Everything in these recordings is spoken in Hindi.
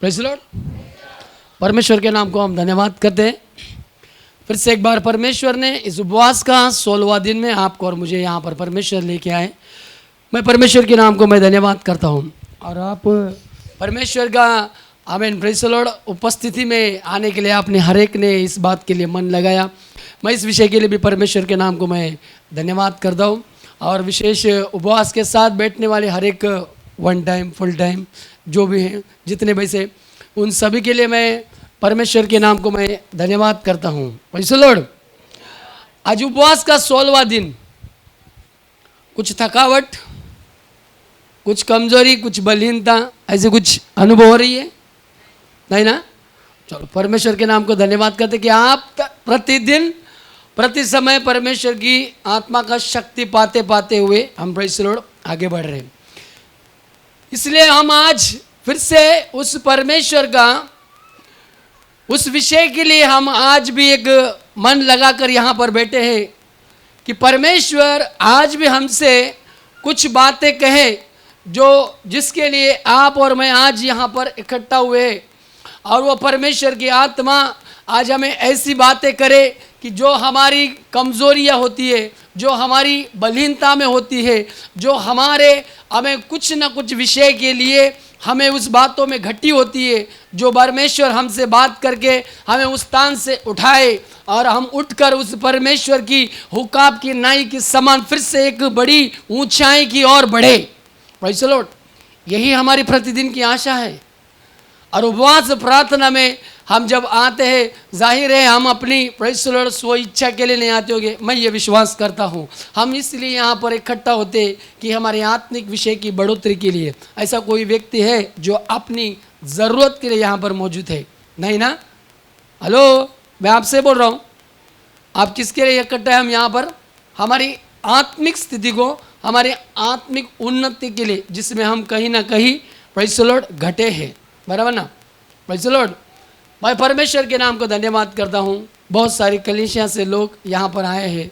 Praise the Lord. परमेश्वर के नाम को हम धन्यवाद करते हैं। फिर से एक बार परमेश्वर ने इस उपवास का 16वां दिन में आपको और मुझे यहाँ पर परमेश्वर लेके आए। मैं परमेश्वर के नाम को मैं धन्यवाद करता हूँ। और आप परमेश्वर का आमीन प्रेज़ द लॉर्ड उपस्थिति में आने के लिए आपने हर एक ने इस बात के लिए मन लगाया। मैं इस विषय के लिए भी परमेश्वर के नाम को मैं धन्यवाद करता हूँ। और विशेष उपवास के साथ बैठने वाले हर एक वन टाइम फुल टाइम जो भी हैं जितने वैसे उन सभी के लिए मैं परमेश्वर के नाम को मैं धन्यवाद करता हूँ। Praise the Lord. आज उपवास का 16वां दिन। कुछ थकावट, कुछ कमजोरी, कुछ बलहीनता, ऐसे कुछ अनुभव हो रही है नहीं ना? चलो परमेश्वर के नाम को धन्यवाद करते कि आप प्रतिदिन प्रति समय परमेश्वर की आत्मा का शक्ति पाते पाते हुए हम प्रेज़ द लॉर्ड आगे बढ़ रहे हैं। इसलिए हम आज फिर से उस परमेश्वर का उस विषय के लिए हम आज भी एक मन लगाकर यहाँ पर बैठे हैं कि परमेश्वर आज भी हमसे कुछ बातें कहे जो जिसके लिए आप और मैं आज यहाँ पर इकट्ठा हुए। और वो परमेश्वर की आत्मा आज हमें ऐसी बातें करे कि जो हमारी कमज़ोरियाँ होती है, जो हमारी बलहीनता में होती है, जो हमें कुछ न कुछ विषय के लिए हमें उस बातों में घटी होती है, जो परमेश्वर हमसे बात करके हमें उस स्थान से उठाए और हम उठकर उस परमेश्वर की हुकाब की नाई के समान फिर से एक बड़ी ऊंचाई की ओर बढ़े। Praise the Lord. यही हमारी प्रतिदिन की आशा है। और उपवास प्रार्थना में हम जब आते हैं, जाहिर है हम अपनी प्रेज़ द लॉर्ड स्व इच्छा के लिए नहीं आते होंगे। मैं ये विश्वास करता हूँ हम इसलिए यहाँ पर इकट्ठा होते कि हमारे आत्मिक विषय की बढ़ोतरी के लिए। ऐसा कोई व्यक्ति है जो अपनी ज़रूरत के लिए यहाँ पर मौजूद है? नहीं ना? हेलो, मैं आपसे बोल रहा हूँ। आप किसके लिए इकट्ठा है? हम यहाँ पर हमारी आत्मिक स्थिति को, हमारी आत्मिक उन्नति के लिए, जिसमें हम कहीं ना कहीं प्रेज़ द लॉर्ड घटे हैं। बराबर ना? Praise the Lord. मैं परमेश्वर के नाम को धन्यवाद करता हूँ। बहुत सारी कलीसिया से लोग यहाँ पर आए हैं,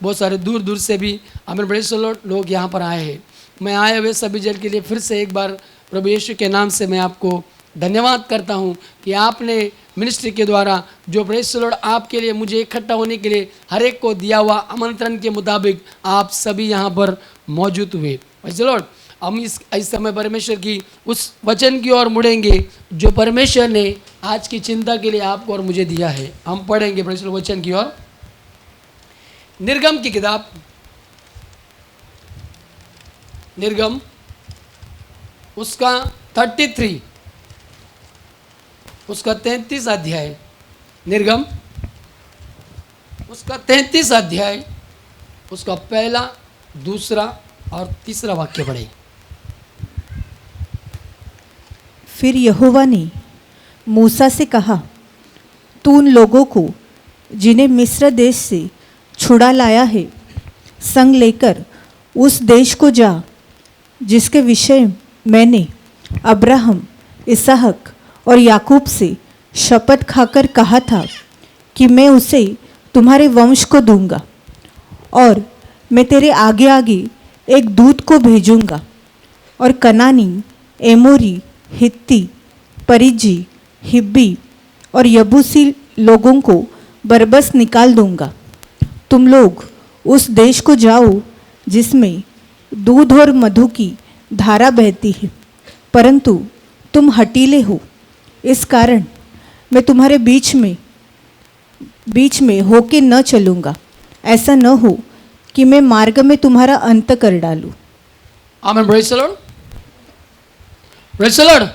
बहुत सारे दूर दूर से भी हमें प्रेज़ द लॉर्ड लोग यहाँ पर आए हैं। मैं आए हुए सभी जन के लिए फिर से एक बार प्रभु यीशु के नाम से मैं आपको धन्यवाद करता हूँ कि आपने मिनिस्ट्री के द्वारा जो प्रेज़ द लॉर्ड आपके लिए मुझे इकट्ठा होने के लिए हर एक को दिया हुआ आमंत्रण के मुताबिक आप सभी यहाँ पर मौजूद हुए। Praise the Lord. हम इस समय परमेश्वर की उस वचन की ओर मुड़ेंगे जो परमेश्वर ने आज की चिंता के लिए आपको और मुझे दिया है। हम पढ़ेंगे प्रेज़ द लॉर्ड वचन की ओर। निर्गम की किताब, निर्गम उसका 33 उसका 33 अध्याय, निर्गम उसका 33 अध्याय उसका पहला, दूसरा और तीसरा वाक्य पढ़े। फिर यहोवा ने मूसा से कहा, तू उन लोगों को जिन्हें मिस्र देश से छुड़ा लाया है संग लेकर उस देश को जा जिसके विषय मैंने अब्राहम, इसहाक और याकूब से शपथ खाकर कहा था कि मैं उसे तुम्हारे वंश को दूंगा। और मैं तेरे आगे आगे एक दूत को भेजूंगा और कनानी, एमोरी, हित्ती, परिज्जी, हिब्बी और यबूसी लोगों को बरबस निकाल दूंगा। तुम लोग उस देश को जाओ जिसमें दूध और मधु की धारा बहती है, परंतु तुम हठीले हो, इस कारण मैं तुम्हारे बीच में होके न चलूँगा। ऐसा न हो कि मैं मार्ग में तुम्हारा अंत कर डालूँ। आमीन। Praise the Lord. Praise the Lord.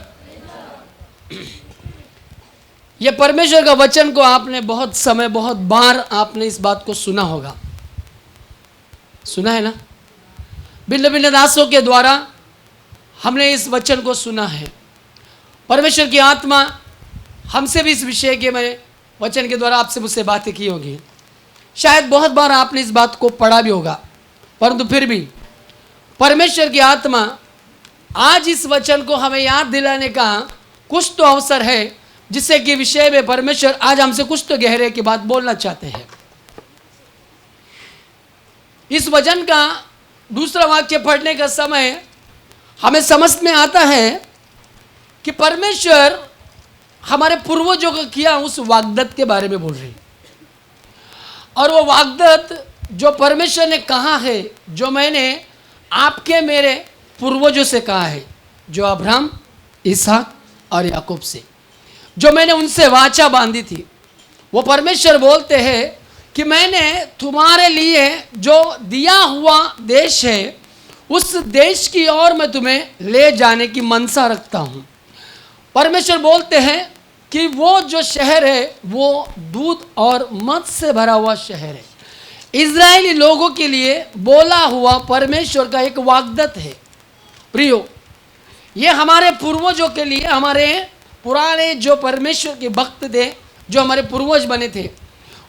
ये परमेश्वर का वचन को आपने बहुत समय, बहुत बार आपने इस बात को सुना होगा। सुना है ना? भिन्न भिन्न दासों के द्वारा हमने इस वचन को सुना है। परमेश्वर की आत्मा हमसे भी इस विषय के में वचन के द्वारा आपसे मुझसे बातें की होगी। शायद बहुत बार आपने इस बात को पढ़ा भी होगा, परंतु फिर भी परमेश्वर की आत्मा आज इस वचन को हमें याद दिलाने का कुछ तो अवसर है जिससे कि विषय में परमेश्वर आज हमसे कुछ तो गहरे की बात बोलना चाहते हैं। इस वचन का दूसरा वाक्य पढ़ने का समय हमें समझ में आता है कि परमेश्वर हमारे पूर्वजों को किया उस वाग्दत्त के बारे में बोल रही। और वो वाग्दत्त जो परमेश्वर ने कहा है, जो मैंने आपके मेरे पूर्वजों से कहा है, जो अब्राहम, इसहाक और याकूब से, जो मैंने उनसे वाचा बांधी थी, वो परमेश्वर बोलते हैं कि मैंने तुम्हारे लिए जो दिया हुआ देश है, उस देश की ओर मैं तुम्हें ले जाने की मनसा रखता हूँ। परमेश्वर बोलते हैं कि वो जो शहर है वो दूध और मध से भरा हुआ शहर है। इज़राइली लोगों के लिए बोला हुआ परमेश्वर का एक वाग्दत्त है। प्रियो, ये हमारे पूर्वजों के लिए, हमारे पुराने जो परमेश्वर के भक्त थे, जो हमारे पूर्वज बने थे,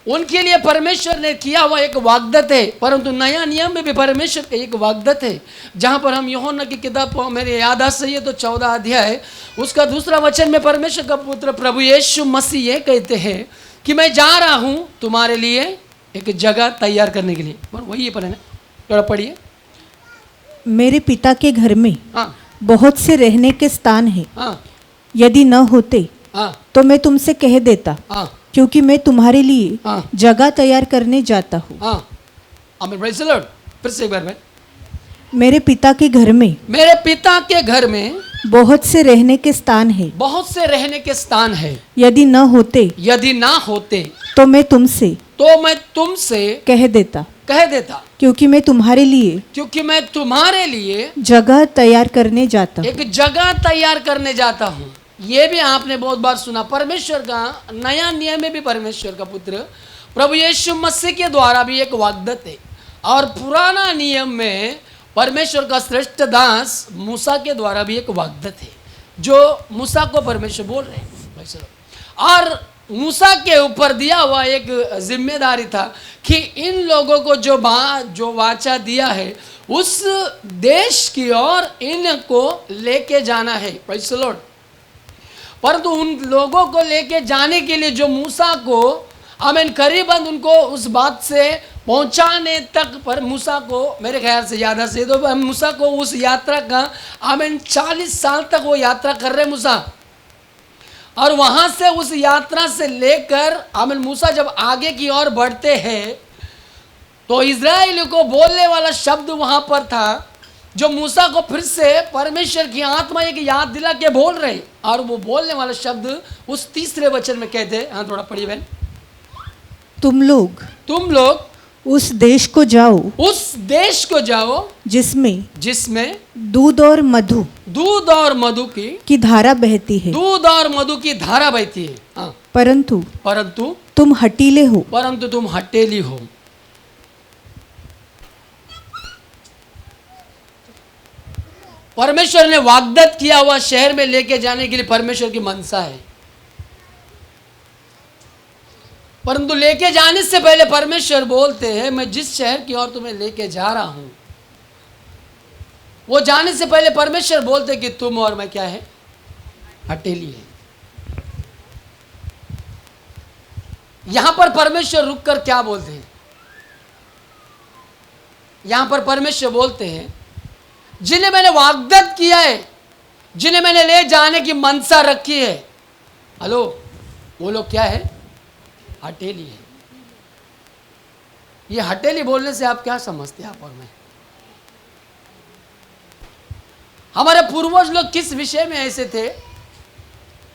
उनके लिए परमेश्वर ने किया हुआ एक वाग्दत्त है। परंतु नया नियम में भी परमेश्वर का एक वाग्दत्त है, जहाँ पर हम यूहन्ना की किताब, मेरे याद आ सही है तो 14 अध्याय उसका 2 वचन में परमेश्वर का पुत्र प्रभु यीशु मसीह ये कहते हैं कि मैं जा रहा हूँ तुम्हारे लिए एक जगह तैयार करने के लिए। वही पढ़े ना, थोड़ा पढ़िए। मेरे पिता के घर में हाँ बहुत से रहने के स्थान हैं। हाँ यदि न होते हाँ तो मैं तुमसे कह देता, हाँ क्योंकि मैं तुम्हारे लिए हाँ जगह तैयार करने जाता हूँ। हाँ। आमीन, प्रेज़ द लॉर्ड। फिर से एक बार मैं, मेरे पिता के घर में मेरे पिता के घर में बहुत से रहने के स्थान हैं। बहुत से रहने के स्थान है। यदि न होते यदि ना होते तो मैं तुमसे तो मैं तुमसे कह देता, कह देता, क्योंकि मैं तुम्हारे लिए क्योंकि मैं तुम्हारे लिए जगह तैयार करने जाता हूँ। एक जगह तैयार करने जाता हूँ। ये भी आपने बहुत बार सुना। परमेश्वर का नया नियम में भी परमेश्वर का पुत्र प्रभु यीशु मसीह के द्वारा भी एक वाग्दत्त है, और पुराना नियम में परमेश्वर का श्रेष्ठ दास मूसा के द्वारा भी एक वाग्दत्त है, जो मूसा को परमेश्वर बोल रहे हैं। और मूसा के ऊपर दिया हुआ एक जिम्मेदारी था कि इन लोगों को जो वाचा दिया है उस देश की ओर इनको लेके जाना है। Praise the Lord. परंतु उन लोगों को लेके जाने के लिए जो मूसा को आमीन करीबन उनको उस बात से पहुंचाने तक, पर मूसा को मेरे ख्याल से ज़्यादा से तो मूसा को उस यात्रा का आमीन 40 साल तक वो यात्रा कर रहे मूसा। और वहाँ से उस यात्रा से लेकर आमीन मूसा जब आगे की ओर बढ़ते हैं तो इज़राइल को बोलने वाला शब्द वहाँ पर था, जो मूसा को फिर से परमेश्वर की आत्मा एक याद दिला के बोल रहे। और वो बोलने वाला शब्द उस 3 वचन में कहते हैं, हाँ थोड़ा पढ़िए बहन। तुम लोग उस देश को जाओ, उस देश को जाओ जिसमें दूध और मधु की धारा बहती है। दूध और मधु की धारा बहती है। हाँ। परंतु तुम हठीले हो। परंतु तुम हठेली हो। परमेश्वर ने वाग्दत्त किया हुआ शहर में लेके जाने के लिए परमेश्वर की मनसा है, परंतु लेके जाने से पहले परमेश्वर बोलते हैं मैं जिस शहर की ओर तुम्हें लेके जा रहा हूं, वो जाने से पहले परमेश्वर बोलते हैं कि तुम और मैं क्या है, हठेली है। यहां पर परमेश्वर रुककर क्या बोलते हैं? यहां पर परमेश्वर बोलते हैं जिन्हें मैंने वाग्दत्त किया है, जिन्हें मैंने ले जाने की मनसा रखी है, हेलो, वो लोग क्या है? हठेली है। ये हठेली बोलने से आप क्या समझते हैं? आप और मैं, हमारे पूर्वज लोग किस विषय में ऐसे थे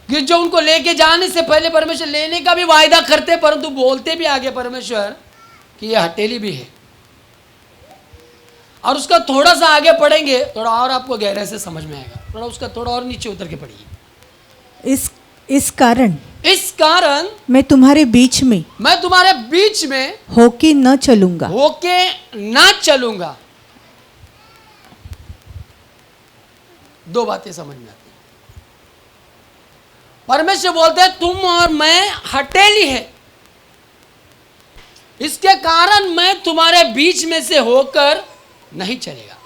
कि जो उनको लेके जाने से पहले परमेश्वर लेने का भी वायदा करते, परंतु बोलते भी आगे परमेश्वर कि ये हठेली भी है। और उसका थोड़ा सा आगे पढ़ेंगे, थोड़ा और आपको गहराई से समझ में आएगा। थोड़ा उसका थोड़ा और नीचे उतर के पढ़िए। इस कारण मैं तुम्हारे बीच में होके न चलूंगा। दो बातें समझ में आती हैं। परमेश्वर बोलते हैं तुम और मैं हठेली है, इसके कारण मैं तुम्हारे बीच में से होकर नहीं चलेगा।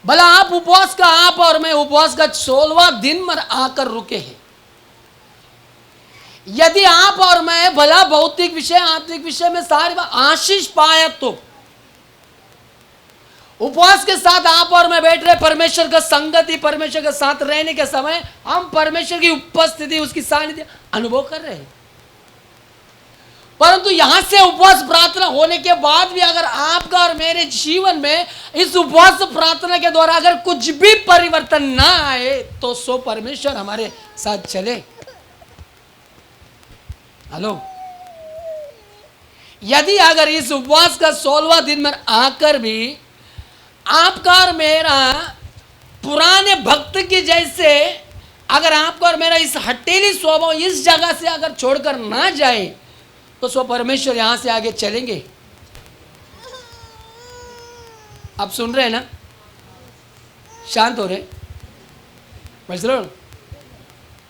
भला आप और मैं उपवास का 16वां दिन में आकर रुके हैं। यदि आप और मैं भला भौतिक विषय आत्मिक विषय में सारी आशीष पाया तो उपवास के साथ आप और मैं बैठ रहे, परमेश्वर का संगति, परमेश्वर के साथ रहने के समय हम परमेश्वर की उपस्थिति, उसकी सानिध्य अनुभव कर रहे हैं। परंतु यहां से उपवास प्रार्थना होने के बाद भी अगर आपका और मेरे जीवन में इस उपवास प्रार्थना के द्वारा अगर कुछ भी परिवर्तन ना आए, तो सो परमेश्वर हमारे साथ चले। हेलो, यदि अगर इस उपवास का 16वां दिन में आकर भी आपका और मेरा पुराने भक्त के जैसे अगर आपका और मेरा इस हटेली स्वभाव इस जगह से अगर छोड़कर ना जाए, तो सो परमेश्वर यहां से आगे चलेंगे। आप सुन रहे हैं ना? शांत हो रहे? बस लो,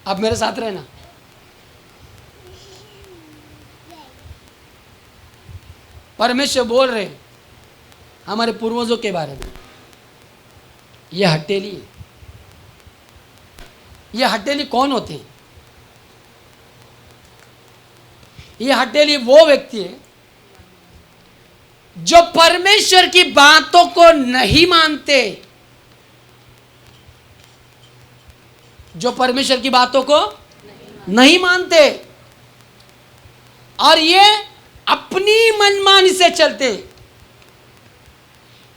आप मेरे साथ रहना। परमेश्वर बोल रहे हैं हमारे पूर्वजों के बारे में। ये हटेली है। ये हटेली कौन होते हैं? ये हटेली वो व्यक्ति है जो परमेश्वर की बातों को नहीं मानते, जो परमेश्वर की बातों को नहीं मानते और ये अपनी मनमानी से चलते,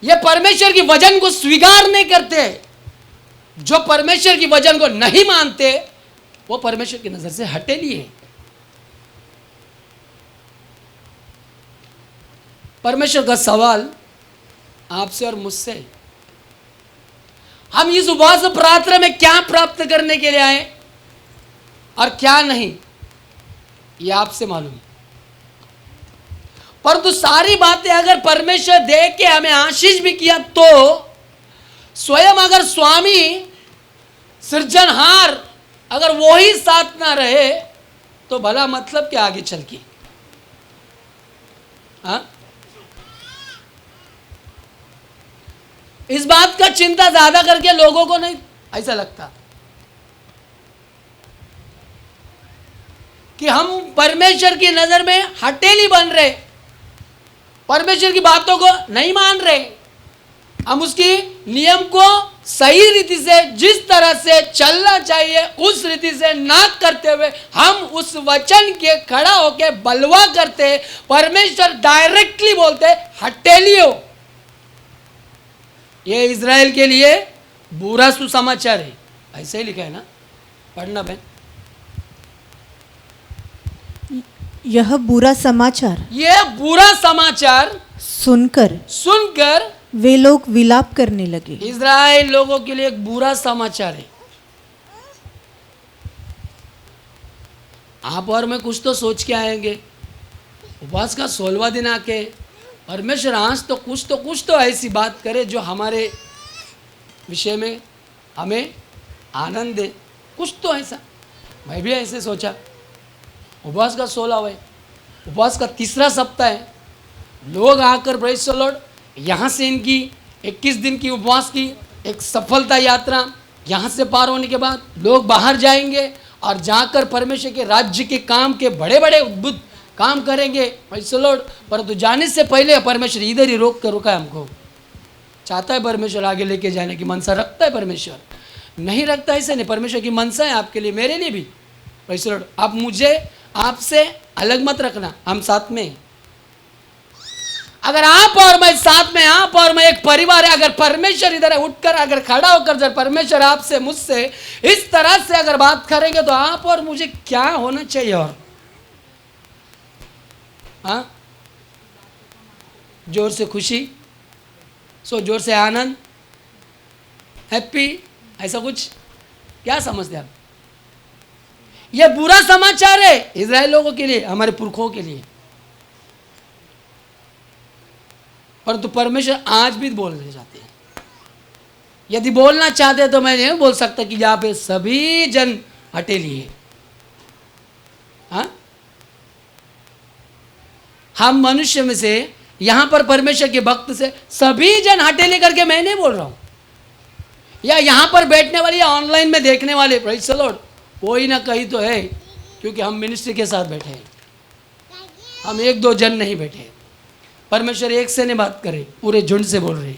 ये परमेश्वर की वचन को स्वीकार नहीं करते। जो परमेश्वर की वचन को नहीं मानते वो परमेश्वर की नजर से हटेली है। परमेश्वर का सवाल आपसे और मुझसे, हम इस उपवास प्रार्थना में क्या प्राप्त करने के लिए आए और क्या नहीं, यह आपसे मालूम है। परंतु सारी बातें अगर परमेश्वर दे के हमें आशीष भी किया, तो स्वयं अगर स्वामी सृजनहार अगर वो ही साथ ना रहे, तो भला मतलब क्या आगे चल के? हाँ, इस बात का चिंता ज्यादा करके लोगों को नहीं ऐसा लगता कि हम परमेश्वर की नजर में हटेली बन रहे, परमेश्वर की बातों को नहीं मान रहे, हम उसकी नियम को सही रीति से जिस तरह से चलना चाहिए उस रीति से ना करते हुए हम उस वचन के खड़ा होके बलवा करते। परमेश्वर डायरेक्टली बोलते हटेली हो। ये इज़राइल के लिए बुरा सुसमाचार है, ऐसे ही लिखा है ना, पढ़ना बहन। यह बुरा समाचार, ये बुरा समाचार सुनकर वे लोग विलाप करने लगे। इज़राइल लोगों के लिए एक बुरा समाचार है। आप और मैं कुछ तो सोच के आएंगे, उपवास का 16वां दिन आके परमेश्वर आज तो कुछ तो ऐसी बात करे जो हमारे विषय में हमें आनंद दे, कुछ तो ऐसा। मैं भी ऐसे सोचा। उपवास का 16वां है, उपवास का तीसरा सप्ताह है। लोग आकर प्रेज़ द लॉर्ड, यहाँ से इनकी 21 दिन की उपवास की एक सफलता यात्रा, यहाँ से पार होने के बाद लोग बाहर जाएंगे और जाकर परमेश्वर के राज्य के काम के बड़े बड़े अद्भुत काम करेंगे, प्रेज़ द लॉर्ड। परंतु जाने से पहले परमेश्वर इधर ही रोका है हमको। चाहता है परमेश्वर आगे लेके जाने की मनसा रखता है, परमेश्वर नहीं रखता ऐसे नहीं। परमेश्वर की मनसा है आपके लिए, मेरे लिए भी, प्रेज़ द लॉर्ड। आप मुझे आपसे अलग मत रखना, हम साथ में हैं। अगर आप और मैं साथ में, आप और मैं एक परिवार है, अगर परमेश्वर इधर उठकर अगर खड़ा होकर जब परमेश्वर आपसे मुझसे इस तरह से अगर बात करेंगे, तो आप और मुझे क्या होना चाहिए? और हाँ, जोर से खुशी, सो जोर से आनंद, हैप्पी, ऐसा कुछ क्या समझते आप? यह बुरा समाचार है इज़राइल लोगों के लिए, हमारे पुरखों के लिए। परंतु परमेश्वर आज भी बोलने चाहते हैं। यदि बोलना चाहते तो मैं नहीं बोल सकता कि यहाँ पे सभी जन हटेली है। हाँ, हम मनुष्य में से, यहाँ पर परमेश्वर के भक्त से सभी जन हटेली करके मैं नहीं बोल रहा हूँ, या यहाँ पर बैठने वाले या ऑनलाइन में देखने वाले, प्रेज़ द लॉर्ड, कोई ना कहीं तो है, क्योंकि हम मिनिस्ट्री के साथ बैठे हैं। हम एक दो जन नहीं बैठे। परमेश्वर एक से नहीं बात करे, पूरे झुंड से बोल रहे।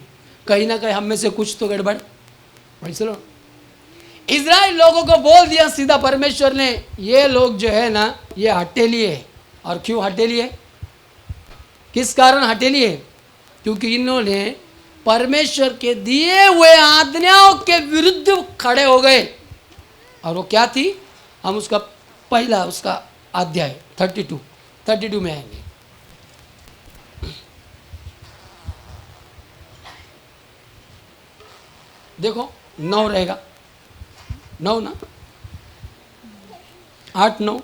कहीं ना कहीं हम में से कुछ तो गड़बड़ भाई। सुनो, इजराइल लोगों को बोल दिया सीधा परमेश्वर ने, ये लोग जो है ना ये हटेली है। और क्यों हटेली है? किस कारण हटेली है? क्योंकि इन्होंने परमेश्वर के दिए हुए आज्ञाओं के विरुद्ध खड़े हो गए। और वो क्या थी? हम उसका पहला उसका अध्याय 32 में आएंगे। देखो 9 रहेगा, 9 ना, 8 9।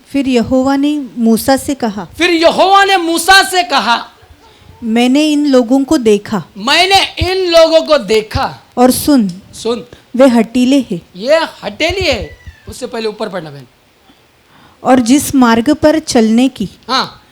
फिर यहोवा ने मूसा से कहा, फिर यहोवा ने मूसा से कहा, मैंने इन लोगों को देखा मैंने इन लोगों को देखा और सुन, वे हटीले हैं ये हटेली है। उससे पहले ऊपर पढ़ना बहन। और जिस मार्ग पर चलने की हाँ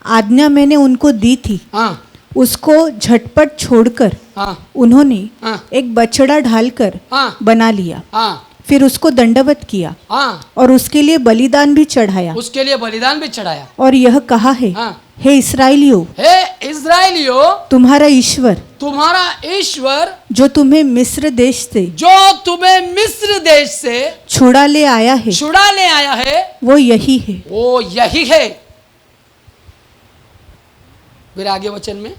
आज्ञा मैंने उनको दी थी हाँ उसको झटपट छोड़कर हाँ उन्होंने हाँ एक बछड़ा ढालकर हाँ बना लिया। हाँ फिर उसको दंडवत किया हाँ, और उसके लिए बलिदान भी चढ़ाया उसके लिए बलिदान भी चढ़ाया। और यह कहा है, हाँ, हे इस्राएलियों, हे इस्राएलियों, तुम्हारा ईश्वर तुम्हारा ईश्वर जो तुम्हें मिस्र देश से छुड़ा ले आया है वो यही है। वो यही है। फिर आगे वचन में,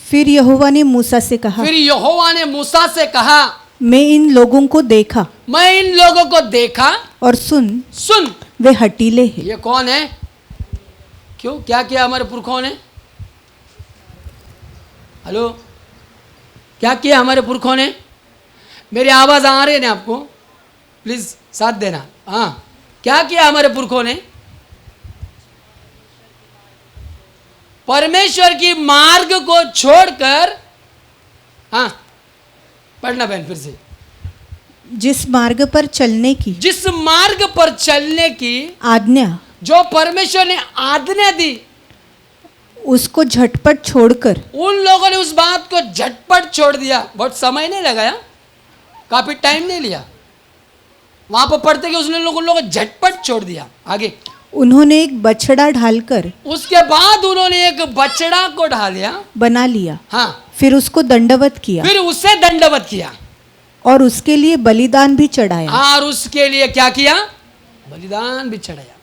फिर यहोवा ने मूसा से कहा, फिर यहोवा ने मूसा से कहा, मैं इन लोगों को देखा और सुन, वे हटीले हैं। ये कौन है? क्यों, क्या किया हमारे पुरखों ने? हेलो, क्या किया हमारे पुरखों ने? मेरी आवाज आ रही है ना आपको? प्लीज साथ देना। हाँ, क्या किया हमारे पुरखों ने? परमेश्वर की मार्ग को छोड़कर, हाँ पढ़ना बहन फिर से। जिस मार्ग पर चलने की आज्ञा जो परमेश्वर ने आज्ञा दी उसको झटपट छोड़कर उन लोगों ने उस बात को झटपट छोड़ दिया। बहुत समय नहीं लगाया, काफी टाइम नहीं लिया। वहां पर पढ़ते कि उसने लोगों झटपट छोड़ दिया। आगे, उन्होंने एक बछड़ा ढालकर, उसके बाद उन्होंने एक बछड़ा को ढालिया, बना लिया। हाँ, फिर उसको दंडवत किया, फिर उसे दंडवत किया और उसके लिए बलिदान भी चढ़ाया। और उसके लिए क्या किया? बलिदान भी चढ़ाया।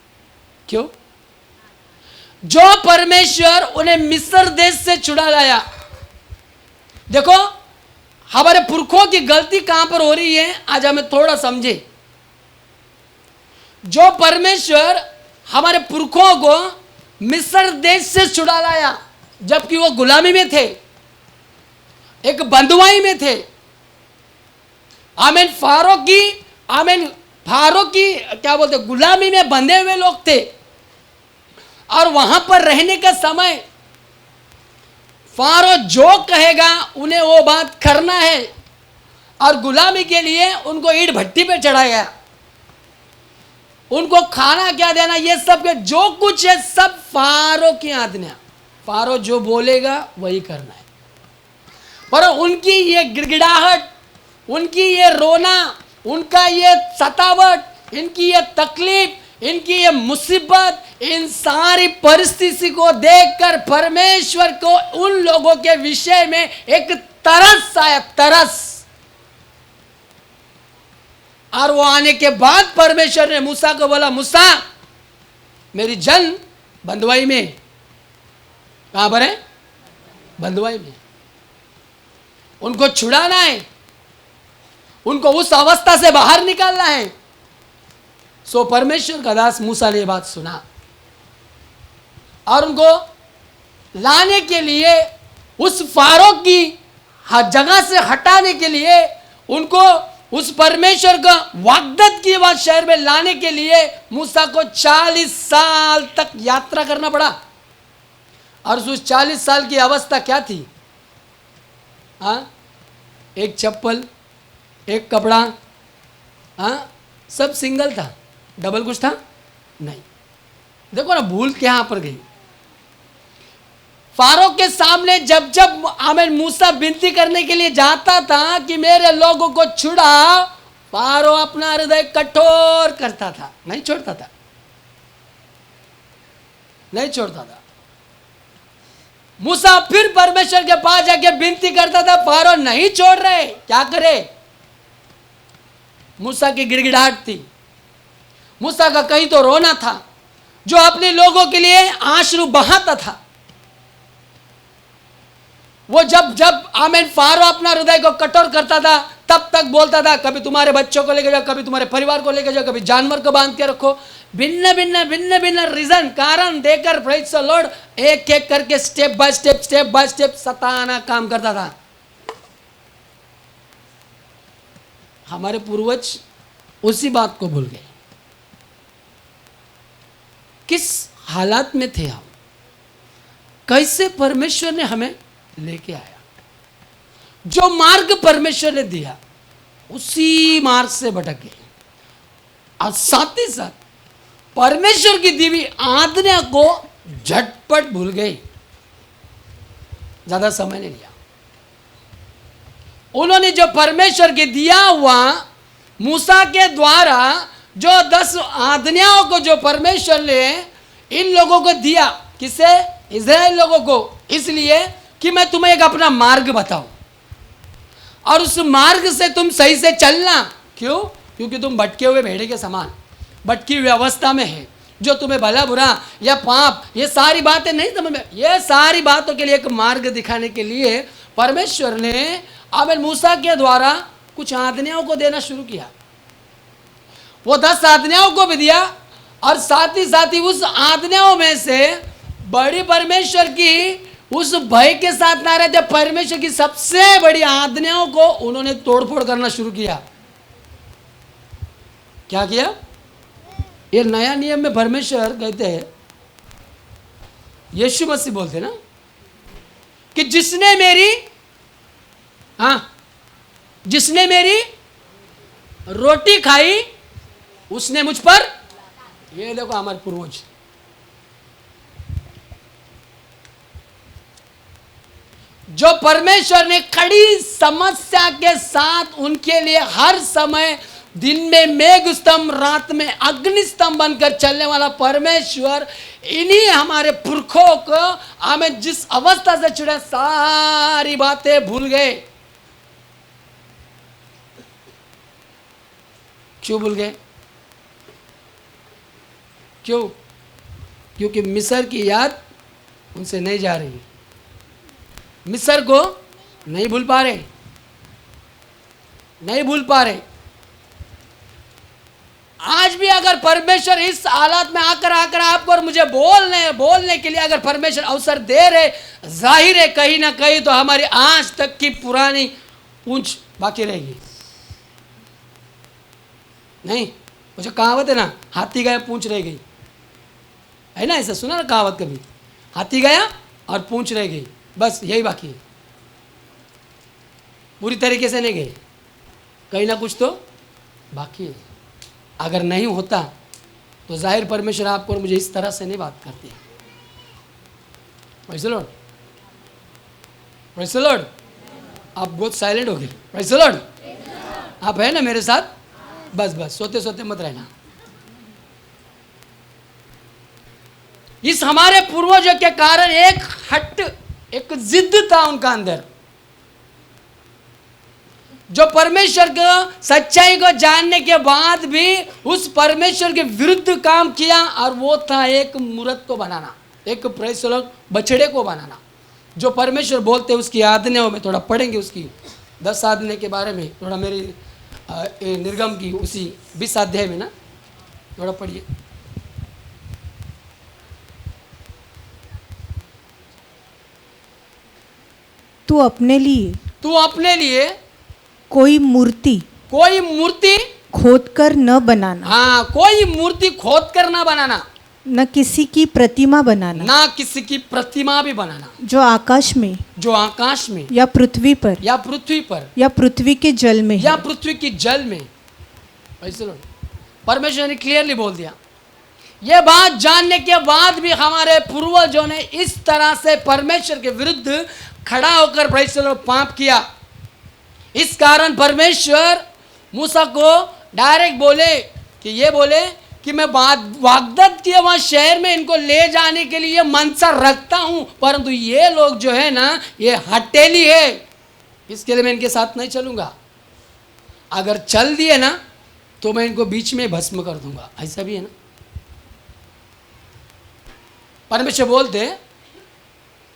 क्यों? जो परमेश्वर उन्हें मिस्र देश से छुड़ा लाया। देखो हमारे पुरखों की गलती कहां पर हो रही है, आज हमें थोड़ा समझे। जो परमेश्वर हमारे पुरखों को मिस्र देश से छुड़ा लाया, जबकि वो गुलामी में थे, एक बंधुआई में थे। आमीन, फारो की क्या बोलते, गुलामी में बंधे हुए लोग थे। और वहां पर रहने का समय फारो जो कहेगा उन्हें वो बात करना है। और गुलामी के लिए उनको ईंट भट्टी पे चढ़ाया गया। उनको खाना क्या देना, ये सब के जो कुछ है सब फारो की आज्ञा। फारो जो बोलेगा वही करना है। पर उनकी ये गिड़गिड़ाहट, उनकी ये रोना, उनका ये सतावट, इनकी ये तकलीफ, इनकी ये मुसीबत, इन सारी परिस्थिति को देखकर परमेश्वर को उन लोगों के विषय में एक तरस आया, तरस। और वो आने के बाद परमेश्वर ने मूसा को बोला, मूसा मेरी जन बंधुआई में, कहां पर है? बंधुआई में। उनको छुड़ाना है, उनको उस अवस्था से बाहर निकालना है। सो परमेश्वर का दास मूसा ने बात सुना और उनको लाने के लिए, उस फारो की जगह से हटाने के लिए, उनको उस परमेश्वर का वाग्दत्त की बात शहर में लाने के लिए मूसा को 40 साल तक यात्रा करना पड़ा। और उस 40 साल की अवस्था क्या थी? हाँ, एक चप्पल, एक कपड़ा, हाँ, सब सिंगल था, डबल कुछ था नहीं। देखो ना भूल क्या पर गई। फारो के सामने जब जब आमीन मूसा विनती करने के लिए जाता था कि मेरे लोगों को छुड़ा, फारो अपना हृदय कठोर करता था, नहीं छोड़ता था, नहीं छोड़ता था। मूसा फिर परमेश्वर के पास जाके विनती करता था, फारो नहीं छोड़ रहे, क्या करे। मूसा की गिड़गिड़ाहट थी, मूसा का कहीं तो रोना था, जो अपने लोगों के लिए आंसू बहाता था। वो जब जब आमीन फारो अपना हृदय को कठोर करता था, तब तक बोलता था, कभी तुम्हारे बच्चों को लेकर जाओ, कभी तुम्हारे परिवार को लेकर जाओ, कभी जानवर को बांध के रखो। भिन्न भिन्न रीजन, कारण देकर प्रेज द लॉर्ड एक एक करके स्टेप बाय स्टेप सताना काम करता था। हमारे पूर्वज उसी बात को भूल गए। किस हालात में थे हम, कैसे परमेश्वर ने हमें लेके आया, जो मार्ग परमेश्वर ने दिया उसी मार्ग से भटक गए, और साथ ही साथ परमेश्वर की दी हुई आज्ञा को झटपट भूल गए। ज्यादा समय नहीं लिया, उन्होंने जो परमेश्वर के दिया हुआ मूसा के द्वारा जो 10 आज्ञाओं को जो परमेश्वर ने इन लोगों को दिया, किसे, इज़राइल लोगों को, इसलिए कि मैं तुम्हें एक अपना मार्ग बताऊं और उस मार्ग से तुम सही से चलना। क्यों? क्योंकि तुम भटके हुए भेड़े के समान भटकी हुई अवस्था में है, जो तुम्हें भला बुरा या पाप ये सारी बातें नहीं समझ में। ये सारी बातों के लिए एक मार्ग दिखाने के लिए परमेश्वर ने आमीन मूसा के द्वारा कुछ आज्ञाओं को देना शुरू किया। वो 10 आज्ञाओं को भी दिया, और साथ ही उस आज्ञाओं में से बड़ी परमेश्वर की उस भय के साथ ना रहते, परमेश्वर की सबसे बड़ी आज्ञाओं को उन्होंने तोड़फोड़ करना शुरू किया। क्या किया? ये नया नियम में परमेश्वर कहते हैं, यीशु मसीह बोलते ना कि जिसने मेरी रोटी खाई उसने मुझ पर, ये देखो हमारे पूर्वज, जो परमेश्वर ने कड़ी समस्या के साथ उनके लिए हर समय दिन में मेघ स्तंभ, रात में अग्नि स्तंभ बनकर चलने वाला परमेश्वर, इन्हीं हमारे पुरखों को हमें जिस अवस्था से छुड़ा, सारी बातें भूल गए। क्यों भूल गए? क्यों? क्योंकि मिस्र की याद उनसे नहीं जा रही, मिस्र को नहीं भूल पा रहे। आज भी अगर परमेश्वर इस हालात में आकर आपको और मुझे बोलने के लिए अगर परमेश्वर अवसर दे रहे, जाहिर है कहीं ना कहीं तो हमारी आज तक की पुरानी पूंछ बाकी रहेगी। नहीं, मुझे कहावत है ना, हाथी गया पूंछ रह गई, है ना? ऐसा सुना ना कहावत कभी, हाथी गया और पूंछ रह गई, बस यही बाकी है। पूरी तरीके से नहीं गए, कहीं ना कुछ तो बाकी है। अगर नहीं होता तो जाहिर परमेश्वर आपको और मुझे इस तरह से नहीं बात करती। Praise the Lord, praise the Lord. आप बहुत साइलेंट हो गए। प्रेज़ द लॉर्ड, आप है ना मेरे साथ? बस सोते सोते मत रहना। इस हमारे पूर्वजों के कारण एक जिद था उनका अंदर, जो परमेश्वर को सच्चाई को जानने के बाद भी उस परमेश्वर के विरुद्ध काम किया, और वो था एक मूर्त को बनाना, एक प्रेज़ द लॉर्ड बछड़े को बनाना। जो परमेश्वर बोलते उसकी आज्ञाओं में थोड़ा पढ़ेंगे, उसकी 10 आज्ञा के बारे में थोड़ा मेरी निर्गम की उसी 20 अध्याय में ना थोड़ा पढ़िए। तू अपने लिए कोई मूर्ति खोदकर न बनाना। हाँ, कोई मूर्ति खोदकर न बनाना, न किसी की प्रतिमा बनाना, ना किसी की प्रतिमा भी बनाना, जो आकाश में या पृथ्वी पर या पृथ्वी के जल में परमेश्वर ने क्लियरली बोल दिया। यह बात जानने के बाद भी हमारे पूर्वजों ने इस तरह से परमेश्वर के विरुद्ध खड़ा होकर प्रेज़ द लॉर्ड पाप किया। इस कारण परमेश्वर मूसा को डायरेक्ट बोले कि मैं वाग्दत्त किए वहां शहर में इनको ले जाने के लिए मनसा रखता हूं, परंतु ये लोग जो है ना, ये हटेली है, इसके लिए मैं इनके साथ नहीं चलूंगा। अगर चल दिए ना तो मैं इनको बीच में भस्म कर दूंगा। ऐसा भी है ना, परमेश्वर बोलते हैं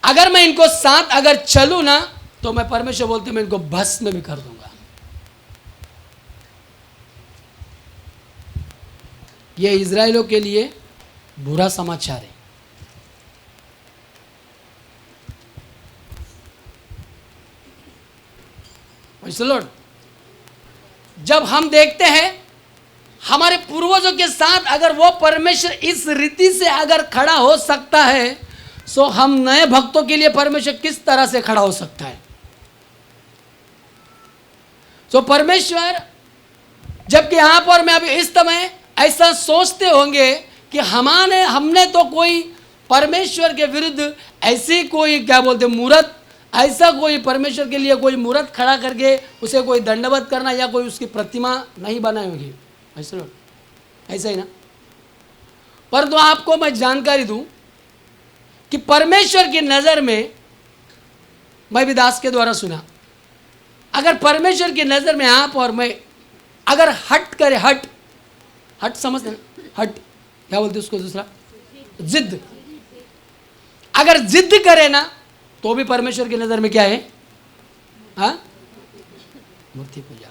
अगर मैं इनको साथ अगर चलूं ना तो मैं, परमेश्वर बोलते मैं इनको भस्म भी कर दूंगा। यह इजराइलों के लिए बुरा समाचार है। लॉर्ड, जब हम देखते हैं हमारे पूर्वजों के साथ अगर वो परमेश्वर इस रीति से अगर खड़ा हो सकता है, सो हम नए भक्तों के लिए परमेश्वर किस तरह से खड़ा हो सकता है। सो परमेश्वर, जबकि यहां पर मैं अभी इस समय ऐसा सोचते होंगे कि हमने तो कोई परमेश्वर के विरुद्ध ऐसी कोई क्या बोलते मूर्त, ऐसा कोई परमेश्वर के लिए कोई मूर्त खड़ा करके उसे कोई दंडवत करना या कोई उसकी प्रतिमा नहीं बनाई होगी, ऐसा ही ना। परंतु आपको मैं जानकारी दूं कि परमेश्वर की नजर में, मैं भी दास के द्वारा सुना, अगर परमेश्वर की नजर में आप और मैं अगर हट करे, हट समझते ना, हट क्या बोलते उसको दूसरा, जिद, अगर जिद करे ना तो भी परमेश्वर की नजर में क्या है, हाँ, मूर्ति पूजा।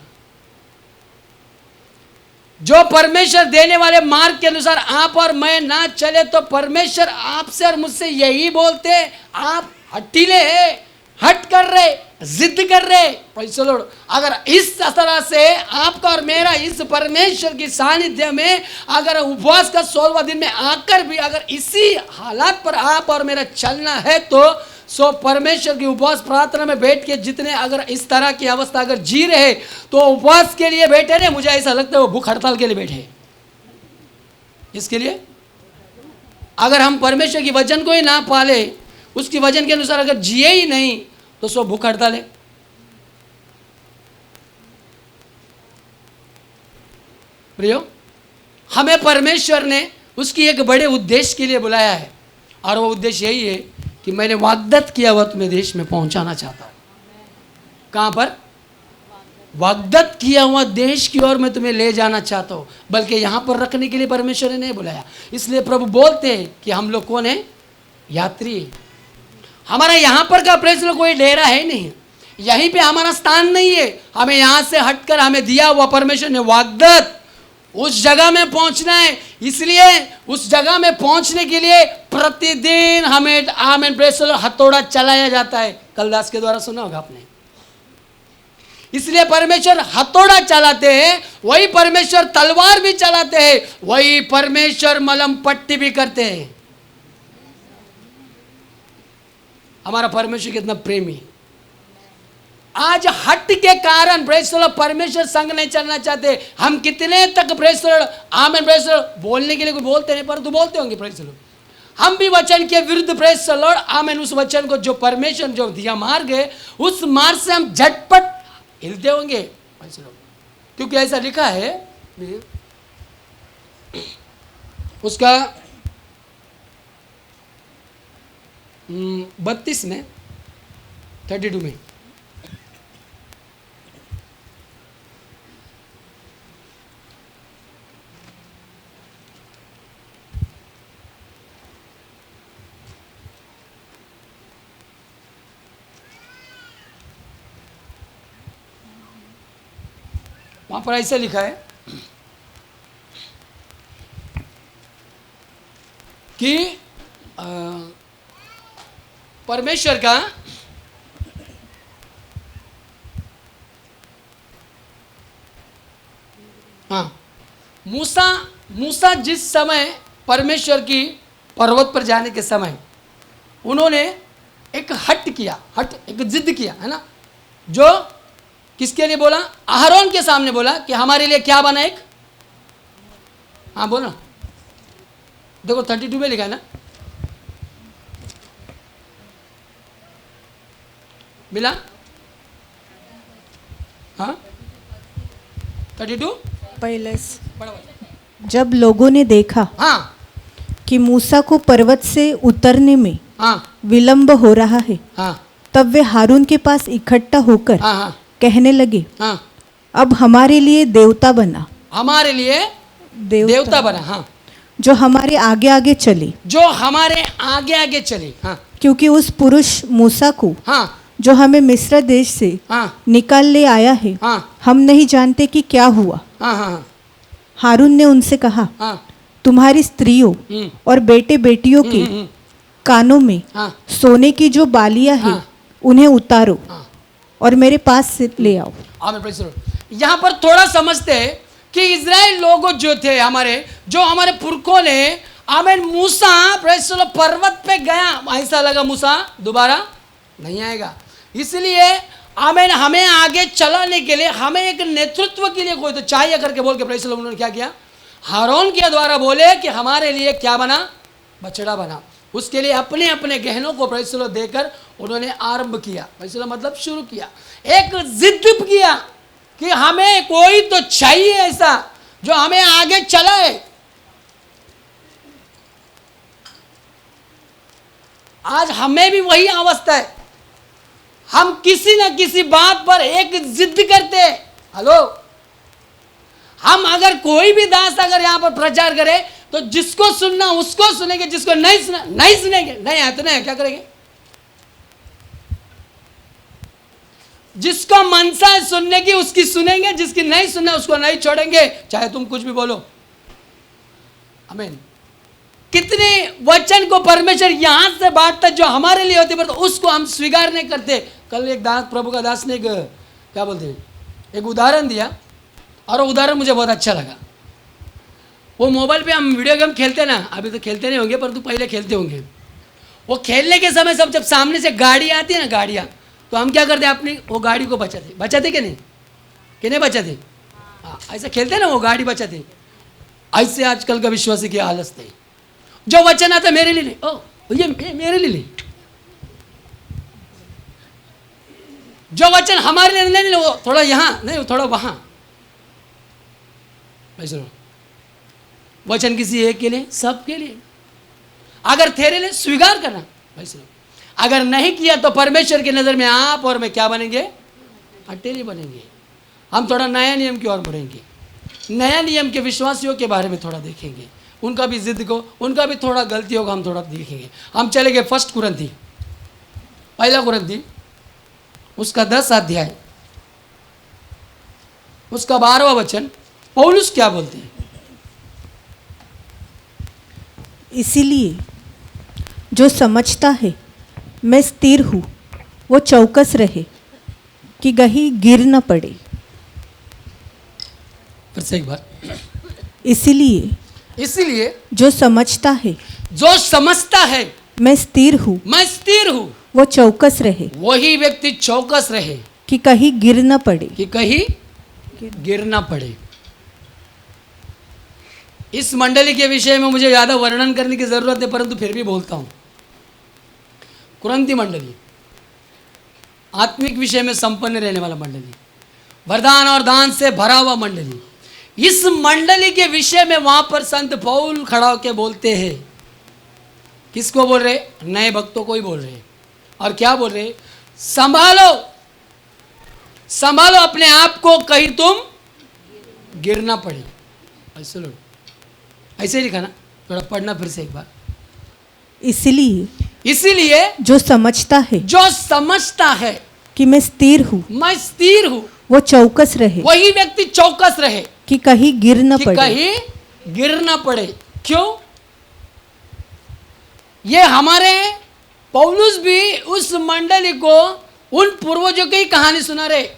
जो परमेश्वर देने वाले मार्ग के अनुसार आप और मैं ना चले तो परमेश्वर आपसे और मुझसे यही बोलते, आप हटीले हैं, हट कर रहे, जिद कर रहे। पैसे लोड, अगर इस तरह से आपका और मेरा इस परमेश्वर की सानिध्य में अगर उपवास का 16वां दिन में आकर भी अगर इसी हालात पर आप और मेरा चलना है तो सो परमेश्वर की उपवास प्रार्थना में बैठ के जितने अगर इस तरह की अवस्था अगर जी रहे तो उपवास के लिए बैठे रहे, मुझे ऐसा लगता है वो भूख हड़ताल के लिए बैठे। इसके लिए अगर हम परमेश्वर की वचन को ही ना पाले, उसकी वचन के अनुसार अगर जिए ही नहीं तो सो भूख हड़ताल है। प्रियो, हमें परमेश्वर ने उसकी एक बड़े उद्देश्य के लिए बुलाया है और वो उद्देश्य यही है कि मैंने वाग्दत्त किया हुआ तुम्हें देश में पहुंचाना चाहता हूं। कहां पर? वाग्दत्त किया हुआ देश की ओर मैं तुम्हें ले जाना चाहता हूं, बल्कि यहां पर रखने के लिए परमेश्वर ने नहीं बुलाया। इसलिए प्रभु बोलते हैं कि हम लोग कौन है? यात्री। हमारा यहां पर का प्रेस कोई डेरा है नहीं, यहीं पे हमारा स्थान नहीं है। हमें यहां से हटकर हमें दिया हुआ परमेश्वर ने वाग्दत्त उस जगह में पहुंचना है। इसलिए उस जगह में पहुंचने के लिए प्रतिदिन हमें आमेन प्रेस हथौड़ा चलाया जाता है। कलदास के द्वारा सुना होगा आपने। इसलिए परमेश्वर हथौड़ा चलाते हैं, वही परमेश्वर तलवार भी चलाते हैं, वही परमेश्वर मलम पट्टी भी करते हैं। हमारा परमेश्वर कितना प्रेमी। आज हट के कारण प्रेसर परमेश्वर संग नहीं चलना चाहते। हम कितने तक प्रेसर आमेन प्रेसर बोलने के लिए कोई बोलते नहीं, पर तो बोलते होंगे प्रेसर। हम भी वचन के विरुद्ध प्रेसर लॉर्ड आमेन, उस वचन को जो परमेश्वर जो दिया मार्ग है उस मार्ग से हम झटपट हिलते होंगे, क्योंकि ऐसा लिखा है उसका 32 में 32 में वहां पर ऐसा लिखा है कि परमेश्वर का मूसा जिस समय परमेश्वर की पर्वत पर जाने के समय उन्होंने एक हट किया, एक जिद किया है ना, जो किसके लिए बोला? अहरोन के सामने बोला कि हमारे लिए क्या बना एक, हाँ बोलो, देखो 32 में लिखा है ना, मिला? हाँ 32 पहिलेच बराबर जब लोगों ने देखा हाँ कि मूसा को पर्वत से उतरने में हाँ विलंब हो रहा है, हाँ तब वे हारून के पास इकट्ठा होकर हाँ हाँ कहने लगे, हाँ अब हमारे लिए देवता बना, हमारे लिए देवता बना, हाँ जो हमारे आगे आगे चले, जो हमारे आगे आगे चले, हाँ क्योंकि उस पुरुष मूसा को हाँ जो हमें मिस्र देश से हाँ निकाल ले आया है, हाँ हम नहीं जानते कि क्या हुआ। हाँ हाँ हारून ने उनसे कहा, हाँ तुम्हारी स्त्रियों और बेटे बेटियों के कानों में हाँ सोने की जो बालियां हैं हाँ। उन्हें उतारो हाँ। और मेरे पास से ले आओ। आमीन, प्रेज़ द लॉर्ड। यहाँ पर थोड़ा समझते हैं कि इज़राइल लोग जो थे हमारे पुरखों ने, आमीन, मूसा प्रेज़ द लॉर्ड पर्वत पे गया, ऐसा लगा मूसा दोबारा नहीं आएगा, इसलिए आमीन हमें आगे चलाने के लिए, हमें एक नेतृत्व के लिए कोई तो चाहिए करके बोल के प्रेज़ द लॉर्ड उन्होंने क्या किया, हारून के द्वारा बोले कि हमारे लिए क्या बना, बछड़ा बना। उसके लिए अपने अपने गहनों को प्रेज़ द लॉर्ड देकर उन्होंने आरंभ किया, प्रेज़ द लॉर्ड मतलब शुरू किया, एक जिद किया कि हमें कोई तो चाहिए ऐसा जो हमें आगे चलाए। आज हमें भी वही अवस्था है, हम किसी न किसी बात पर एक जिद करते हैं। हेलो, हम अगर कोई भी दास अगर यहाँ पर प्रचार करे तो जिसको सुनना उसको सुनेंगे, जिसको नहीं सुना नहीं सुनेंगे, नहीं है तो नहीं, क्या करेंगे? जिसको मनसा है सुनने की उसकी सुनेंगे, जिसकी नहीं सुनना उसको नहीं छोड़ेंगे, चाहे तुम कुछ भी बोलो। आमीन। कितने वचन को परमेश्वर यहां से बांटता जो हमारे लिए होते पर तो उसको हम स्वीकार नहीं करते। कल एक दास, प्रभु का दास ने एक क्या बोलते हैं, एक उदाहरण दिया और वो उदाहरण मुझे बहुत अच्छा लगा। वो मोबाइल पे हम वीडियो गेम खेलते ना, अभी तो खेलते नहीं होंगे परंतु पहले खेलते होंगे। वो खेलने के समय सब जब सामने से गाड़ी आती है ना, गाड़ियाँ, तो हम क्या करते हैं, अपनी वो गाड़ी को बचाते कि नहीं बचाते? हाँ, ऐसा खेलते ना, वो गाड़ी बचाते। ऐसे आजकल का विश्वासी की हालत है, जो वचन आता मेरे लिए नहीं, ओ ये मेरे लिए नहीं, जो वचन हमारे लिए नहीं, वो थोड़ा यहाँ नहीं, वो थोड़ा वहाँ। वचन किसी एक के लिए, सबके लिए। अगर तेरे लिए स्वीकार करना, अगर नहीं किया तो परमेश्वर की नज़र में आप और मैं क्या बनेंगे, अटेली बनेंगे। हम थोड़ा नया नियम की ओर बढ़ेंगे, नया नियम के विश्वासियों के बारे में थोड़ा देखेंगे, उनका भी जिद को, उनका भी थोड़ा गलतियों को हम थोड़ा देखेंगे। हम चले गए फर्स्ट कुरिन्थी, पहला कुरिन्थी उसका 10 अध्याय उसका 12वां वचन, पौलुस क्या बोलते हैं? इसीलिए जो समझता है मैं स्थिर हूँ वो चौकस रहे कि कहीं गिर न पड़े। फिर से एक बार, इसीलिए जो समझता है मैं स्थिर हूँ वो वो चौकस रहे, वही व्यक्ति चौकस रहे कि कहीं गिर न पड़े। इस मंडली के विषय में मुझे ज़्यादा वर्णन करने की ज़रूरत है परंतु फिर भी बोलता हूँ। कुरिन्थी मंडली आत्मिक विषय में संपन्न रहने वाला मंडली, वरदान और दान से भरा हुआ मंडली। इस मंडली के विषय में वहां पर संत पौल खड़ा होकर बोलते हैं। किसको बोल रहे? नए भक्तों को ही बोल रहे। और क्या बोल रहे? संभालो अपने आप को, कहीं तुम गिरना पड़े। ऐसे लिखा ना, थोड़ा पढ़ना फिर से एक बार। इसीलिए जो समझता है कि मैं स्थिर हूँ वो चौकस रहे, वही व्यक्ति चौकस रहे कि कहीं गिर न पड़े। क्यों? ये हमारे पौलुस भी उस मंडली को उन पूर्वजों की कहानी सुना रहे,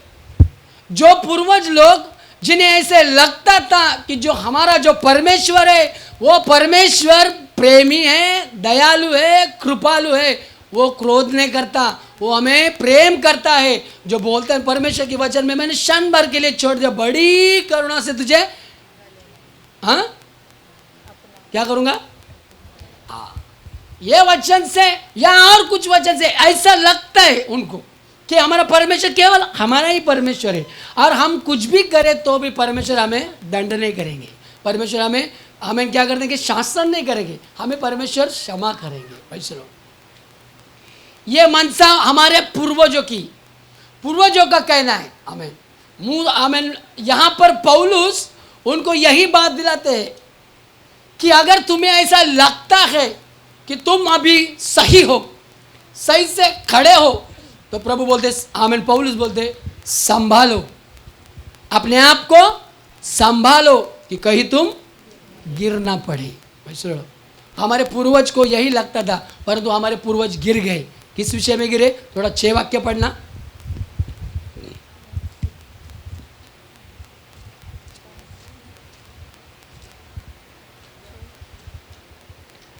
जो पूर्वज लोग जिन्हें ऐसे लगता था कि जो हमारा जो परमेश्वर है वो परमेश्वर प्रेमी है, दयालु है, कृपालु है, वो क्रोध नहीं करता, वो हमें प्रेम करता है। जो बोलते हैं परमेश्वर के वचन में, मैंने क्षण भर के लिए छोड़ दिया, बड़ी करुणा से तुझे हाँ क्या करूंगा। ये वचन से या और कुछ वचन से ऐसा लगता है उनको कि हमारा परमेश्वर केवल हमारा ही परमेश्वर है और हम कुछ भी करें तो भी परमेश्वर हमें दंड नहीं करेंगे, परमेश्वर हमें हमें क्या कर देंगे, शासन नहीं करेंगे, हमें परमेश्वर क्षमा करेंगे। भाई सुनो, ये मनसा हमारे पूर्वजों का कहना है। आमीन, आमीन। यहाँ पर पौलुस उनको यही बात दिलाते हैं कि अगर तुम्हें ऐसा लगता है कि तुम अभी सही हो, सही से खड़े हो, तो प्रभु बोलते, आमीन, पौलुस बोलते, संभालो, अपने आप को संभालो कि कहीं तुम गिर ना पड़े। सुनो, हमारे पूर्वज को यही लगता था, परंतु हमारे पूर्वज गिर गए। किस विषय में गिरे? थोड़ा 6 वाक्य पढ़ना।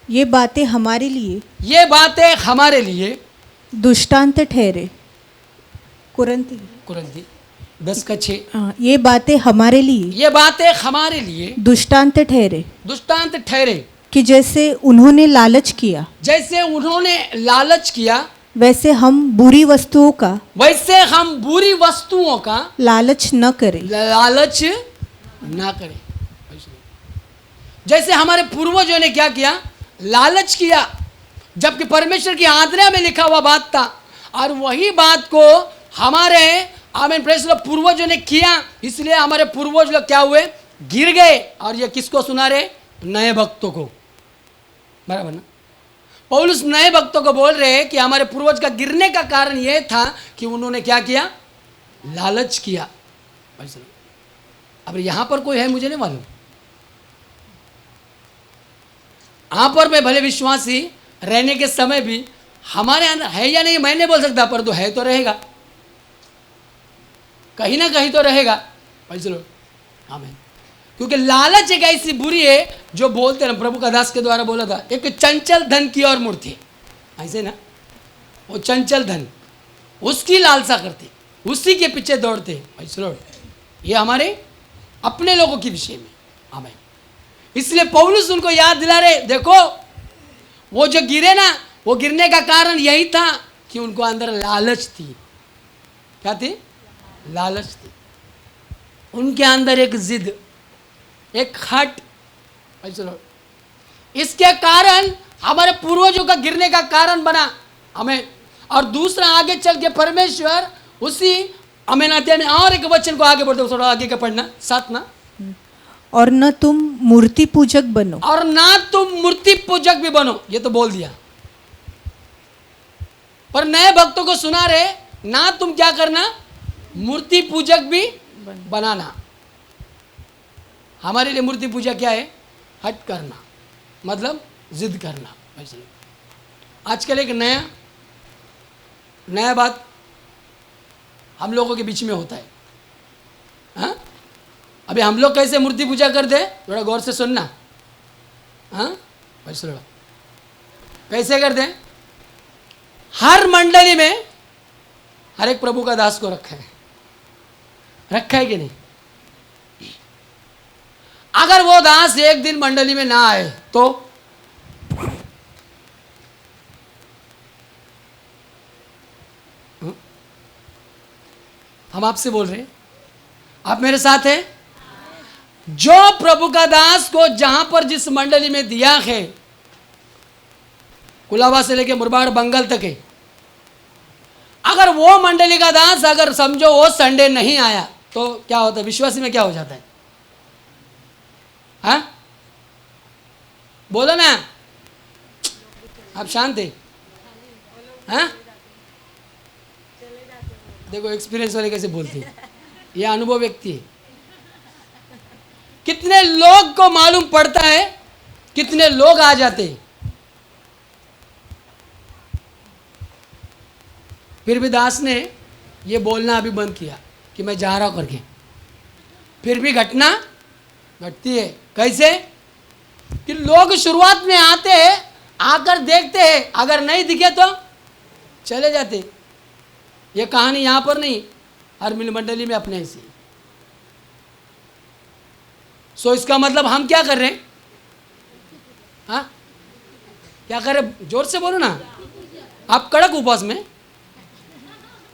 ये बातें हमारे लिए दृष्टांत ठहरे। कुरंती 10:6। ये बातें हमारे लिए दृष्टांत ठहरे कि जैसे उन्होंने लालच किया वैसे हम बुरी वस्तुओं का लालच न करें। जैसे हमारे पूर्वजों ने क्या किया? लालच किया, जबकि परमेश्वर की आज्ञा में लिखा हुआ बात था, और वही बात को हमारे आमीन प्रेस लोग पूर्वजों ने किया, इसलिए हमारे पूर्वज लोग क्या हुए? गिर गए। और ये किसको सुना रहे? नए भक्तों को, बराबर ना? पौलुस नए भक्तों को बोल रहे हैं कि हमारे पूर्वज का गिरने का कारण यह था कि उन्होंने क्या किया? लालच किया। अब यहां पर कोई है मुझे नहीं मालूम, यहां पर मैं भले विश्वासी रहने के समय भी हमारे अंदर है या नहीं मैं नहीं बोल सकता, परंतु है तो रहेगा, कहीं ना कहीं तो रहेगा। चलो, आमीन। क्योंकि लालच एक ऐसी बुरी है जो बोलते ना, प्रभु का दास के द्वारा बोला था, एक चंचल धन की और मूर्ति, ऐसे ना, वो चंचल धन, उसकी लालसा करते, उसी के पीछे दौड़ते। चलो, ये हमारे अपने लोगों के विषय में, आमीन। इसलिए पौलुस उनको याद दिला रहे, देखो वो जो गिरे ना, वो गिरने का कारण यही था कि उनको अंदर लालच थी। क्या थी? लालच थी। उनके अंदर एक जिद, एक हट। चलो, इसके कारण हमारे पूर्वजों का गिरने का कारण बना हमें। और दूसरा, आगे चल के परमेश्वर उसी अमीन अध्याय में और एक वचन को आगे बढ़ते, थोड़ा आगे का पढ़ना, 7 ना। और न तुम मूर्ति पूजक बनो, और ना तुम मूर्ति पूजक भी बनो, ये तो बोल दिया। पर नए भक्तों को सुना रहे, ना तुम क्या करना? मूर्ति पूजक भी बनाना। हमारे लिए मूर्ति पूजा क्या है? हट करना, मतलब जिद करना। आजकल एक नया बात हम लोगों के बीच में होता है। हाँ, अभी हम लोग कैसे मूर्ति पूजा करते हैं, थोड़ा गौर से सुनना। हाँ, कैसे करते हैं? हर मंडली में हर एक प्रभु का दास को रखा है कि नहीं? अगर वो दास एक दिन मंडली में ना आए तो हम आपसे बोल रहे हैं, आप मेरे साथ हैं? जो प्रभु का दास को जहां पर जिस मंडली में दिया है, कुलाबा से लेके मुरबाड़ बंगाल तक है, अगर वो मंडली का दास अगर समझो वो संडे नहीं आया तो क्या होता है? विश्वासी में क्या हो जाता है? हाँ, बोलो ना, आप शांत है? हाँ, देखो एक्सपीरियंस वाले कैसे बोलते हैं, ये अनुभव व्यक्ति है। कितने लोग को मालूम पड़ता है, कितने लोग आ जाते हैं, फिर भी दास ने ये बोलना अभी बंद किया कि मैं जा रहा हूं करके, फिर भी घटना घटती है। कैसे? कि लोग शुरुआत में आते हैं, आकर देखते हैं, अगर नहीं दिखे तो चले जाते। ये कहानी यहां पर नहीं, हर मिल मंडली में अपने ऐसी। सो इसका मतलब हम क्या कर रहे हैं? हाँ, क्या कर रहे? जोर से बोलो ना। आप कड़क उपवास में,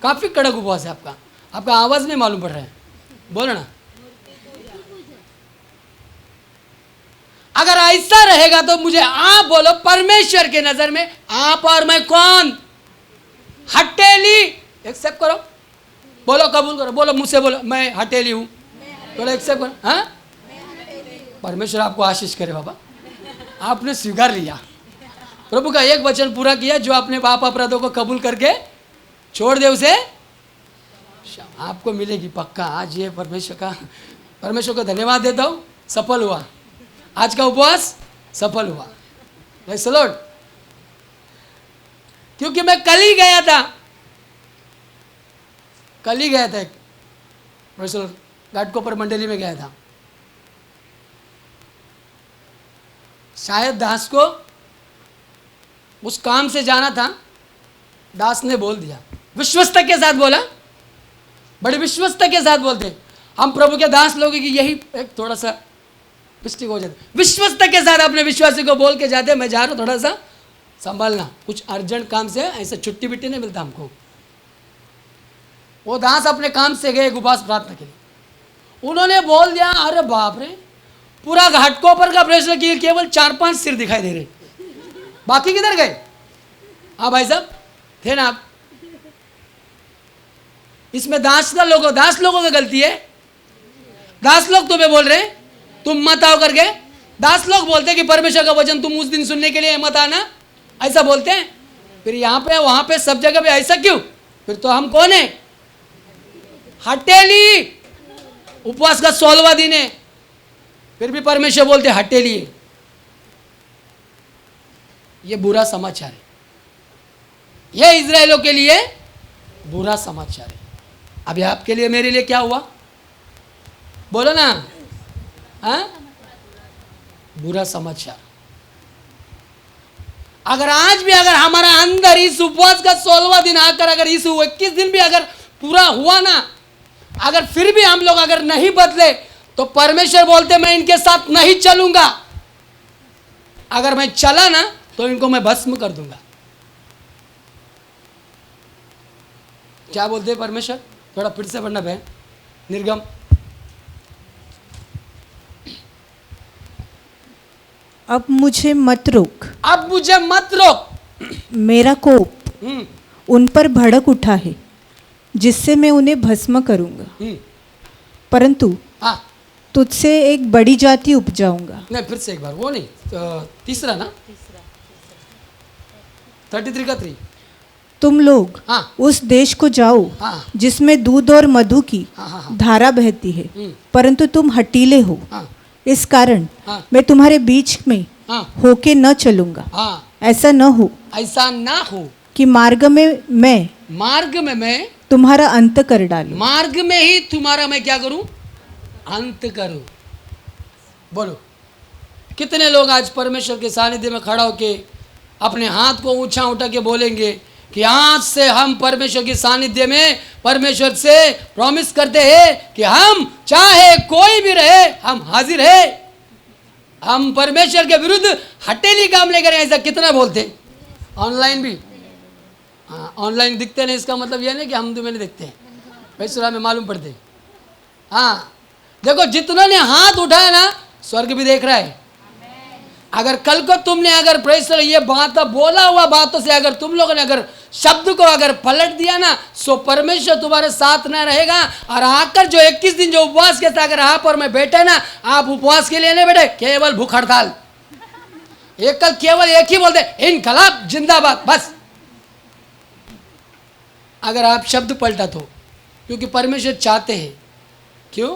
काफी कड़क उपवास है आपका आवाज नहीं मालूम पड़ रहा है, बोलो ना। अगर ऐसा रहेगा तो मुझे आप बोलो, परमेश्वर के नजर में आप और मैं कौन? हटेली। एक्सेप्ट करो, बोलो, कबूल करो, बोलो, मुझसे बोलो, मैं हटेली हूं। बोलो, एक्सेप्ट करो। हाँ, परमेश्वर आपको आशीष करे बाबा, आपने स्वीकार लिया, प्रभु का एक वचन पूरा किया, जो अपने पाप अपराधों को कबूल करके छोड़ दे उसे आपको मिलेगी पक्का। आज ये परमेश्वर को धन्यवाद देता हूं, सफल हुआ, आज का उपवास सफल हुआ। Praise the Lord. क्योंकि मैं कल ही गया था एक प्रेज़ द लॉर्ड, घाटकोपर मंडली में गया था। शायद दास को उस काम से जाना था, दास ने बोल दिया, विश्वस्तता के साथ बोला, बड़े विश्वस्तता के साथ बोलते। हम प्रभु के दास लोगों की यही एक थोड़ा सा मिस्टेक हो जाती, विश्वस्तता के साथ अपने विश्वासी को बोल के जाते, मैं जा रहा हूँ, थोड़ा सा संभालना, कुछ अर्जेंट काम से, ऐसा छुट्टी बिट्टी नहीं मिलता हमको। वो दास अपने काम से गए उपवास प्रार्थना के लिए, उन्होंने बोल दिया, अरे बाप रे, पूरा घाटकोपर का प्रश्न किया, केवल 4-5 सिर दिखाई दे रहे, बाकी किधर गए? हाँ भाई साहब थे ना आप। इसमें दास लोगों की गलती है। दास लोग तुम्हें बोल रहे तुम मत आओ करके, दास लोग बोलते कि परमेश्वर का वचन तुम उस दिन सुनने के लिए मत आना, ऐसा बोलते हैं। फिर यहाँ पे वहां पे सब जगह पे ऐसा क्यों? फिर तो हम कौन है? हटेली। उपवास का 16वां दिन है, फिर भी परमेश्वर बोलते हटेली है। ये बुरा समाचार है, ये इजराइलों के लिए बुरा समाचार है। अभी आपके लिए, मेरे लिए क्या हुआ? बोलो ना। हाँ, बुरा समाचार। अगर आज भी अगर हमारा अंदर इस उपवास का 16वां दिन आकर अगर इस 21 दिन भी अगर पूरा हुआ ना, अगर फिर भी हम लोग अगर नहीं बदले, तो परमेश्वर बोलते मैं इनके साथ नहीं चलूंगा। अगर मैं चला ना तो इनको मैं भस्म कर दूंगा। क्या बोलते हैं परमेश्वर? थोड़ा फिर से पढ़ना बहन, निर्गम। अब मुझे मत रोक, अब मुझे मत रोक, मेरा कोप उन पर भड़क उठा है, जिससे मैं उन्हें भस्म करूंगा। परंतु हाँ, तुझसे एक बड़ी जाति उपजाऊंगा। नहीं, फिर से एक बार, वो नहीं, तीसरा ना, 33 का 3। तुम लोग हाँ, उस देश को जाओ हाँ, जिसमें दूध और मधु की हाँ, हाँ, धारा बहती है, परंतु तुम हटीले हो, हाँ, इस कारण हाँ, मैं तुम्हारे बीच में हाँ, होके न चलूंगा। हाँ, ऐसा न हो ऐसा ना हो कि मार्ग में मैं तुम्हारा अंत कर डालूं। मार्ग में ही तुम्हारा मैं क्या करूं? अंत करूं। बोलो, कितने लोग आज परमेश्वर के सानिध्य में खड़ा होके अपने हाथ को ऊंचा उठा के बोलेंगे कि आज से हम परमेश्वर के सानिध्य में परमेश्वर से प्रॉमिस करते हैं कि हम चाहे कोई भी रहे, हम हाजिर है, हम परमेश्वर के विरुद्ध हटेली काम लेकर। ऐसा कितना बोलते? ऑनलाइन भी, हाँ, ऑनलाइन दिखते नहीं, इसका मतलब यह नहीं कि हम तुम्हें नहीं दिखते, परमेश्वर में मालूम पड़ते। हाँ, देखो, जितनों ने हाथ उठाया ना, स्वर्ग भी देख रहा है। अगर कल को तुमने अगर परमेश्वर ये बात बोला हुआ बातों से अगर तुम लोगों ने अगर शब्द को अगर पलट दिया ना, सो परमेश्वर तुम्हारे साथ ना रहेगा। और आकर जो 21 दिन जो उपवास के साथ अगर आप और मैं बैठे ना, आप उपवास के लिए नहीं बैठे, केवल भूख हड़ताल, एक कल केवल एक ही बोलते, इनकलाब जिंदाबाद, बस। अगर आप शब्द पलटा तो, क्योंकि परमेश्वर चाहते हैं, क्यों?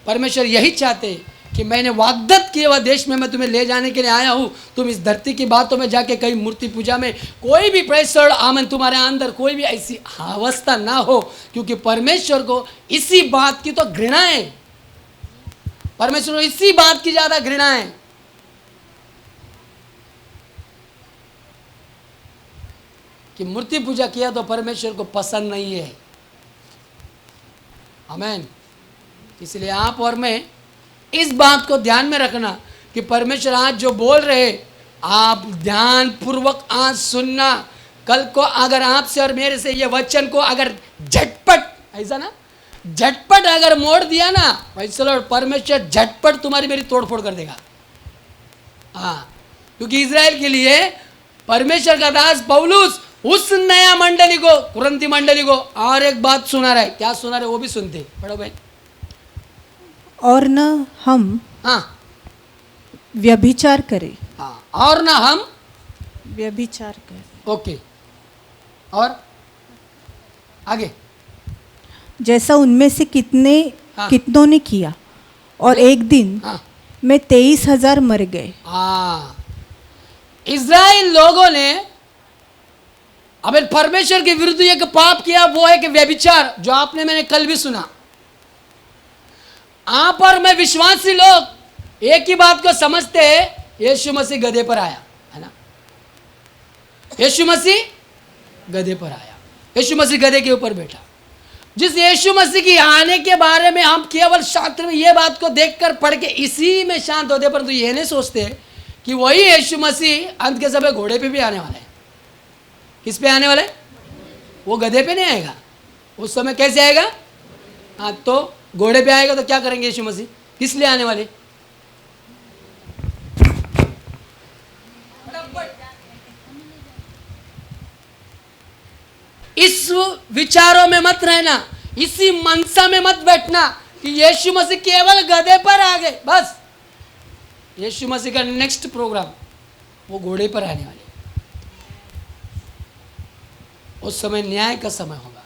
परमेश्वर यही चाहते हैं कि मैंने वाग्दत्त किए हुए देश में मैं तुम्हें ले जाने के लिए आया हूँ। तुम इस धरती की बातों में जाके कहीं मूर्ति पूजा में कोई भी परमेश्वर आमन तुम्हारे अंदर कोई भी ऐसी अवस्था ना हो, क्योंकि परमेश्वर को इसी बात की तो घृणा है। परमेश्वर को इसी बात की ज़्यादा घृणा है कि मूर्ति पूजा किया तो परमेश्वर को पसंद नहीं है। आमीन। इसलिए आप और मैं इस बात को ध्यान में रखना कि परमेश्वर आज जो बोल रहे, आप ध्यान पूर्वक आज सुनना। कल को अगर आपसे और मेरे से ये वचन को अगर झटपट, ऐसा ना, झटपट अगर मोड़ दिया ना, परमेश्वर झटपट तुम्हारी मेरी तोड़फोड़ कर देगा। हाँ, क्योंकि इज़राइल के लिए परमेश्वर का दास पौलुस उस नया मंडली को, कुरंती मंडली को और एक बात सुना रहा है। क्या सुना रहे वो भी सुनते, पढ़ो भाई। और न हम हाँ व्यभिचार करें, हाँ, और ना हम, व्यभिचार करें, ओके, और आगे, जैसा उनमें से हाँ। कितनों ने किया, और एक दिन हाँ में 23,000 मर गए। हाँ, इज़राइल लोगों ने अब परमेश्वर के विरुद्ध एक पाप किया, वो है कि व्यभिचार, जो आपने मैंने कल भी सुना। आप और मैं विश्वासी लोग एक ही बात को समझते हैं, यीशु मसीह गधे पर आया, है ना? यीशु मसीह गधे पर आया, यीशु मसीह गधे के ऊपर बैठा। जिस यीशु मसीह की आने के बारे में हम केवल शास्त्र में ये बात को देखकर पढ़ के इसी में शांत होते, परंतु ये नहीं सोचते कि वही यीशु मसीह अंत के समय घोड़े पे भी आने वाला है। किस पे आने वाला है? वो गधे पे नहीं आएगा। उस समय कैसे आएगा? हाँ, तो घोड़े पे आएगा। तो क्या करेंगे यीशु मसीह? किस लिए आने वाले? इस विचारों में मत रहना, इसी मनसा में मत बैठना कि यीशु मसीह केवल गधे पर आ गए बस। यीशु मसीह का नेक्स्ट प्रोग्राम वो घोड़े पर आने वाले। उस समय न्याय का समय होगा।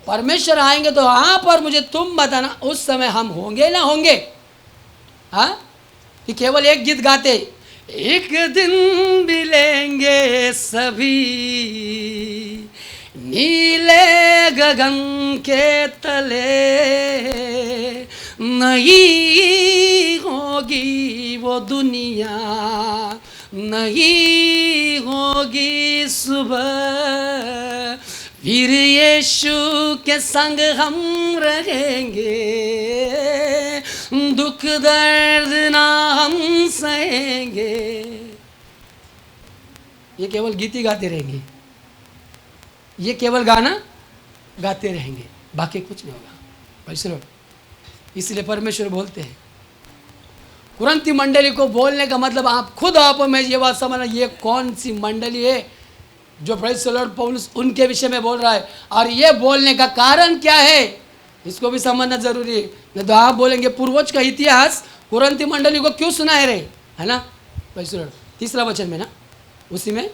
परमेश्वर आएंगे तो आप और मुझे तुम बताना उस समय हम होंगे ना होंगे? हाँ, कि केवल एक गीत गाते, एक दिन मिलेंगे सभी नीले गगन के तले, नहीं होगी वो दुनिया, नहीं होगी सुबह, फिर यीशु के संग हम रहेंगे, दुख दर्द ना हम सहेंगे। ये केवल गीत ही गाते रहेंगे, ये केवल गाना गाते रहेंगे, बाकी कुछ नहीं होगा। परमेश्वर, इसलिए परमेश्वर बोलते हैं कुरंती मंडली को बोलने का मतलब आप खुद आप में ये बात समझना, ये कौन सी मंडली है जो प्रेज़ द लॉर्ड पौलुस उनके विषय में बोल रहा है, और ये बोलने का कारण क्या है इसको भी समझना जरूरी है। नहीं तो आप बोलेंगे पूर्वज का इतिहास कुरंती मंडली को क्यों सुनाए रहे, है ना? प्रेज़ द लॉर्ड 3 वचन में ना, उसी में,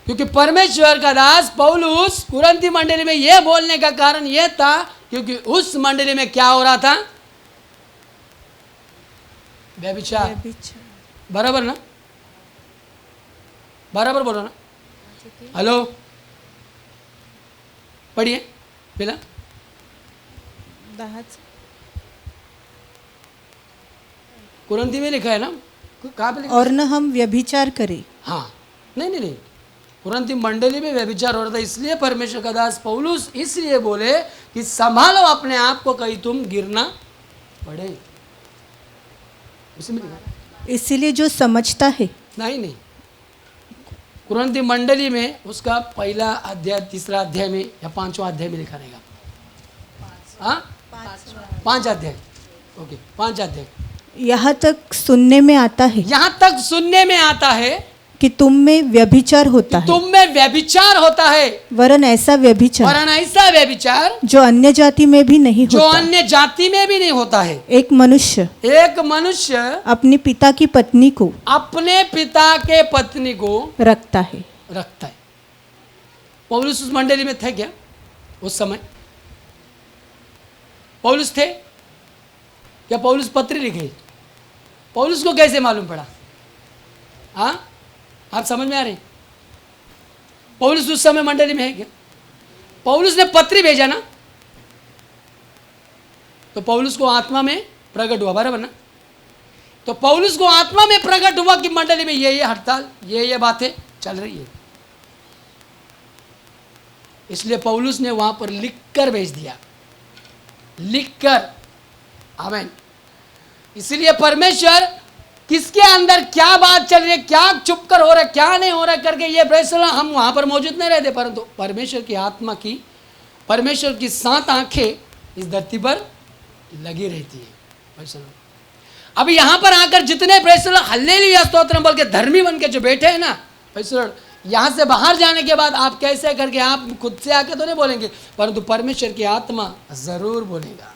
क्योंकि परमेश्वर का दास पौलुस कुरंती मंडली में यह बोलने का कारण यह था क्योंकि उस मंडली में क्या हो रहा था? व्यभिचार। बराबर ना? बराबर बोलो ना? हेलो, पढ़िए पहला। कुरंती में लिखा है ना, कहाँ पे लिखा? और न हम व्यभिचार करें। हाँ, नहीं, कुरंती मंडली में व्यभिचार हो रहा था, इसलिए परमेश्वर का दास पौलुस इसलिए बोले कि संभालो अपने आप को, कहीं तुम गिरना पड़े। इसलिए जो समझता है, नहीं, कुरंती मंडली में उसका पहला अध्याय 3 अध्याय में या 5वां अध्याय में लिखा रहेगा। हाँ, 5 अध्याय, ओके, 5 अध्याय। यहाँ तक सुनने में आता है, यहाँ तक सुनने में आता है कि तुम में व्यभिचार होता है, तुम में व्यभिचार होता है, वरन ऐसा व्यभिचार जो अन्य जाति में भी नहीं जो होता। अन्य जाति में भी नहीं होता है। एक मनुष्य अपने पिता की पत्नी को अपने पिता के पत्नी को रखता है। पौलुस उस मंडली में थे क्या? उस समय पौलुस थे क्या? पौलुस पत्र लिखे, पौलुस को कैसे मालूम पड़ा? हाँ, आप समझ में आ रहे? पौलुस उस समय मंडली में है क्या? पौलुस ने पत्री भेजा ना, तो पौलुस को आत्मा में प्रकट हुआ, बराबर ना? तो पौलुस को आत्मा में प्रकट हुआ कि मंडली में ये हड़ताल, ये बातें चल रही है, इसलिए पौलुस ने वहां पर लिखकर भेज दिया, लिखकर। आमीन। इसलिए परमेश्वर किसके अंदर क्या बात चल रही है, क्या चुप कर हो रहा है, क्या नहीं हो रहा है करके ये फैसला हम वहां पर मौजूद नहीं रहते, परंतु परमेश्वर की आत्मा की, परमेश्वर की 7 आंखें इस धरती पर लगी रहती है। अभी यहाँ पर आकर जितने प्रेस हल्लेलुया स्तोत्रम बोल के धर्मी बन के जो बैठे हैं ना, प्रेस यहाँ से बाहर जाने के बाद आप कैसे करके आप खुद से आके तो नहीं बोलेंगे, परंतु परमेश्वर की आत्मा जरूर बोलेगा।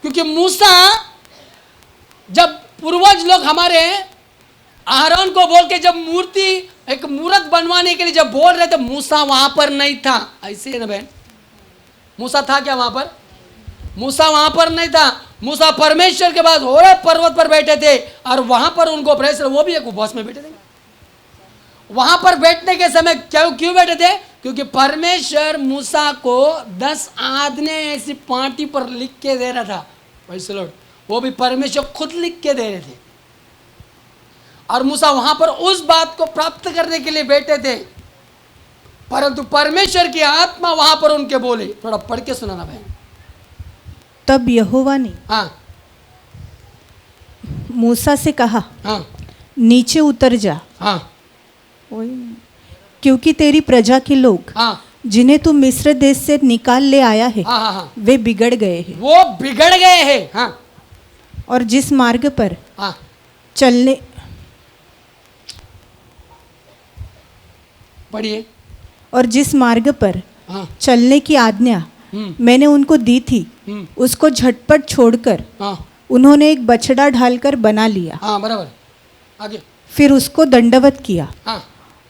क्योंकि मूसा, जब पूर्वज लोग हमारे आरोन को बोल के जब मूर्ति एक मूर्त बनवाने के लिए जब बोल रहे थे, मूसा वहां पर नहीं था। ऐसे है ना बहन, मूसा था क्या वहां पर? मूसा वहां पर नहीं था। मूसा परमेश्वर के पास होरेब पर्वत पर बैठे थे और वहां पर उनको प्रेस, वो भी एक उपवास में बैठे थे। वहां पर बैठने के समय क्यों बैठे थे? क्योंकि परमेश्वर मूसा को 10 आज्ञाएं ऐसी पाटी पर लिख के दे रहा था। प्रेज़ द लॉर्ड, वो भी परमेश्वर खुद लिख के दे रहे थे और मूसा वहां पर उस बात को प्राप्त करने के लिए बैठे थे, परंतु परमेश्वर की आत्मा वहां पर उनके बोले। थोड़ा पढ़ के सुनाना भाई। तब यहोवा ने हाँ मूसा से कहा, हाँ नीचे उतर जा, हाँ क्योंकि तेरी प्रजा के लोग हाँ जिन्हें तू मिस्र देश से निकाल ले आया है, हाँ हाँ, वे बिगड़ गए हैं। वो बिगड़ गए हैं। हाँ और जिस मार्ग पर हाँ चलने पढ़िए। और जिस मार्ग पर हाँ चलने की आज्ञा मैंने उनको दी थी, उसको झटपट छोड़कर हाँ उन्होंने एक बछड़ा ढालकर बना लिया। हाँ बराबर, आगे। फिर उसको दंडवत किया हाँ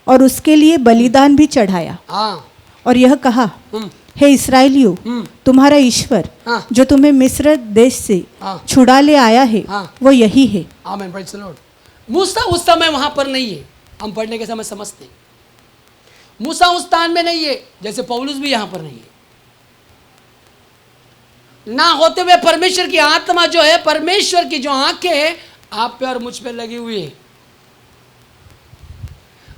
और उसके लिए बलिदान भी चढ़ाया हाँ और यह कहा, हे इस्राएलियों, तुम्हारा ईश्वर हाँ। जो तुम्हें मिस्र देश से हाँ। छुड़ा ले आया है, हाँ। वो यही है। आमीन, प्रेज़ द लॉर्ड। मूसा उस समय वहां पर नहीं है, हम पढ़ने के समय समझते हैं। मूसा उस स्थान में नहीं है, जैसे पौलुस भी यहां पर नहीं है। ना होते हुए परमेश्वर की आत्मा जो है, परमेश्वर की जो आंखें हैं आप पे और मुझ पे लगी हुई है।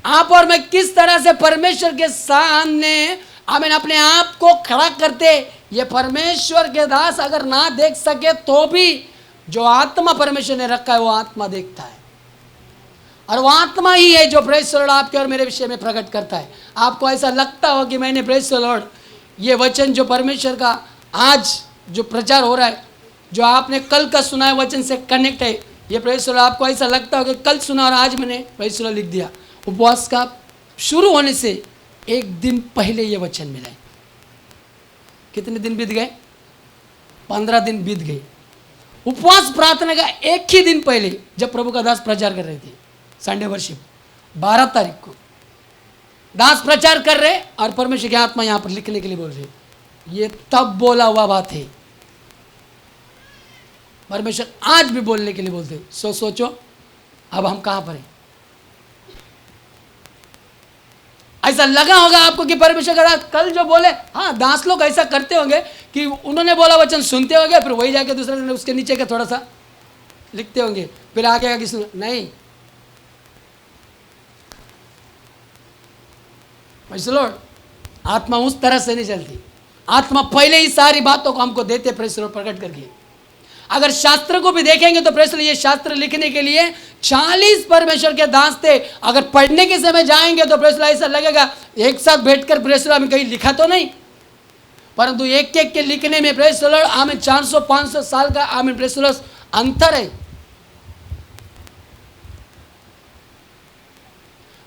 आप और मैं किस तरह से परमेश्वर के सामने आमीन अपने आप को खड़ा करते, ये परमेश्वर के दास अगर ना देख सके तो भी जो आत्मा परमेश्वर ने रखा है वो आत्मा देखता है, और वो आत्मा ही है जो प्रेज़ द लॉर्ड आपके और मेरे विषय में प्रकट करता है। आपको ऐसा लगता हो कि मैंने प्रेज़ द लॉर्ड ये वचन जो परमेश्वर का आज जो प्रचार हो रहा है, जो आपने कल का सुना है वचन से कनेक्ट है, ये प्रेज़ द लॉर्ड आपको ऐसा लगता हो कि कल सुना और आज मैंने प्रेज़ द लॉर्ड लिख दिया। उपवास का शुरू होने से एक दिन पहले ये वचन मिला है। कितने दिन बीत गए? 15 दिन बीत गए। उपवास प्रार्थना का एक ही दिन पहले जब प्रभु का दास प्रचार कर रहे थे, संडे वर्शिप 12 तारीख को दास प्रचार कर रहे और परमेश्वर की आत्मा यहां पर लिखने के लिए बोल रहे। ये तब बोला हुआ बात है, परमेश्वर आज भी बोलने के लिए बोलते। सोचो अब हम कहां पर हैं। ऐसा लगा होगा आपको कि परमेश्वर का दास कल जो बोले, हाँ दास लोग ऐसा करते होंगे कि उन्होंने बोला वचन सुनते होंगे, फिर वही जाके दूसरे दिन उसके नीचे का थोड़ा सा लिखते होंगे, फिर आगे आगे सुन। नहीं, प्रेज़ द लॉर्ड, आत्मा उस तरह से नहीं चलती। आत्मा पहले ही सारी बातों को हमको देते, प्रेज़ द लॉर्ड प्रकट करके। अगर शास्त्र को भी देखेंगे तो प्रेज़ द लॉर्ड ये शास्त्र लिखने के लिए 40 परमेश्वर के दास थे। अगर पढ़ने के समय जाएंगे तो प्रेज़ द लॉर्ड ऐसा लगेगा एक साथ बैठकर प्रेज़ द लॉर्ड में कहीं लिखा तो नहीं, परंतु एक एक के लिखने में प्रेज़ द लॉर्ड आमीन 400-500 साल का आमीन प्रेज़ द लॉर्ड अंतर है।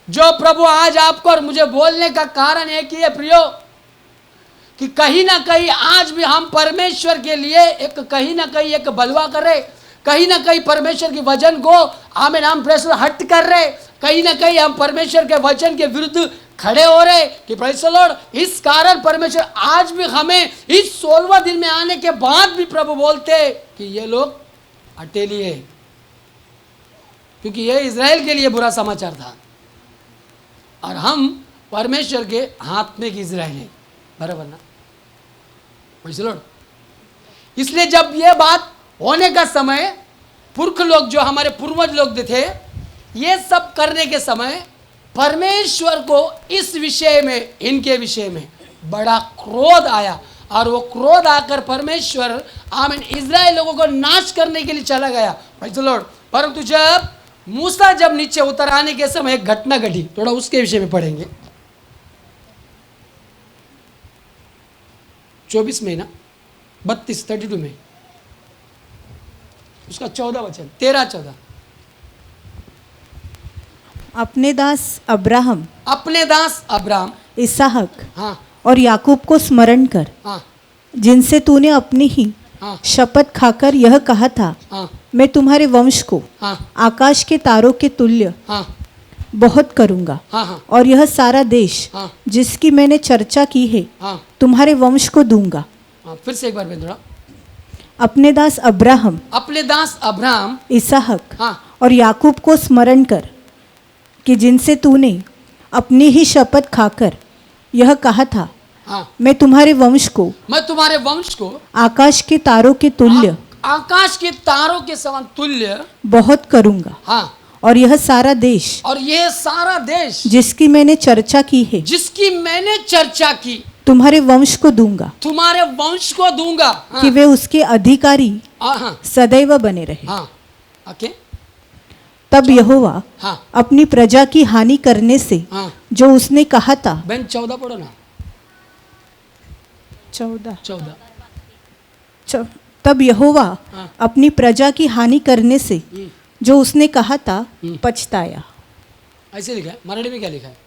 जो प्रभु आज आपको और मुझे बोलने का कारण एक ही है प्रियो, कि कहीं ना कहीं आज भी हम परमेश्वर के लिए एक कहीं ना कहीं एक बलवा कर रहे, कहीं ना कहीं परमेश्वर के वचन को आमीन हम प्रेज़ द लॉर्ड हट कर रहे, कहीं ना कहीं हम परमेश्वर के वचन के विरुद्ध खड़े हो रहे कि प्रेज़ द लॉर्ड। इस कारण परमेश्वर आज भी हमें इस 16वां दिन में आने के बाद भी प्रभु बोलते कि ये लोग अटेली है, क्योंकि ये इज़राइल के लिए बुरा समाचार था और हम परमेश्वर के हाथ में की इज़राइल है, बराबर ना? Praise the Lord. इसलिए जब ये बात होने का समय, पुरख लोग जो हमारे पूर्वज लोग थे, ये सब करने के समय परमेश्वर को इस विषय में, इनके विषय में बड़ा क्रोध आया और वो क्रोध आकर परमेश्वर आमीन इज़राइल लोगों को नाश करने के लिए चला गया। Praise the Lord. परंतु जब मूसा जब नीचे उतर आने के समय एक घटना घटी, थोड़ा उसके विषय में पढ़ेंगे। 24 में ना 32 में उसका 14 वचन, 13-14। अपने दास अब्राहम, अपने दास अब्राहम, इसहाक हाँ और याकूब को स्मरण कर, हाँ जिनसे तूने अपनी ही हाँ शपथ खाकर यह कहा था, हाँ मैं तुम्हारे वंश को हाँ आकाश के तारों के तुल्य हाँ बहुत करूंगा, हाँ हाँ और यह सारा देश हाँ जिसकी मैंने चर्चा की है हाँ तुम्हारे वंश को दूंगा। हाँ। फिर से एक बार बेंद्रा। अपने दास अब्राहम, अपने दास अब्राहम, इसहाक हाँ और याकूब को स्मरण कर, कि जिनसे तूने अपनी ही शपथ खाकर यह कहा था, हाँ, मैं तुम्हारे वंश को मैं तुम्हारे वंश को आकाश के तारों के तुल्य आकाश के तारों के समान तुल्य, बहुत करूंगा, हाँ, और यह सारा देश और यह सारा देश जिसकी मैंने चर्चा की है जिसकी मैंने चर्चा की तुम्हारे वंश को दूंगा, तुम्हारे वंश को दूंगा, हाँ, कि वे उसके अधिकारी हाँ सदैव बने रहे। हाँ, ओके, तब यहोवा हाँ अपनी प्रजा की हानि करने से हाँ। जो उसने कहा था। बहन 14 पढ़ो ना, 14। तब यहोवा हाँ। अपनी प्रजा की हानि करने से जो उसने कहा था हम्म। पछताया। ऐसे लिखा है, मराठी में क्या लिखा है?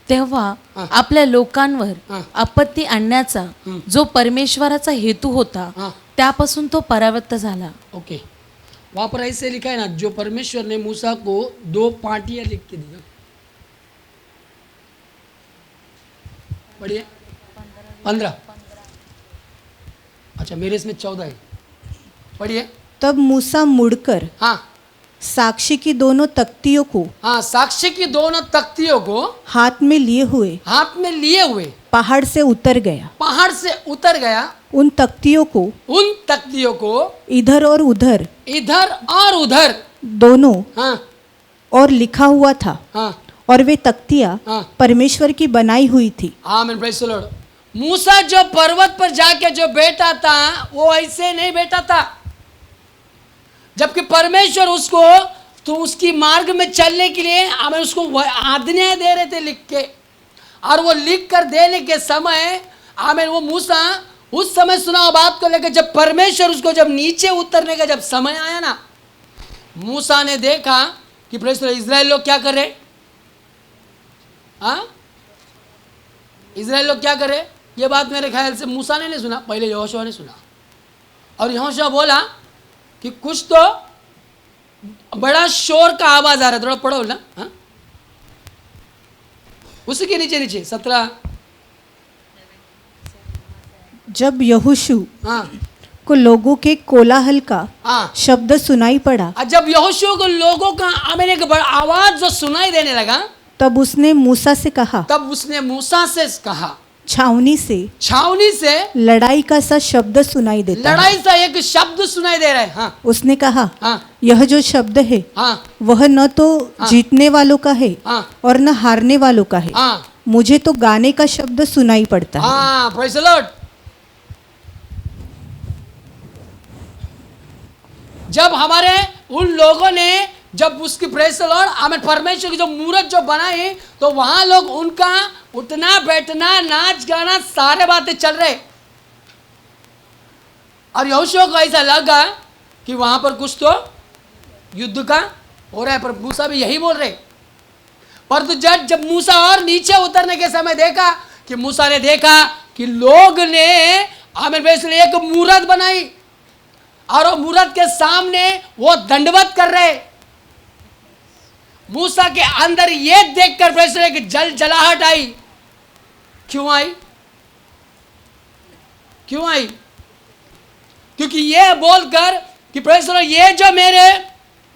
तेव्हा हा. आपल्या लोकांवर हा. आपत्ती आणण्याचा जो परमेश्वराचा हेतू होता हा. त्यापासून तो परावृत्त झाला. ओके, वहाँ पर ऐसे लिखा है ना, जो परमेश्वर ने मूसा को 2 पार्टियां लिख के दी। पढ़िए 15। अच्छा, मेरे इसमें 14 है, पढ़िए। तब मूसा मुड़कर हाँ साक्षी की दोनों तख्तियों को हाँ, साक्ष्य की दोनों तख्तियों को हाथ में लिए हुए हाथ में लिए हुए पहाड़ से उतर गया। पहाड़ से उतर गया। उन तख्तियों को उन तख्तियों को इधर और उधर दोनों हाँ और लिखा हुआ था, हाँ और वे तख्तियाँ हाँ। परमेश्वर की बनाई हुई थी। आमीन, प्रेज़ द लॉर्ड। मूसा जो पर्वत पर जाके जो बैठा था वो ऐसे नहीं बैठा था, जबकि परमेश्वर उसको तो उसकी मार्ग में चलने के लिए हमें उसको आज्ञा दे रहे थे लिख के, और वो लिख कर देने के समय आमीन वो मूसा उस समय सुना बात को लेकर जब परमेश्वर उसको जब नीचे उतरने का जब समय आया ना, मूसा ने देखा कि प्रेज़ द लॉर्ड इजराइल लोग क्या कर रहे, हाँ इजराइल लोग क्या करे। ये बात मेरे ख्याल से मूसा ने नहीं सुना, पहले यहोशुआ ने सुना, और यहोशुआ बोला कि कुछ तो बड़ा शोर का आवाज आ रहा है, थोड़ा पढ़ो ना। हाँ? उसी के नीचे नीचे 17। जब यहोशू हाँ को लोगों के कोलाहल का हाँ, शब्द सुनाई पड़ा, और जब यहोशुआ को लोगों का आमीन एक बड़ा आवाज जो सुनाई देने लगा, तब उसने मूसा से कहा, तब उसने मूसा से कहा, छावनी से लड़ाई का सा शब्द सुनाई देता है। लड़ाई सा एक शब्द सुनाई दे रहा है। हाँ उसने कहा, हाँ यह जो शब्द है हाँ वह न तो जीतने वालों का है हाँ और न हारने वालों का है, हाँ मुझे तो गाने का शब्द सुनाई पड़ता है। हाँ, प्रेज़ द लॉर्ड। जब हमारे उन लोगों ने जब उसकी प्रेज़ द लॉर्ड हमें परमेश्वर की जो मूर्त जो बनाई, तो वहां लोग उनका उठना बैठना नाच गाना सारे बातें चल रहे, और यहोशुआ को ऐसा लगा कि वहां पर कुछ तो युद्ध का हो रहा है, पर मूसा भी यही बोल रहे। पर तो जब मूसा और नीचे उतरने के समय देखा कि मूसा ने देखा कि लोग ने हमें एक मूर्त बनाई, और वो मूर्त के सामने वो दंडवत कर रहे। मूसा के अंदर ये देखकर प्रेषण एक जलाहट आई। क्यों आई? क्यों आई? क्योंकि ये बोलकर कि प्रेषण ये जो मेरे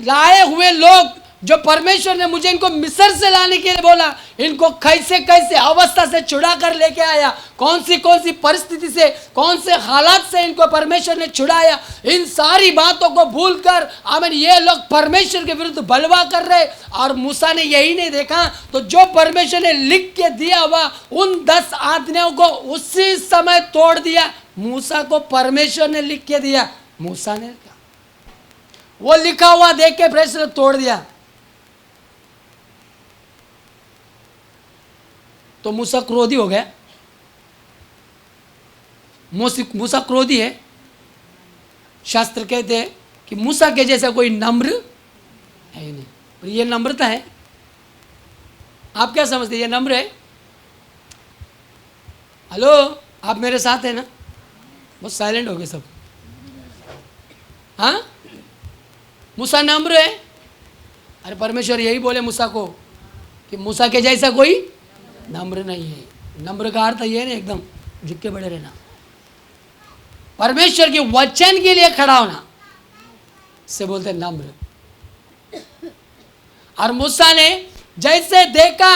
लाए हुए लोग जो परमेश्वर ने मुझे इनको मिस्र से लाने के लिए बोला, इनको कैसे कैसे अवस्था से छुड़ा कर लेके आया, कौन सी परिस्थिति से कौन से हालात से इनको परमेश्वर ने छुड़ाया, इन सारी बातों को भूलकर आमीन ये लोग परमेश्वर के विरुद्ध बलवा कर रहे। और मूसा ने यही नहीं देखा, तो जो परमेश्वर ने लिख के दिया हुआ उन 10 आज्ञाओं को उसी समय तोड़ दिया। मूसा को परमेश्वर ने लिख के दिया, मूसा ने वो लिखा हुआ देख के परमेश्वर ने तोड़ दिया। तो मूसा क्रोधी हो गया। मूसा क्रोधी है, शास्त्र कहते हैं कि मूसा के जैसा कोई नम्र है ही नहीं। और ये नम्रता है, आप क्या समझते हैं ये नम्र है? हेलो, आप मेरे साथ है ना? बहुत साइलेंट हो गए सब। हाँ, मूसा नम्र है। अरे परमेश्वर यही बोले मूसा को कि मूसा के जैसा कोई नम्र नहीं है। नम्र का अर्थ ये है ना, एकदम झुक के बड़े रहना, परमेश्वर के वचन के लिए खड़ा होना, से बोलते हैं नम्र। और मूसा ने जैसे देखा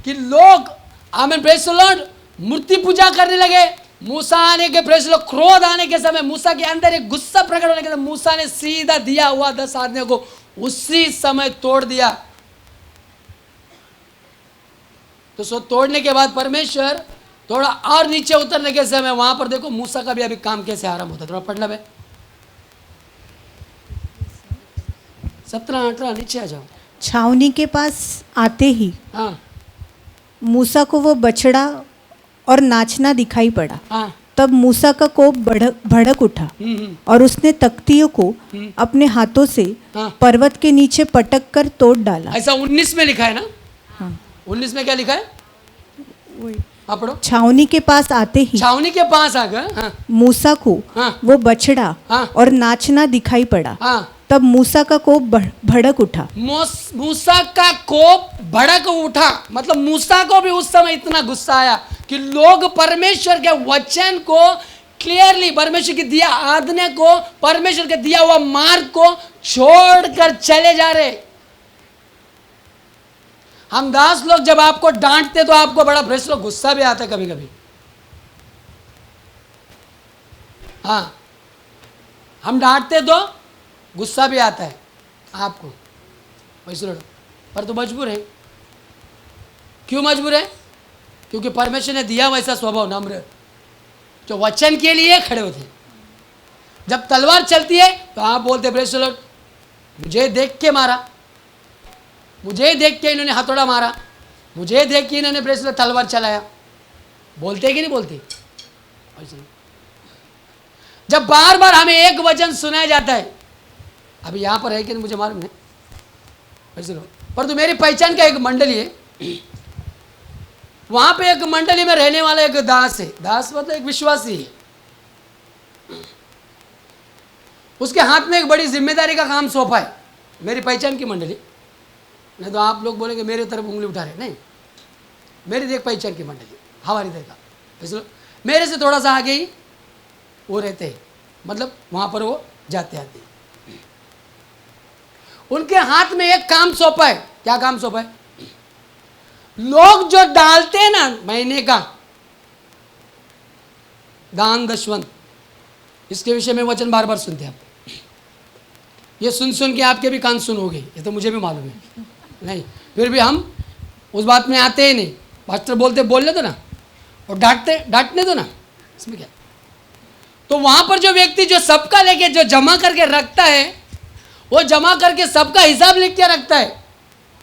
कि लोग आमीन प्रेज़ द लॉर्ड मूर्ति पूजा करने लगे, मूसा आने के प्रेज़ द लॉर्ड क्रोध आने के समय, मूसा के अंदर एक गुस्सा प्रकट होने के समय मूसा ने सीधा दिया हुआ 10 आदमियों को उसी समय तोड़ दिया। तो सो तोड़ने के बाद परमेश्वर थोड़ा और नीचे उतरने के समय वहां पर देखो मूसा का भी अभी काम कैसे आरंभ होता है। थोड़ा पढ़ना है 17-18 नीचे आ जाओ। छावनी के पास आते ही हाँ मूसा को वो बछड़ा और नाचना दिखाई पड़ा। हाँ तब मूसा का कोप भड़क उठा और उसने तख्तियों को अपने हाथों से हाँ। पर्वत के नीचे पटक कर तोड़ डाला। ऐसा 19 में लिखा है ना? हाँ, 19 में क्या लिखा है? आप पढ़ो। छावनी के पास आते ही छावनी के पास आ गए। हाँ मूसा को हाँ वो बछड़ा हाँ। और नाचना दिखाई पड़ा। हाँ। तब मूसा का कोप भड़क उठा। मूसा का कोप भड़क उठा, मतलब मूसा को भी उस समय इतना गुस्सा आया कि लोग परमेश्वर के वचन को क्लियरली, परमेश्वर की दिया आज्ञा को, परमेश्वर के दिया हुआ मार्ग को छोड़कर चले जा रहे। हम दास लोग जब आपको डांटते तो आपको बड़ा भ्रष्ट गुस्सा भी आता है कभी कभी। हाँ, हम डांटते तो गुस्सा भी आता है आपको, पर तो मजबूर है। क्यों मजबूर है? क्योंकि परमेश्वर ने दिया वैसा स्वभाव नम्र, जो वचन के लिए खड़े होते हैं। जब तलवार चलती है तो आप बोलते प्रेज़ द लॉर्ड, मुझे देख के मारा, मुझे देख के इन्होंने हथौड़ा मारा, मुझे देख के इन्होंने प्रेज़ द लॉर्ड तलवार चलाया। बोलते कि नहीं बोलते? जब बार बार हमें एक वचन सुनाया जाता है, अभी यहाँ पर है कि नहीं मुझे मालूम नहीं, पर तो मेरी पहचान का एक मंडली है, वहां पे एक मंडली में रहने वाला एक दास है। दास मतलब एक विश्वासी है। उसके हाथ में एक बड़ी जिम्मेदारी का काम सौंपा है, मेरी पहचान की मंडली। नहीं तो आप लोग बोलेंगे मेरे तरफ उंगली उठा रहे, नहीं, मेरी देख पहचान की मंडली, हमारी देखा, मेरे से थोड़ा सा आगे ही वो रहते हैं, मतलब वहां पर वो जाते आते हैं। उनके हाथ में एक काम सौंपा है। क्या काम सौंपा है? लोग जो डालते हैं ना महीने का दान दशवंत, इसके विषय में वचन बार बार सुनते हैं आप। ये सुन सुन के आपके भी कान सुन हो गए, ये तो मुझे भी मालूम है, नहीं फिर भी हम उस बात में आते ही नहीं। पास्टर बोलते बोलने दो ना, और डांटने दो ना, इसमें क्या। तो वहां पर जो व्यक्ति जो सबका लेके जो जमा करके रखता है, वो जमा करके सबका हिसाब लिख के रखता है,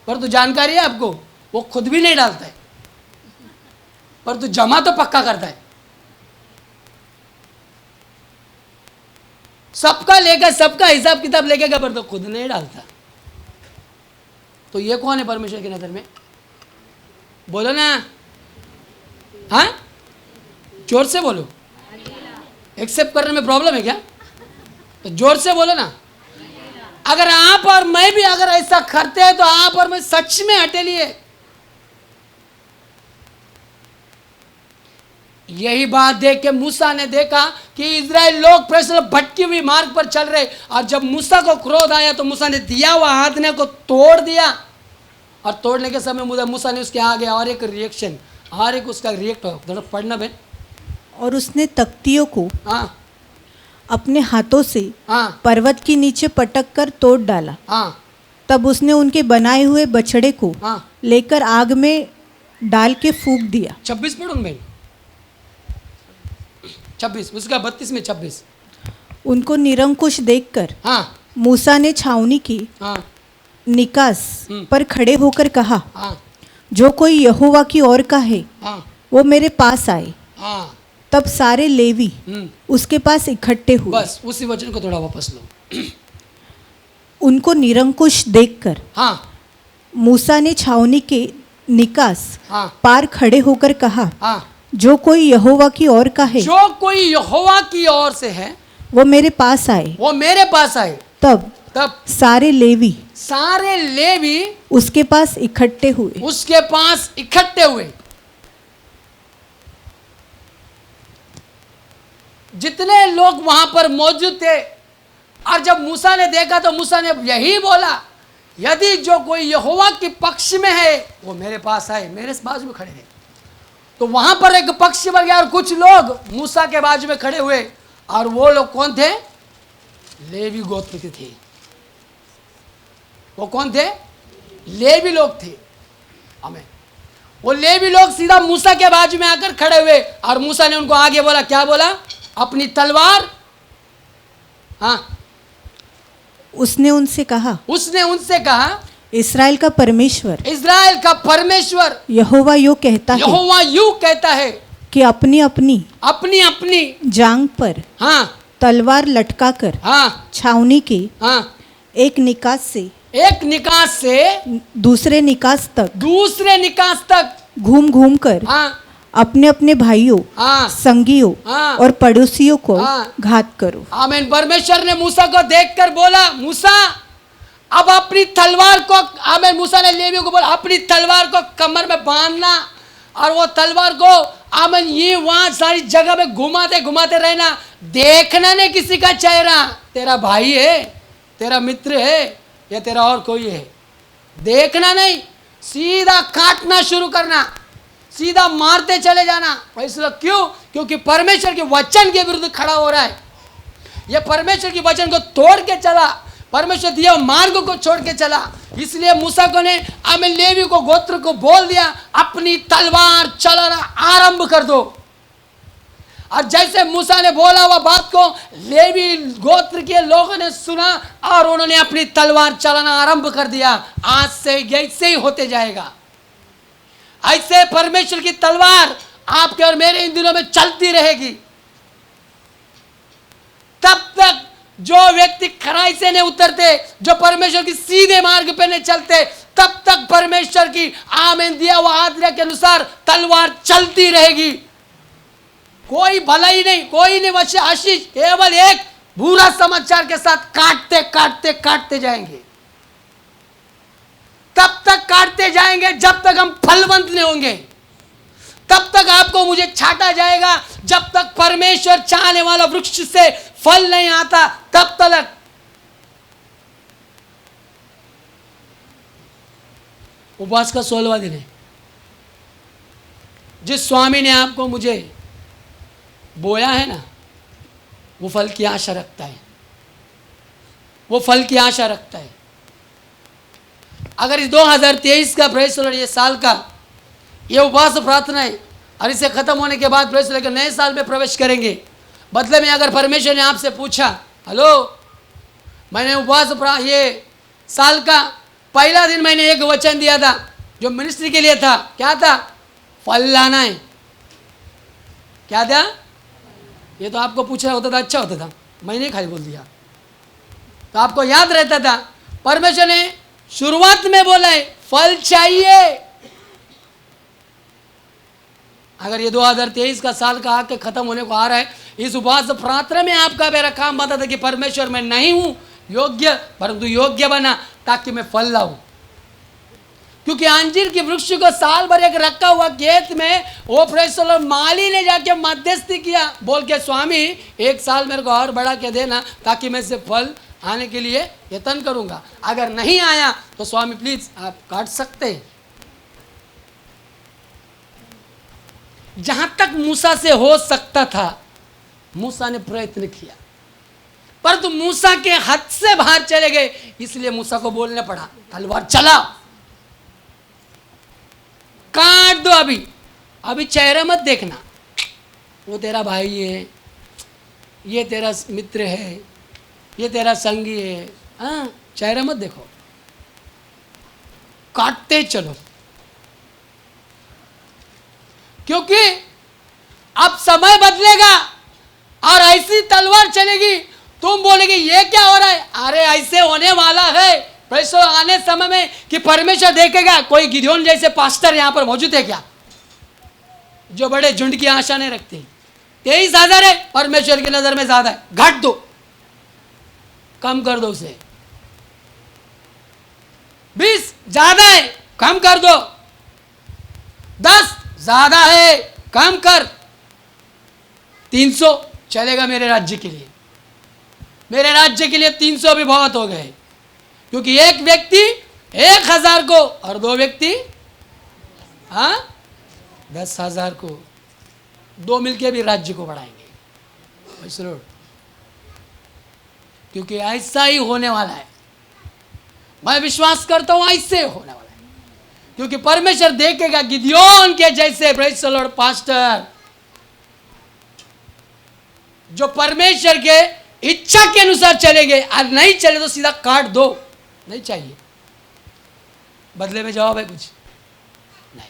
पर तो जानकारी है आपको, वो खुद भी नहीं डालता है, पर तो जमा तो पक्का करता है। सबका लेकर सबका हिसाब किताब लेके, पर तो खुद नहीं डालता। तो ये कौन है परमेश्वर की नजर में? बोलो ना, हाँ जोर से बोलो। एक्सेप्ट करने में प्रॉब्लम है क्या? तो जोर से बोलो ना। अगर आप और मैं भी अगर ऐसा करते हैं तो आप और मैं सच में हटेली है। यही बात देख के मूसा ने देखा कि इजराइल लोग प्रश्न भटकी हुई मार्ग पर चल रहे, और जब मूसा को क्रोध आया तो मूसा ने दिया हुआ आज्ञा को तोड़ दिया। और तोड़ने के समय मूसा ने उसके आगे और एक रिएक्शन, और एक उसका रिएक्ट हो, थोड़ा पढ़ना बहन। और उसने तख्तियों को हाँ अपने हाथों से हाँ पर्वत के नीचे पटक कर तोड़ डाला। हाँ तब उसने उनके बनाए हुए बछड़े को हाँ लेकर आग में डाल के फूंक दिया। 26 पढ़ो बहन, 26 उसका 32 में 26। उनको निरंकुश देखकर हाँ मूसा ने छावनी की हाँ निकास पर खड़े होकर कहा, हाँ जो कोई यहोवा की ओर का है हाँ वो मेरे पास आए। हाँ। तब तब सारे लेवी उसके पास इकट्ठे हुए। बस उसी वचन को थोड़ा वापस लो। उनको निरंकुश देखकर हाँ मूसा ने छावनी के निकास हाँ पार खड़े होकर कहा, हाँ, जो कोई यहोवा की ओर का है जो कोई यहोवा की ओर से है वो मेरे पास आए। वो मेरे पास आए। तब तब सारे लेवी सारे लेवी उसके पास इकट्ठे हुए। उसके पास इकट्ठे हुए। जितने लोग वहां पर मौजूद थे, और जब मूसा ने देखा तो मूसा ने यही बोला, यदि जो कोई यहोवा के पक्ष में है वो मेरे पास आए, मेरे बाजू में खड़े थे। तो वहां पर एक पक्ष बन गया और कुछ लोग मूसा के बाजू में खड़े हुए। और वो लोग कौन थे? लेवी गोत्र के थे। वो कौन थे? लेवी लोग थे। हमें वो लेवी लोग सीधा मूसा के बाजू में आकर खड़े हुए और मूसा ने उनको आगे बोला, क्या बोला? अपनी तलवार। हाँ, उसने उनसे कहा, इस्राएल का परमेश्वर इस्राएल का परमेश्वर यहोवा यूं कहता है यहोवा यूं कहता है कि अपनी अपनी अपनी अपनी जांग पर हाँ तलवार लटकाकर हाँ छावनी के हाँ एक निकास से एक निकास से दूसरे निकास तक घूम घूम कर हाँ अपने अपने भाइयों, हाँ संगियों हाँ और पड़ोसियों को हाँ। घात करो। आमीन। परमेश्वर ने मूसा को देखकर बोला, मूसा अब अपनी तलवार को, आमीन, मूसा ने लेवियों को बोला अपनी तलवार को कमर में बांधना और वो तलवार को आमीन ये वहां सारी जगह में घुमाते घुमाते रहना, देखना नहीं किसी का चेहरा, तेरा भाई है, तेरा मित्र है या तेरा और कोई है, देखना नहीं, सीधा काटना शुरू करना, सीधा मारते चले जाना। फैसला क्यों? क्योंकि परमेश्वर के वचन के विरुद्ध खड़ा हो रहा है। यह परमेश्वर के वचन को तोड़ के चला, परमेश्वर दिया मार्ग को छोड़ के चला। इसलिए मूसा को ने आमीन लेवी को गोत्र को बोल दिया, अपनी तलवार चलाना आरंभ कर दो। और जैसे मूसा ने बोला वह बात को लेवी गोत्र के लोगों ने सुना और उन्होंने अपनी तलवार चलाना आरंभ कर दिया। आज से ऐसे ही होते जाएगा। ऐसे परमेश्वर की तलवार आपके और मेरे इन दिनों में चलती रहेगी। तब तक जो व्यक्ति खराई से नहीं उतरते, जो परमेश्वर की सीधे मार्ग पे नहीं चलते, तब तक परमेश्वर की आमीन दिया हुआ आज्ञा के अनुसार तलवार चलती रहेगी। कोई भलाई नहीं, कोई नहीं बचे आशीष, केवल एक बुरा समाचार के साथ काटते काटते काटते जाएंगे। तब तक काटते जाएंगे जब तक हम फलवंत नहीं होंगे। तब तक आपको मुझे छाटा जाएगा जब तक परमेश्वर चाहने वाला वृक्ष से फल नहीं आता, तब तक। उपवास का 16वां दिन है। जिस स्वामी ने आपको मुझे बोया है ना, वो फल की आशा रखता है, वो फल की आशा रखता है। अगर इस 2023 का प्रेस ये साल का ये उपवास प्रार्थना है और इसे खत्म होने के बाद प्रेस लेकर नए साल में प्रवेश करेंगे, बदले में अगर परमेश्वर ने आपसे पूछा, हेलो मैंने उपवास ये साल का पहला दिन मैंने एक वचन दिया था जो मिनिस्ट्री के लिए था, क्या था? फल लाना है। क्या था? ये तो आपको पूछ रहा होता था, अच्छा होता था, मैंने खाली बोल दिया तो आपको याद रहता था। परमेश्वर ने शुरुआत में बोला है फल चाहिए। अगर ये 2023 का साल का आके खत्म होने को आ रहा है, इस उपवास प्रार्थना में आपका मेरा काम बता था कि परमेश्वर मैं नहीं हूं योग्य, परंतु योग्य बना ताकि मैं फल लाऊं। क्योंकि अंजीर के वृक्ष को साल भर एक रखा हुआ खेत में वो प्रेषण माली ने जाके मध्यस्थी किया, बोल के स्वामी एक साल मेरे को और बढ़ा के देना ताकि मैं से फल आने के लिए यत्न करूंगा। अगर नहीं आया तो स्वामी प्लीज आप काट सकते हैं। जहां तक मूसा से हो सकता था मूसा ने प्रयत्न किया, परंतु मूसा के हद से बाहर चले गए, इसलिए मूसा को बोलना पड़ा तलवार चला, काट दो। अभी चेहरा मत देखना, वो तेरा भाई है, ये तेरा मित्र है, ये तेरा संगी है, हाँ चेहरा मत देखो, काटते चलो। क्योंकि अब समय बदलेगा और ऐसी तलवार चलेगी, तुम बोलेगे ये क्या हो रहा है? अरे ऐसे होने वाला है प्रेज़ द लॉर्ड आने समय में कि परमेश्वर देखेगा। कोई गिदोन जैसे पास्टर यहाँ पर मौजूद है क्या, जो बड़े झुंड की आशा नहीं रखते? 23,000 है, परमेश्वर की नजर में ज्यादा है, घट दो, कम कर दो उसे। 20 ज्यादा है, कम कर दो। 10 ज्यादा है, कम कर। 300 चलेगा मेरे राज्य के लिए, मेरे राज्य के लिए 300 भी बहुत हो गए, क्योंकि एक व्यक्ति 1,000 को और 2 व्यक्ति 10,000 को, 2 मिलके भी राज्य को बढ़ाएंगे। प्रेज़ द लॉर्ड, क्योंकि ऐसा ही होने वाला है। मैं विश्वास करता हूं ऐसे होने वाला है, क्योंकि परमेश्वर देखेगा गिदोन के जैसे प्रेज़ द लॉर्ड पास्टर, जो परमेश्वर के इच्छा के अनुसार चलेंगे, और नहीं चले तो सीधा काट दो, नहीं चाहिए। बदले में जवाब है कुछ नहीं।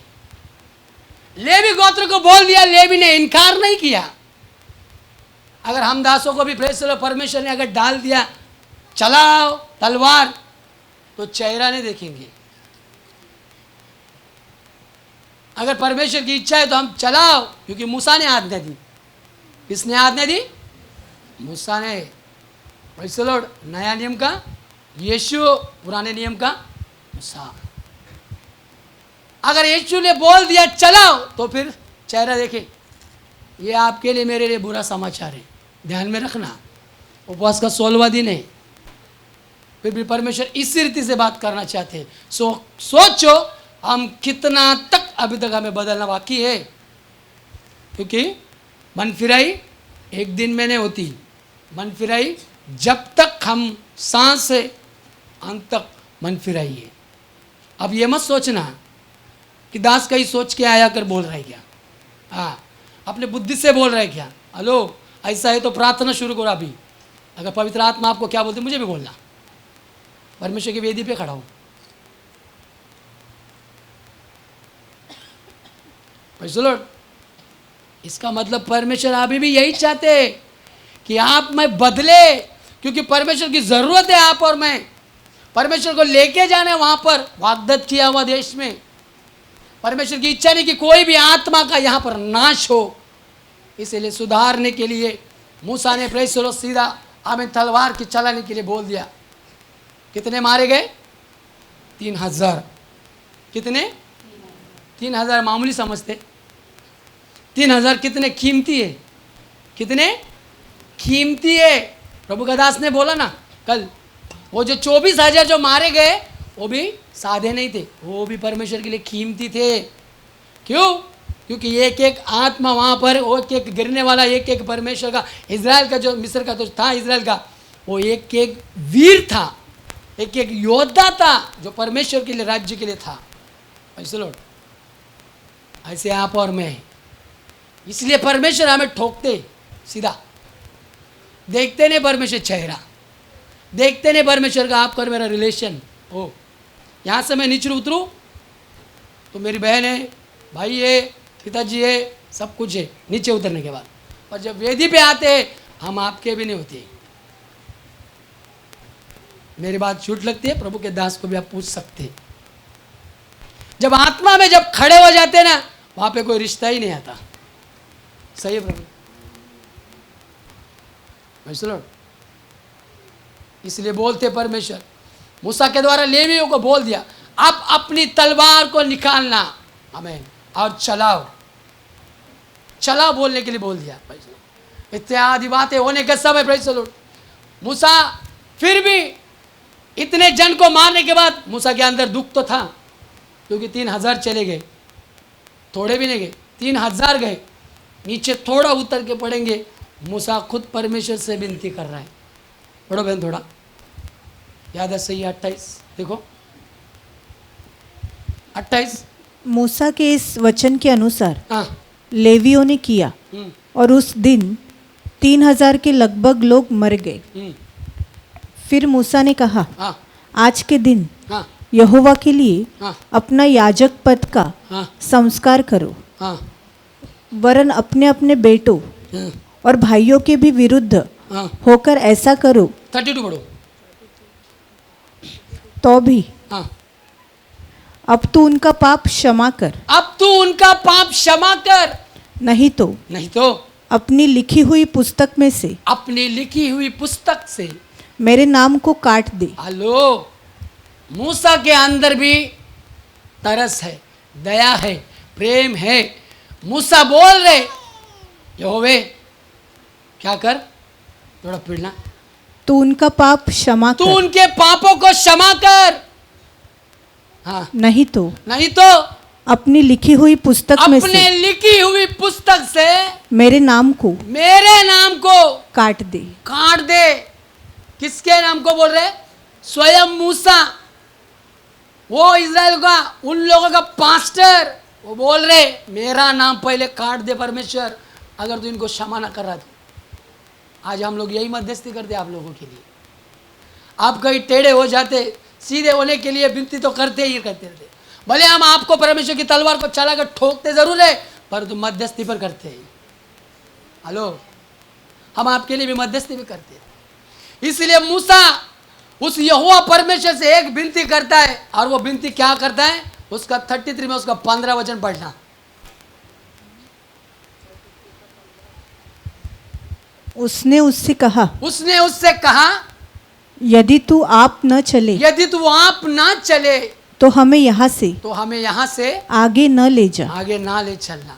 लेवी गोत्र को बोल दिया, लेवी ने इनकार नहीं किया। अगर हम दासों को भी प्रेज़ द लॉर्ड परमेश्वर ने अगर डाल दिया चलाओ तलवार, तो चेहरा नहीं देखेंगे। अगर परमेश्वर की इच्छा है तो हम चलाओ, क्योंकि मूसा ने आज्ञा दी। किसने आज्ञा दी? मूसा ने। प्रेज़ द लॉर्ड, नया नियम का यीशु, पुराने नियम का मूसा। अगर यीशु ने बोल दिया चलाओ, तो फिर चेहरा देखे। ये आपके लिए मेरे लिए बुरा समाचार है, ध्यान में रखना। उपवास का 16वां दिन है, फिर भी परमेश्वर इसी रीति से बात करना चाहते हैं। सोचो हम कितना तक अभी तक हमें बदलना बाकी है, क्योंकि मन फिराई एक दिन में नहीं होती। मन फिराई जब तक हम सांस है, अंत तक मन फिराई है। अब ये मत सोचना कि दास कहीं सोच के आया कर बोल रहा है क्या, हाँ अपने बुद्धि से बोल रहा है क्या। हेलो, ऐसा है तो प्रार्थना शुरू करो अभी। अगर पवित्र आत्मा आपको क्या बोलते मुझे भी बोलना। परमेश्वर की वेदी पे खड़ा हूँ। प्रेज़ द लॉर्ड, इसका मतलब परमेश्वर अभी भी यही चाहते हैं कि आप में बदले, क्योंकि परमेश्वर की जरूरत है आप और मैं। परमेश्वर को लेके जाना है वहां पर वाग्दत्त किया हुआ देश में। परमेश्वर की इच्छा नहीं कि कोई भी आत्मा का यहाँ पर नाश हो, इसलिए सुधारने के लिए मूसा ने प्रेज़ द लॉर्ड सीधा हमें तलवार की चलाने के लिए बोल दिया। कितने मारे गए? 3,000। कितने? 3,000 मामूली समझते। 3,000 कितने कीमती है, कितने कीमती है। प्रभु का दास ने बोला ना कल, वो जो 24,000 जो मारे गए वो भी सादे नहीं थे, वो भी परमेश्वर के लिए कीमती थे। क्यों? क्योंकि एक एक आत्मा वहाँ पर, एक एक गिरने वाला, एक एक परमेश्वर का, इजराइल का जो मिस्र का तो था इजराइल का, वो एक एक वीर था, एक एक योद्धा था जो परमेश्वर के लिए, राज्य के लिए था। ऐसे लॉर्ड, ऐसे आप और मैं। इसलिए परमेश्वर हमें ठोकते सीधा, देखते नहीं परमेश्वर चेहरा, देखते नहीं परमेश्वर का आपका और मेरा रिलेशन हो। यहाँ से मैं नीचे उतरूँ तो मेरी बहन है, भाई है, पिताजी है, सब कुछ है नीचे उतरने के बाद। और जब वेदी पे आते हैं हम आपके भी नहीं होते। मेरी बात झूठ लगती है, प्रभु के दास को भी आप पूछ सकते हैं। जब आत्मा में जब खड़े हो जाते हैं ना, वहां पे कोई रिश्ता ही नहीं आता। सही है प्रभु? इसलिए बोलते परमेश्वर मूसा के द्वारा लेवियों को बोल दिया, अब अपनी तलवार को निकालना, आमीन, और चलाओ। चलाओ बोलने के लिए बोल दिया। इत्यादि बातें होने के समय प्रेज़ द लॉर्ड, मूसा फिर भी इतने जन को मारने के बाद मूसा के अंदर दुख तो था, क्योंकि 3,000 चले गए, थोड़े भी नहीं गए, 3,000 गए। नीचे थोड़ा उतर के पड़ेंगे, मूसा खुद परमेश्वर से विनती कर रहा है। पढ़ो बहन थोड़ा, याद है? सही 28 देखो, 28। मूसा के इस वचन के अनुसार हाँ, लेवियों ने किया, और उस दिन 3,000 के लगभग लोग मर गए। फिर मूसा ने कहा, हाँ, आज के दिन हाँ, यहोवा के लिए हाँ, अपना याजक पद का हाँ, संस्कार करो। हाँ। वरन अपने अपने बेटों हाँ, और भाइयों के भी विरुद्ध हाँ, होकर ऐसा करो 32 पढ़ो। तो भी हाँ, अब तू उनका पाप क्षमा कर, अब तू उनका पाप क्षमा कर, नहीं तो नहीं तो अपनी लिखी हुई पुस्तक में से अपनी लिखी हुई पुस्तक से। मेरे नाम को काट दे। हेलो, मूसा के अंदर भी तरस है, दया है, प्रेम है। मूसा बोल रहे यहोवे क्या कर, थोड़ा पीड़ना, तू उनका पाप क्षमा तू कर, उनके पापों को क्षमा कर। हाँ, नहीं तो नहीं तो अपनी लिखी हुई पुस्तक में अपने से लिखी हुई पुस्तक से मेरे नाम को मेरे नाम को काट दे। काट दे। किसके नाम को बोल रहे? स्वयं मूसा, वो इज़राइल का, उन लोगों का पास्टर, वो बोल रहे मेरा नाम पहले काट दे परमेश्वर, अगर तू इनको क्षमा ना कर रहा तो। आज हम लोग यही मध्यस्थी करते आप लोगों के लिए। आप कहीं टेढ़े हो जाते, सीधे होने के लिए विनती तो करते ही करते रहते। भले हम आपको परमेश्वर की तलवार को चलाकर ठोकते जरूर है, पर तुम मध्यस्थी पर करते हैं। हेलो, हम आपके लिए भी मध्यस्थी भी करते हैं। इसलिए मूसा उस यहोवा परमेश्वर से एक विनती करता है, और वो विनती क्या करता है? उसका 33 में उसका 15 वचन पढ़ना। उसने उससे कहा, उसने उससे कहा यदि तू आप न चले यदि तू आप ना चले तो हमें यहाँ से तो हमें यहाँ से आगे न ले जा। आगे ना ले चलना।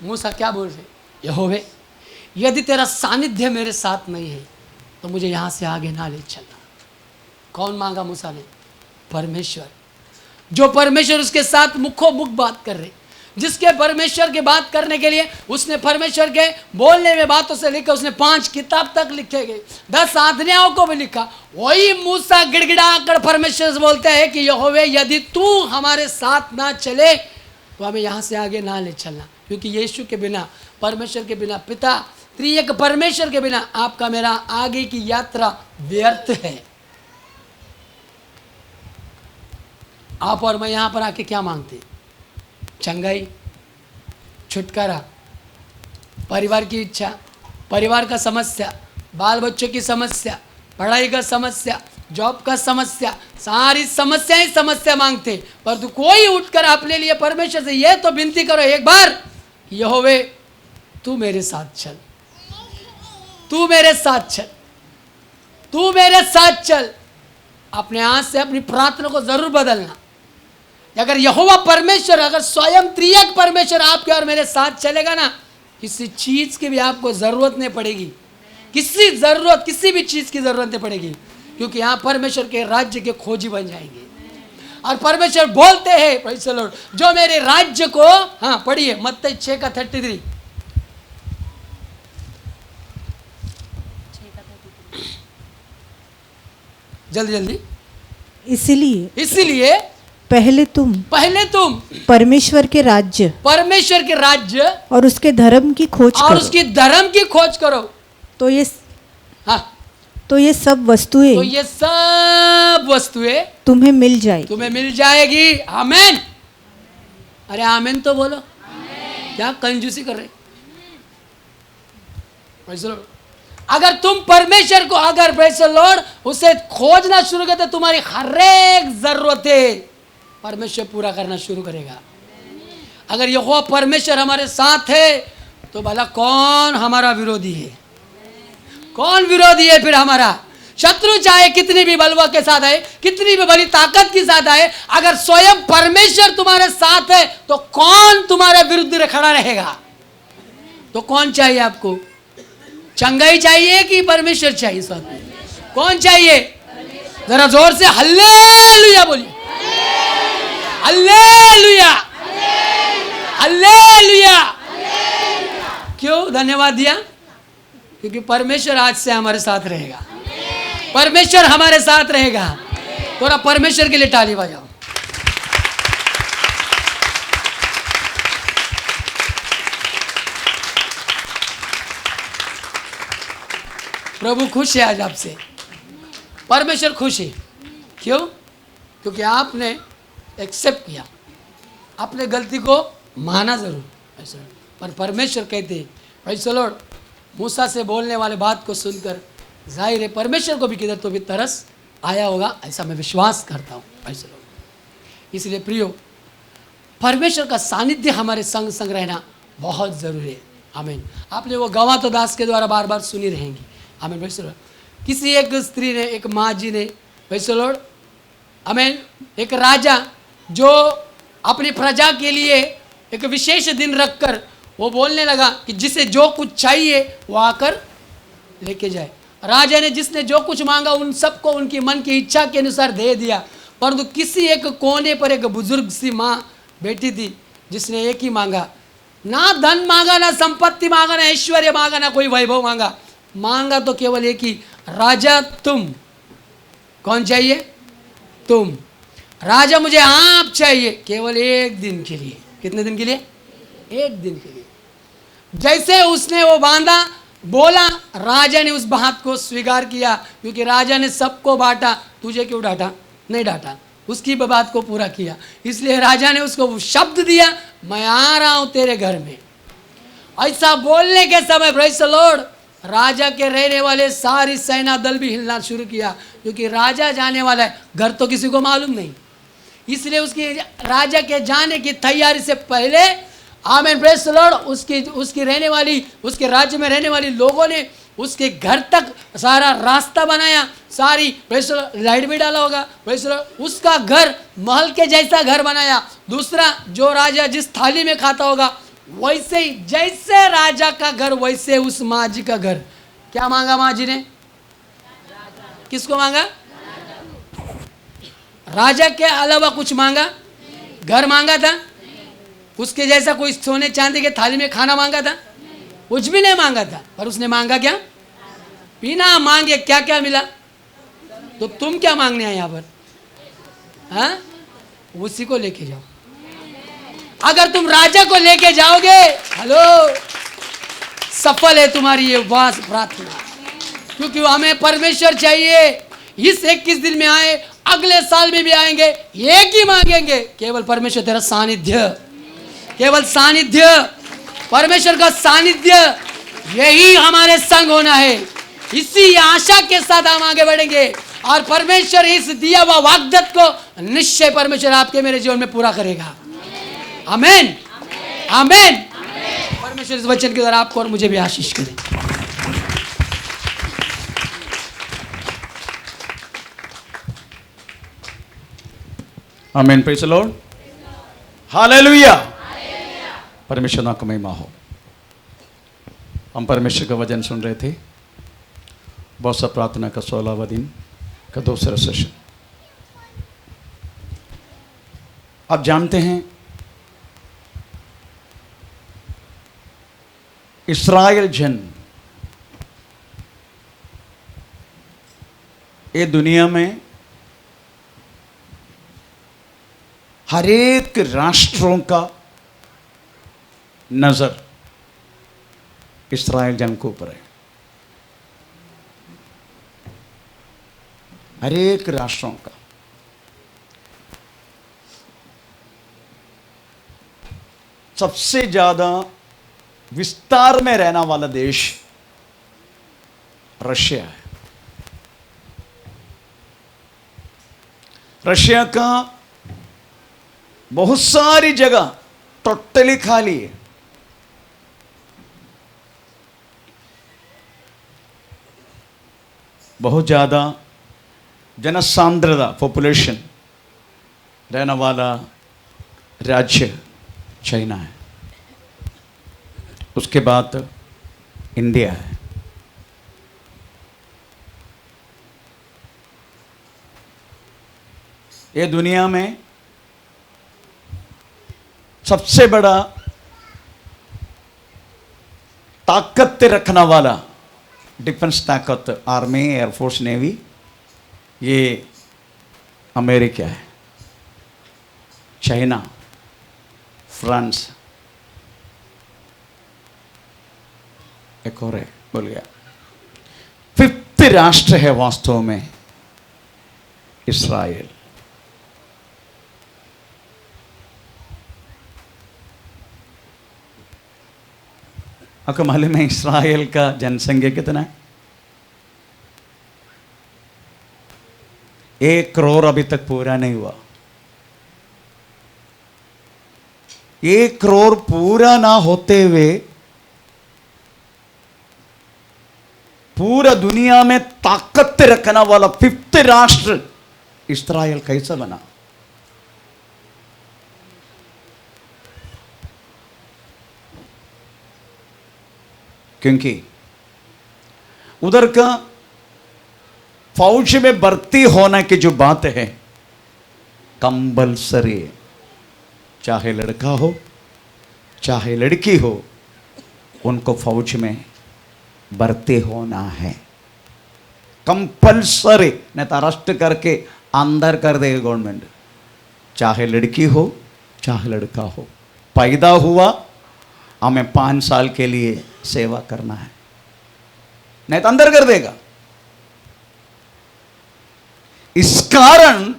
मूसा क्या बोल रहे? यहोवे, यदि तेरा सानिध्य मेरे साथ नहीं है तो मुझे यहाँ से आगे ना ले चलना। कौन मांगा मूसा ने? परमेश्वर। जो परमेश्वर उसके साथ मुखो मुख बात कर रहे, जिसके परमेश्वर की बात करने के लिए उसने परमेश्वर के बोलने में बातों से लिखा, उसने 5 किताब तक लिखे गए, 10 आज्ञाओं को भी लिखा। वही मूसा गिड़गिड़ा कर परमेश्वर से बोलते हैं कि यहोवे, यदि तू हमारे साथ ना चले तो हमें यहाँ से आगे ना ले चलना, क्योंकि यीशु के बिना, परमेश्वर के बिना, पिता त्रिएक परमेश्वर के बिना आपका मेरा आगे की यात्रा व्यर्थ है। आप और मैं यहाँ पर आके क्या मांगते? चंगाई, छुटकारा, परिवार की इच्छा, परिवार का समस्या, बाल बच्चों की समस्या, पढ़ाई का समस्या, जॉब का समस्या, सारी समस्या मांगते। पर तू कोई उठकर अपने लिए परमेश्वर से ये तो विनती करो एक बार, यहोवे तू मेरे साथ चल, तू मेरे साथ चल, तू मेरे साथ चल। अपने हाथ से अपनी प्रार्थना को जरूर बदलना। अगर यहोवा परमेश्वर, अगर स्वयं त्रिएक परमेश्वर आपके और मेरे साथ चलेगा ना, किसी चीज की भी आपको जरूरत नहीं पड़ेगी, किसी भी चीज की जरूरत नहीं पड़ेगी, क्योंकि यहाँ परमेश्वर के राज्य के खोजी बन जाएंगे। और परमेश्वर बोलते हैं, प्रेज़ द लॉर्ड, जो मेरे राज्य को, हाँ पढ़िए मत्ती 6 का 33, जल्दी जल्दी। इसीलिए पहले तुम परमेश्वर के राज्य और उसके धर्म की खोज और करो, उसकी धर्म की खोज करो, तो ये हाँ, तो ये सब वस्तुएं तुम्हें मिल जाएगी। तुम्हें मिल जाएगी। आमीन। अरे आमीन तो बोलो। क्या कंजूसी कर रहे? Praise the Lord. अगर तुम परमेश्वर को, अगर प्रेज़ द लॉर्ड उसे खोजना शुरू करते, तुम्हारी हर एक जरूरतें परमेश्वर पूरा करना शुरू करेगा। अगर यहोवा परमेश्वर हमारे साथ है तो भला कौन हमारा विरोधी है? कौन विरोधी है फिर हमारा? शत्रु चाहे कितनी भी बलवा के साथ आए, कितनी भी बड़ी ताकत के साथ आए, अगर स्वयं परमेश्वर तुम्हारे साथ है तो कौन तुम्हारे विरुद्ध खड़ा रहेगा? तो कौन चाहिए आपको? चंगाई चाहिए कि परमेश्वर चाहिए साथ में? कौन चाहिए? जरा जोर से हल्लेलुया बोलिए। Hallelujah, hallelujah. क्यों धन्यवाद दिया? क्योंकि परमेश्वर आज से हमारे साथ रहेगा। परमेश्वर हमारे साथ रहेगा। थोड़ा परमेश्वर के लिए ताली बजाओ। प्रभु खुश है आज आपसे, परमेश्वर खुश है। क्यों? क्योंकि आपने एक्सेप्ट किया, आपने गलती को माना जरूर। ऐसा पर परमेश्वर कहते हैं भाई चलो मूसा से बोलने वाले बात को सुनकर जाहिर है परमेश्वर को भी किधर तो भी तरस आया होगा, ऐसा मैं विश्वास करता हूँ भाई चलो। इसलिए प्रियो, परमेश्वर का सानिध्य हमारे संग संग रहना बहुत ज़रूरी है। आमीन। आपने वो गवाह तो दास के द्वारा बार बार सुनी रहेंगी। आमीन भाई चलो। किसी एक स्त्री ने, एक माँ जी ने भाई चलो, आमीन, एक राजा जो अपनी प्रजा के लिए एक विशेष दिन रखकर वो बोलने लगा कि जिसे जो कुछ चाहिए वो आकर लेके जाए। राजा ने जिसने जो कुछ मांगा उन सबको उनकी मन की इच्छा के अनुसार दे दिया, परंतु किसी एक कोने पर एक बुजुर्ग सी माँ बैठी थी जिसने एक ही मांगा, ना धन मांगा, ना संपत्ति मांगा, ना ऐश्वर्य मांगा, ना कोई वैभव मांगा, मांगा तो केवल एक ही, राजा तुम। कौन चाहिए? तुम। राजा मुझे आप चाहिए केवल एक दिन के लिए। कितने दिन के लिए? एक दिन के लिए। जैसे उसने वो बांधा, बोला, राजा ने उस बात को स्वीकार किया, क्योंकि राजा ने सबको बांटा, तुझे क्यों डांटा? नहीं डांटा, उसकी बात को पूरा किया। इसलिए राजा ने उसको शब्द दिया, मैं आ रहा हूं तेरे घर में। ऐसा बोलने के समय प्रेज़ द लॉर्ड, राजा के रहने वाले सारी सेना दल भी हिलना शुरू किया, क्योंकि राजा जाने वाला है, घर तो किसी को मालूम नहीं। इसलिए उसकी राजा के जाने की तैयारी से पहले, आमीन प्रेज़ द लॉर्ड, उसकी रहने वाली, उसके राज्य में रहने वाली लोगों ने उसके घर तक सारा रास्ता बनाया, सारी प्रेज़ द लॉर्ड लाइट भी डाला होगा, प्रेज़ द लॉर्ड, उसका घर महल के जैसा घर बनाया। दूसरा, जो राजा जिस थाली में खाता होगा वैसे ही, जैसे राजा का घर वैसे उस माँ जी का घर। क्या मांगा माँ जी ने? किसको मांगा? राजा के अलावा कुछ मांगा? घर मांगा था? उसके जैसा कोई सोने चांदी के थाली में खाना मांगा था? कुछ भी नहीं मांगा था। पर उसने मांगा क्या? बिना मांगे क्या क्या मिला? तो तुम क्या मांगने आए यहाँ पर? हाँ, उसी को लेके जाओ। अगर तुम राजा को लेके जाओगे, हेलो, सफल है तुम्हारी ये उपवास प्रार्थना, क्योंकि हमें परमेश्वर चाहिए। इस 21 दिन में आए, अगले साल में भी आएंगे, एक ही मांगेंगे, केवल परमेश्वर तेरा सानिध्य, केवल सानिध्य, परमेश्वर का सानिध्य, यही हमारे संग होना है। इसी आशा के साथ हम आगे बढ़ेंगे और परमेश्वर इस दिया हुआ वाग्दत्त को निश्चय परमेश्वर आपके मेरे जीवन में पूरा करेगा। आमीन, आमीन। परमेश्वर इस वचन के द्वारा आपको और मुझे भी आशीष करे। आमीन, प्रेज़ द लॉर्ड, हालेलुया। परमेश्वर नाम की महिमा हो। हम परमेश्वर का वचन सुन रहे थे, बहुत सा प्रार्थना का 16वां दिन का दूसरा सेशन। आप जानते हैं, इस्राएल जन ये दुनिया में हर एक राष्ट्रों का नजर इस्राएल जन के ऊपर है। हर एक राष्ट्रों का। सबसे ज्यादा विस्तार में रहने वाला देश रशिया है। रशिया का बहुत सारी जगह टोटली खाली है। बहुत ज़्यादा जनसांद्रता, पॉपुलेशन रहने वाला राज्य चाइना है। उसके बाद इंडिया है। ये दुनिया में सबसे बड़ा ताकत रखने वाला डिफेंस ताकत, आर्मी, एयरफोर्स, नेवी, ये अमेरिका है, चाइना, फ्रांस, एक और है, बोल गया। 5th राष्ट्र है वास्तव में इस्राएल। आपको मालूम है इस्राएल का जनसंख्या कितना है? 1 करोड़ अभी तक पूरा नहीं हुआ। 1 करोड़ पूरा ना होते हुए पूरा दुनिया में ताकत रखने वाला 5th राष्ट्र इस्राएल कैसा बना? क्योंकि उधर का फौज में भर्ती होने की जो बात है कंपल्सरी है, चाहे लड़का हो चाहे लड़की हो, उनको फौज में भर्ती होना है कंपल्सरी, नहीं तो अरेस्ट करके अंदर कर देगा गवर्नमेंट। चाहे लड़की हो चाहे लड़का हो, पैदा हुआ हमें 5 साल के लिए सेवा करना है, नहीं तो अंदर कर देगा। इस कारण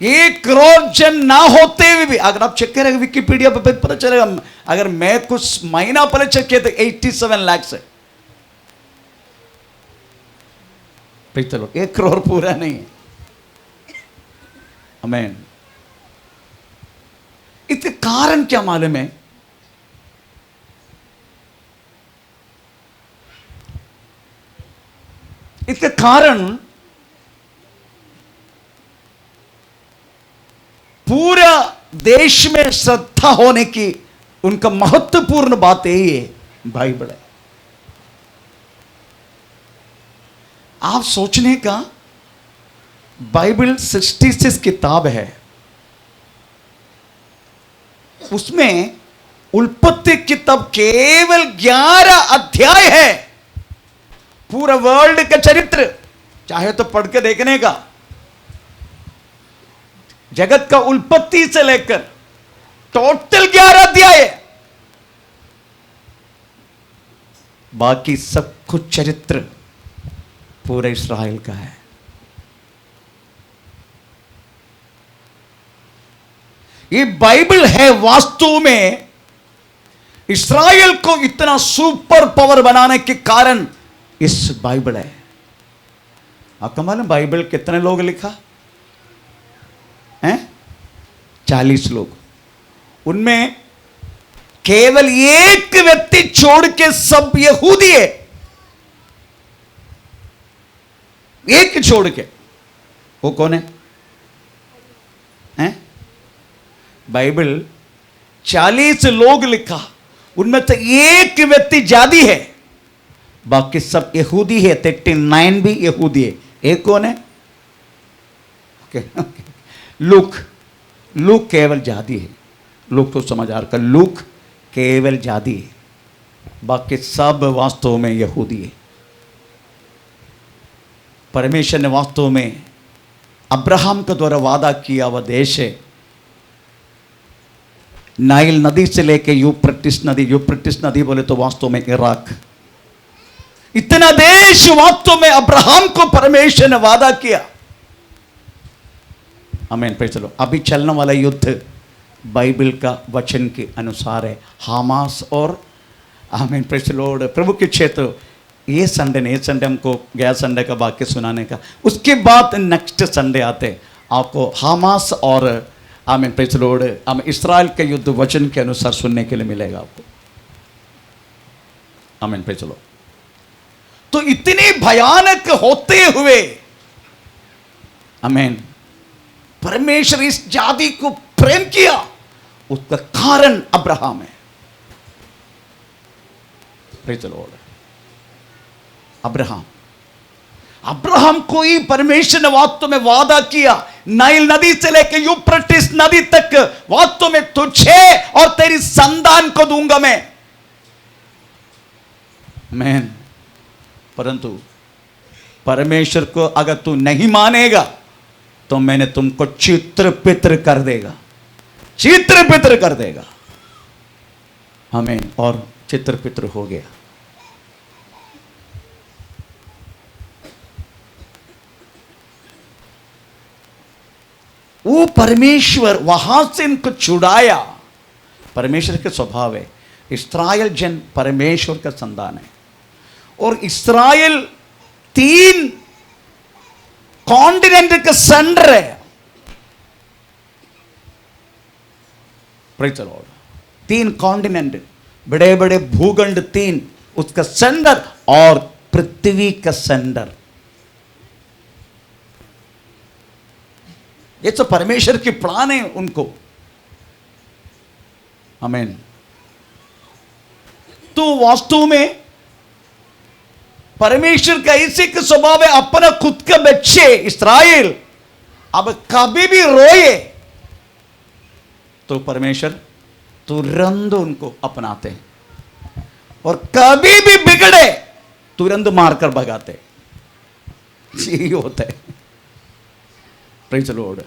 1 करोड़ जन ना होते हुए भी, अगर आप चेक करेंगे विकिपीडिया पे पता चलेगा, अगर मैं कुछ महीना पहले चेक किया तो 87 लाख है। चलो 1 करोड़ पूरा नहीं है। आमीन। इसके कारण क्या मालूम है? इसके कारण पूरा देश में श्रद्धा होने की उनका महत्वपूर्ण बात यही है, बाइबल है। आप सोचने का, बाइबल 66 किताब है, उसमें उत्पत्ति किताब केवल 11 अध्याय है। पूरा वर्ल्ड का चरित्र चाहे तो पढ़ के देखने का, जगत का उत्पत्ति से लेकर टोटल 11 अध्याय है। बाकी सब कुछ चरित्र पूरे इस्राएल का है। ये बाइबल है वास्तव में इस्राएल को इतना सुपर पावर बनाने के कारण इस बाइबल है। आपको मालूम बाइबल कितने लोग लिखा हैं? 40 लोग। उनमें केवल एक व्यक्ति छोड़ के सब यहूदी है, एक छोड़ के। वो कौन है? हैं? बाइबल 40 लोग लिखा, उनमें से एक व्यक्ति जादी है, बाकी सब यहूदी है। 39 भी यहूदी है। एक कौन है? लूक। लूक केवल जादी है। लूक तो समझ आ रहा, लूक केवल जादी है, बाकी सब वास्तव में यहूदी है। परमेश्वर ने वास्तव में अब्राहम के द्वारा वादा किया वह देश है, नाइल नदी से लेके यूफ्रेटिस नदी। यूफ्रेटिस नदी बोले तो वास्तव में इराक। इतना देश वास्तव में अब्राहम को परमेश्वर ने वादा किया। आमीन। पे चलो, अभी चलने वाला युद्ध बाइबल का वचन के अनुसार है, हमास और आमीन पे चलो प्रभु के क्षेत्र। ये संडे ने, ये संडे हमको गया संडे का वाक्य सुनाने का, उसके बाद नेक्स्ट संडे आते आपको हमास और आमीन प्रेज़ द लॉर्ड इस्राएल के युद्ध वचन के अनुसार सुनने के लिए मिलेगा आपको। आमीन प्रेज़ द लॉर्ड। तो इतने भयानक होते हुए आमीन परमेश्वर इस जाति को प्रेम किया, उसका कारण अब्राहम है। Praise the Lord. अब्राहम को ही परमेश्वर ने वास्तव में वादा किया, नाइल नदी से लेकर यूफ्रेटिस नदी तक वास्तव में तुझे और तेरी संतान को दूंगा मैं। परंतु परमेश्वर को अगर तू नहीं मानेगा तो मैंने तुमको चित्र पित्र कर देगा, चित्र पित्र कर देगा। हमें और चित्र पित्र हो गया। वो परमेश्वर वहां से इनको छुड़ाया। परमेश्वर के स्वभाव है, इस्राएल जन परमेश्वर का संतान है और इस्राएल 3 कॉन्टिनेंट का सेंटर है। Praise the Lord. 3 कॉन्टिनेंट, बड़े बड़े भूखंड 3, उसका सेंटर और पृथ्वी का सेंटर। ये तो परमेश्वर की प्लान है उनको। आमीन। तो वास्तव में परमेश्वर का ऐसे का स्वभाव है, अपना खुद का बच्चे इस्राएल अब कभी भी रोए तो परमेश्वर तुरंत उनको अपनाते हैं और कभी भी बिगड़े तुरंत मारकर भगाते। यही होता है। Praise the Lord.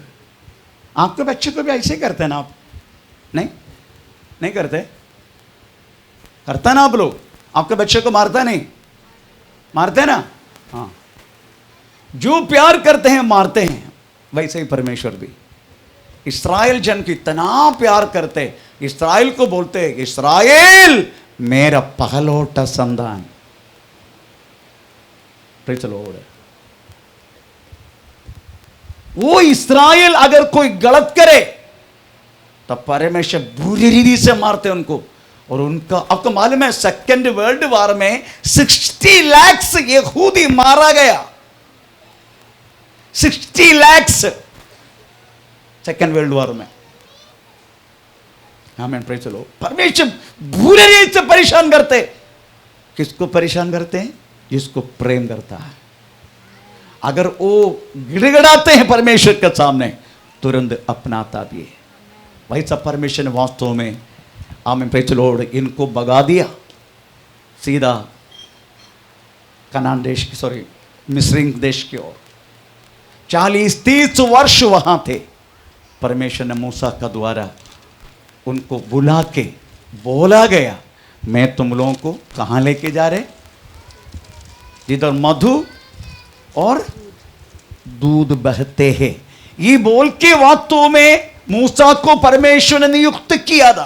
आपके बच्चे को भी ऐसे करते हैं ना आप? नहीं करते? करता ना आप लोग? आपके बच्चे को मारता नहीं? मारते ना? हाँ। जो प्यार करते हैं मारते हैं, वैसे ही परमेश्वर भी इस्राएल जन की इतना प्यार करते, इस्राएल को बोलते इस्राएल मेरा पहलौठा संतान। Praise the lord. वो इस्राएल अगर कोई गलत करे तो परमेश्वर बुरी रीति से मारते उनको। और उनका आपको मालूम है सेकेंड वर्ल्ड वॉर में 60 लाख यहूदी मारा गया। 60 लाख सेकेंड वर्ल्ड वॉर में। आमीन। Praise the Lord. परमेश्वर बुरी रीति से परेशान करते। किसको परेशान करते हैं? जिसको प्रेम करता है। अगर वो गिड़गिड़ाते हैं परमेश्वर के सामने तुरंत अपनाता भी है। वैसा परमेश्वर ने वास्तव में आमीन प्रेज़ द लॉर्ड इनको भगा दिया सीधा कनान देश की मिस्र देश की ओर। 40-30 वर्ष वहां थे। परमेश्वर ने मूसा का द्वारा उनको बुला के बोला गया, मैं तुम लोगों को कहां लेके जा रहे? जिधर मधु और दूध बहते हैं। ये बोल के वास्तव में मूसा को परमेश्वर ने नियुक्त किया था।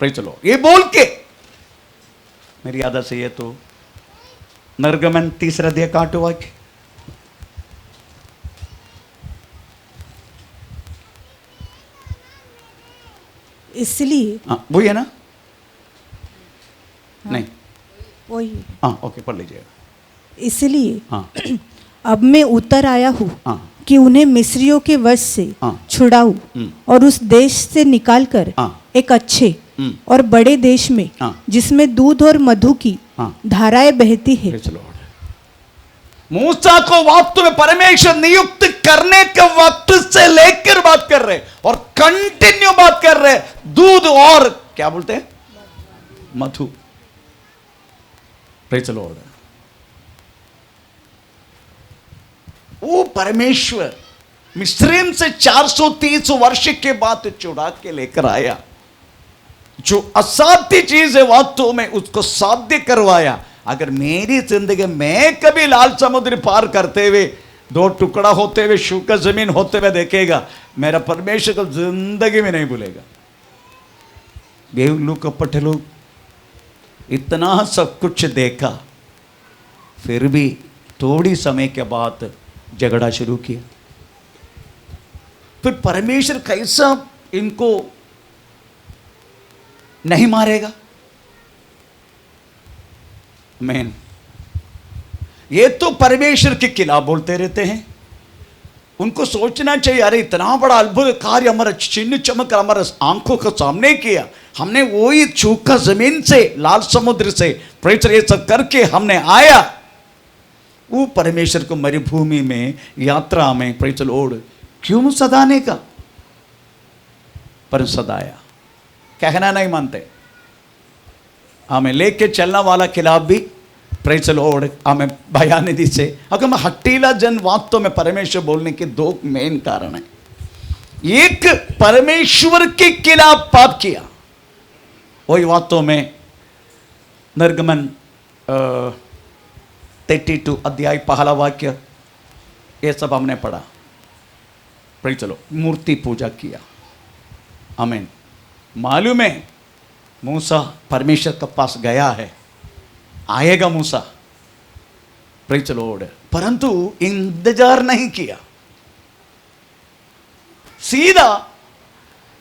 Praise the Lord. ये बोल के मेरी आदत से ये तो निर्गमन 3 अध्याय का 8वां वाक्य। इसलिए वही है ना? नहीं वही। हाँ ओके पढ़ लीजिएगा। इसलिए हाँ अब मैं उतर आया हूँ हाँ कि उन्हें मिस्रियों के वश से हाँ। छुड़ाऊं और उस देश से निकालकर हाँ। एक अच्छे और बड़े देश में हाँ। जिसमें दूध और मधु की हाँ। धाराएं बहती है। Praise the Lord. मूसा को वास्तव में परमेश्वर नियुक्त करने के वक्त से लेकर बात कर रहे और कंटिन्यू बात कर रहे दूध और क्या बोलते हैं? मधु। Praise the lord. वो परमेश्वर मिस्र से 430 वर्ष के बाद चुरा के लेकर आया। जो असाध्य चीज है वास्तव में उसको साध्य करवाया। अगर मेरी जिंदगी में कभी लाल समुद्र पार करते हुए 2 टुकड़ा होते हुए सूखा जमीन होते हुए देखेगा, मेरा परमेश्वर को जिंदगी में नहीं भूलेगा। बेवकूफ कपट लोग इतना सब कुछ देखा फिर भी थोड़ी समय के बाद झगड़ा शुरू किया। फिर परमेश्वर कैसा इनको नहीं मारेगा? आमीन। ये तो परमेश्वर के खिलाफ बोलते रहते हैं। उनको सोचना चाहिए अरे इतना बड़ा अद्भुत कार्य हमारा चिन्ह चमक हमारे आंखों के सामने किया। हमने वही सूखा जमीन से लाल समुद्र से प्रेषण ये सब करके हमने आया। वो परमेश्वर को मरुभूमि में यात्रा में प्रेज़ द लॉर्ड क्यों सदाने का? पर सदाया। कहना नहीं मानते। हमें लेके चलने वाला खिलाफ भी प्रेज़ द लॉर्ड हमें भयानिधि से। अगर मैं हट्टीला जन वास्तव में परमेश्वर बोलने के 2 मेन कारण है। एक परमेश्वर के खिलाफ पाप किया, वही वास्तव में निर्गमन 32 अध्याय 1 वाक्य ये सब हमने पढ़ा। Praise the lord. मूर्ति पूजा किया। आमीन। मालूम है मूसा परमेश्वर के पास गया है, आएगा मूसा, प्रेज द लॉर्ड, परंतु इंतजार नहीं किया। सीधा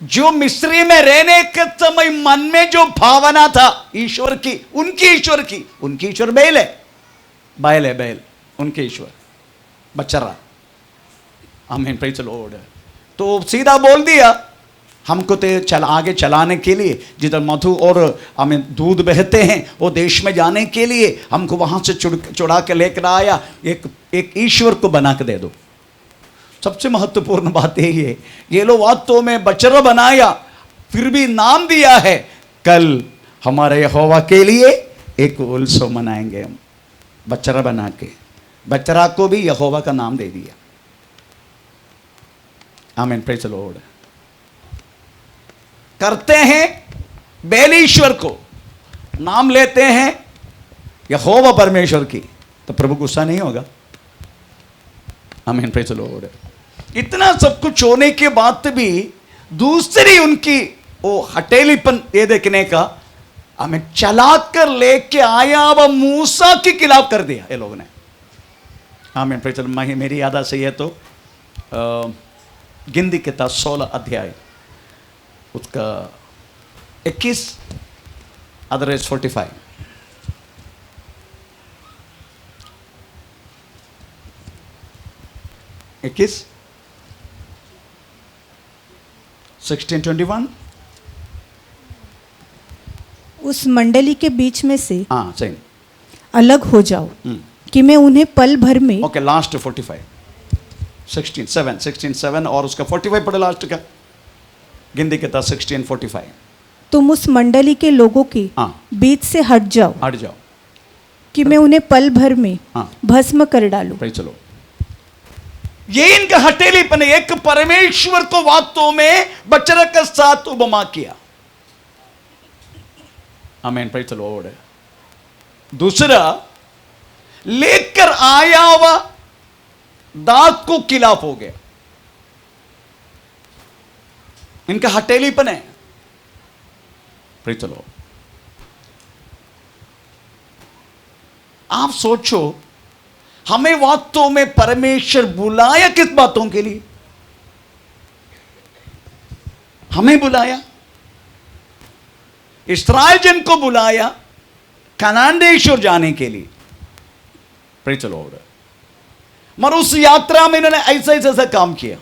जो मिस्री में रहने के समय मन में जो भावना था ईश्वर की, उनकी ईश्वर बैल है, बैल उनके ईश्वर बच्चरा, आमीन, प्रेज द लॉर्ड। तो सीधा बोल दिया, हमको तो आगे चलाने के लिए, जिधर मधु और हमें दूध बहते हैं वो देश में जाने के लिए हमको वहां से चुड़ा के लेकर आया, एक ईश्वर को बना के दे दो। सबसे महत्वपूर्ण बात यही है, ये लोग वास्तव में बछड़ा बनाया, फिर भी नाम दिया है, कल हमारे यहोवा के लिए एक उत्सव मनाएंगे हम, बछड़ा बना के, बछड़ा को भी यहोवा का नाम दे दिया। आमीन, प्रेज द लॉर्ड। करते हैं बैल ईश्वर को, नाम लेते हैं यहोवा परमेश्वर की, तो प्रभु गुस्सा नहीं होगा। आमीन, प्रेज द लॉर्ड। इतना सब कुछ होने के बाद भी दूसरी उनकी वो हटेलीपन ये देखने का, हमें चला कर लेके आया, वह मूसा के खिलाफ कर दिया ये लोगों ने। आमीन, प्रेज द लॉर्ड। मेरी याद से है तो गिनती किताब 16 अध्याय उसका 21 अदरवाइज 45, इक्कीस 16:21। उस मंडली के बीच में से हाँ सही, अलग हो जाओ कि मैं उन्हें पल भर में। ओके, लास्ट 45 16:7 और उसका 45 पढ़े लास्ट का, गिनती के था 16:45। तुम उस मंडली के लोगों के हाँ। बीच से हट जाओ कि मैं उन्हें पल भर में हाँ। भस्म कर डालूं। भाई चलो, ये इनका हटेलीपन, एक परमेश्वर को वास्तव में बछड़ा के साथ उपमा किया। आमीन, प्रेज द लॉर्ड। दूसरा, लेकर आया हुआ दाग को खिलाफ हो गया, इनका हटेलीपन है। Praise the Lord. आप सोचो, हमें वास्तव में परमेश्वर बुलाया किस बातों के लिए? हमें बुलाया, इस्राएल जन को बुलाया कनान देश और जाने के लिए। Praise the Lord. मगर उस यात्रा में इन्होंने ऐसा काम किया।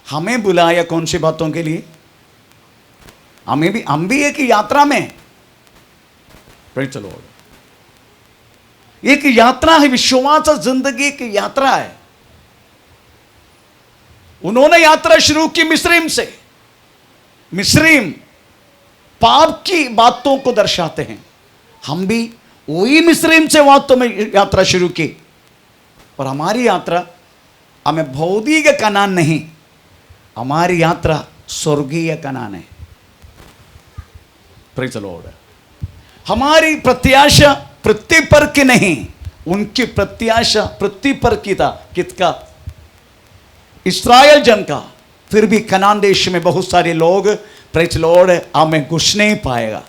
हमें बुलाया कौन सी बातों के लिए? हम भी एक यात्रा में। Praise the Lord. एक यात्रा है, विश्वास जिंदगी एक यात्रा है। उन्होंने यात्रा शुरू की मिस्रीम से। मिस्रीम पाप की बातों को दर्शाते हैं। हम भी वही मिस्रीम से वास्तव में यात्रा शुरू की, और हमारी यात्रा हमें भौतिक कनान नहीं, हमारी यात्रा स्वर्गीय कनान है। Praise the Lord. हमारी प्रत्याशा पृथ्वी पर की नहीं, उनकी प्रत्याशा पृथ्वी पर की था। किसका? इस्राएल जन का। फिर भी कनान देश में बहुत सारे लोग, प्रेज लॉर्ड, हमें घुस नहीं पाएगा।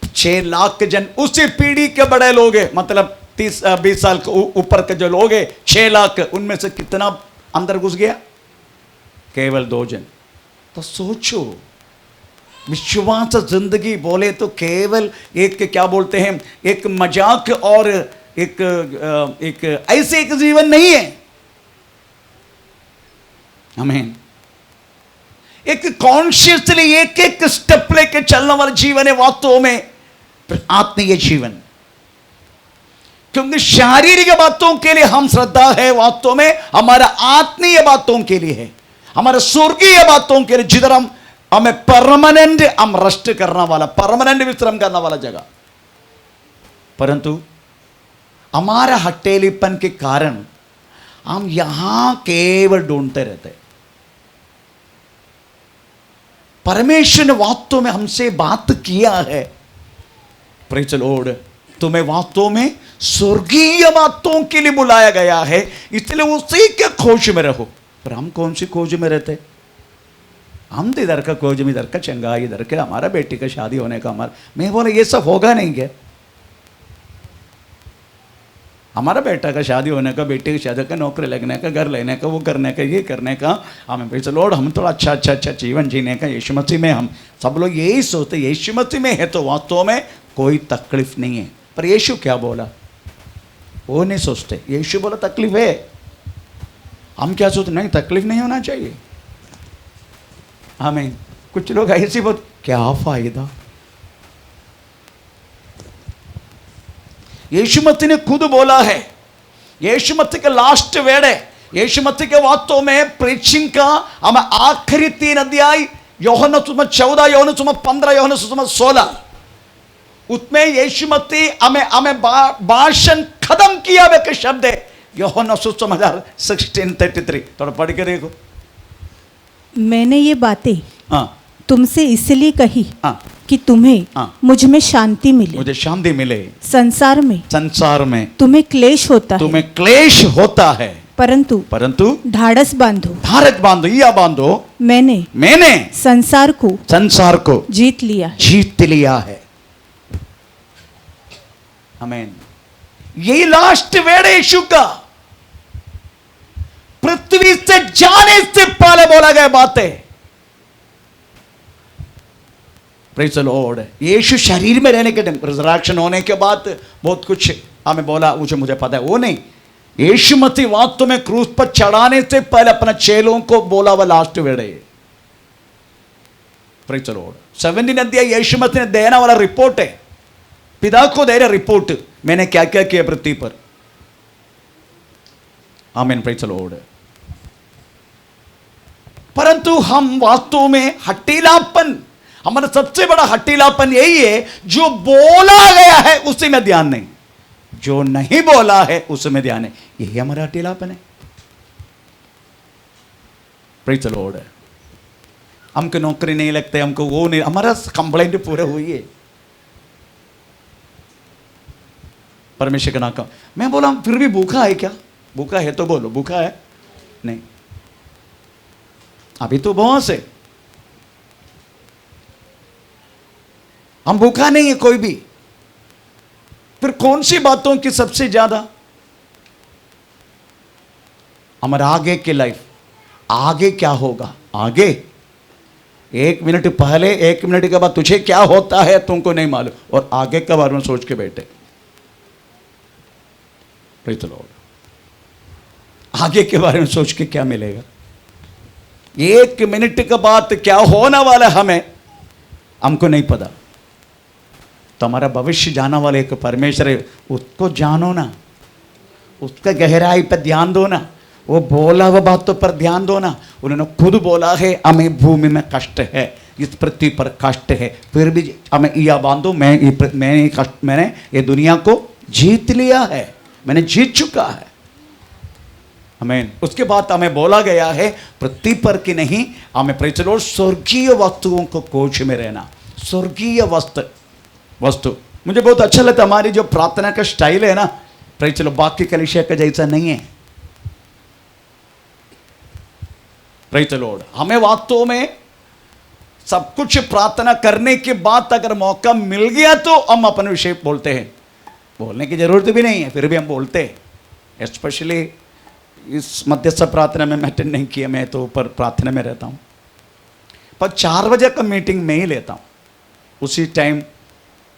6 लाख जन उसी पीढ़ी के बड़े लोग हैं, मतलब 30-20 साल के ऊपर के जो लोग हैं 6 लाख, उनमें से कितना अंदर घुस गया? केवल 2 जन। तो सोचो, विश्वास जिंदगी बोले तो केवल एक, क्या बोलते हैं, एक मजाक और एक ऐसे एक जीवन नहीं है। आमीन। एक कॉन्शियसली एक स्टेप लेके चलने वाला जीवन है वास्तव में आत्मीय जीवन। क्योंकि शारीरिक बातों के लिए हम श्रद्धा है, वास्तव में हमारा आत्मीय बातों के लिए है, हमारे स्वर्गीय बातों के लिए, जिधर हमें परमानेंट हम रेस्ट करना वाला, परमानेंट विश्राम करना वाला जगह। परंतु हमारा हटेलीपन के कारण हम यहां केवल ढूंढते रहते। परमेश्वर ने वास्तव में हमसे बात किया है, प्रेज द लॉर्ड, तुम्हें वास्तव में स्वर्गीय बातों के लिए बुलाया गया है, इसलिए उसी के खोज में रहो। पर हम कौन सी खोज में रहते? हम तो इधर का कोजम, इधर का चंगाई, इधर के हमारा बेटी का शादी होने का हमारा। मैं बोला ये सब होगा नहीं क्या? हमारा बेटा का शादी होने का, बेटी की शादी का, नौकरी लगने का, घर लेने का, वो करने का, ये करने का, हमें पैसे लोड, हम थोड़ा अच्छा जीवन जीने का यीशु मसीह में। हम सब लोग यही सोचते यीशु मसीह में है तो वास्तव में कोई तकलीफ नहीं है। पर यीशु क्या बोला वो नहीं सोचते। यीशु बोला तकलीफ है, हम क्या सोचते नहीं तकलीफ नहीं होना चाहिए हमें। कुछ लोग ऐसे बोल क्या फायदा। यीशु मसीह ने खुद बोला है, यीशु मसीह का लास्ट वर्ड है, यीशु मसीह के वास्तव में प्रीचिंग का हमें आखिरी 3 अध्याय, यूहन्ना सुसमाचार 14, यूहन्ना सुसमाचार 15, यूहन्ना सुसमाचार 16, उसमें यीशु मसीह हमें भाषण खत्म किया हुआ के शब्द है। यूहन्ना सुसमाचार 16:33 थोड़ा पढ़ के देखो। मैंने ये बातें हाँ तुमसे इसलिए कही हाँ कि तुम्हें हाँ। मुझ में शांति मिले। मुझे शांति मिले। संसार में तुम्हें क्लेश होता है, तुम्हें क्लेश होता है, परंतु ढाढ़स बांधो, धारक बांधो या बांधो, मैंने संसार को जीत लिया है। आमीन। यही लास्ट वर्ड है यीशु का। पृथ्वी से जाने से पहले बोला गया बातें। Praise the Lord. यीशु शरीर में रहने के रिजरेक्शन होने के बाद बहुत कुछ हमें बोला, मुझे पता है वो नहीं। यीशु मसीह वास्तव में क्रूस पर चढ़ाने से पहले अपने चेलों को बोला हुआ लास्ट वर्ड है। Praise the Lord. 17 अध्याय यीशु मसीह ने देने वाला रिपोर्ट है, पिता को दे रहा रिपोर्ट, मैंने क्या क्या किया पृथ्वी पर। आमीन। Praise the Lord. परंतु हम वास्तव में हठीलापन, हमारा सबसे बड़ा हठीलापन यही है, जो बोला गया है उसी में ध्यान नहीं, जो नहीं बोला है उसमें ध्यान है। यही हमारा हठीलापन है। Praise the Lord. हमको नौकरी नहीं लगते, हमको वो नहीं, हमारा कंप्लेंट पूरा हुई है। परमेश्वर का नाम। मैं बोला फिर भी भूखा है क्या? भूखा है तो बोलो, भूखा है नहीं, अभी तो बहुत से हम भूखा नहीं है कोई भी। फिर कौन सी बातों की सबसे ज्यादा हमारे आगे की लाइफ, आगे क्या होगा, आगे 1 मिनट पहले 1 मिनट के बाद तुझे क्या होता है तुमको नहीं मालूम, और आगे के बारे में सोच के बैठे। Praise the Lord. आगे के बारे में सोच के क्या मिलेगा, 1 मिनट के बाद क्या होने वाला हमें हमको नहीं पता। तो हमारा भविष्य जाना वाले एक परमेश्वर है, उसको जानो ना, उसका गहराई पर ध्यान दो ना, वो बोला हुआ बातों पर ध्यान दो ना। उन्होंने खुद बोला है हमें भूमि में कष्ट है, इस पृथ्वी पर कष्ट है, फिर भी हमें यह बांधो, मैंने ये दुनिया को जीत लिया है, मैंने जीत चुका है। आमीन। उसके बाद हमें बोला गया है पृथ्वी पर की नहीं, हमें प्रेज़ द लॉर्ड स्वर्गीय वस्तुओं को खोज में रहना। स्वर्गीय वस्तु मुझे बहुत अच्छा लगता है। हमारी जो प्रार्थना का स्टाइल है ना, प्रेज़ द लॉर्ड, बाकी कलीसिया का जैसा नहीं है। Praise the Lord. हमें वास्तव में सब कुछ प्रार्थना करने के बाद अगर मौका मिल गया तो हम अपने विषय बोलते हैं, बोलने की जरूरत भी नहीं है, फिर भी हम बोलते हैं। स्पेशली इस मध्यस्थ प्रार्थना में मैं अटेंड नहीं किया, मैं तो ऊपर प्रार्थना में रहता हूँ, पर 4 बजे का मीटिंग मैं ही लेता हूँ। उसी टाइम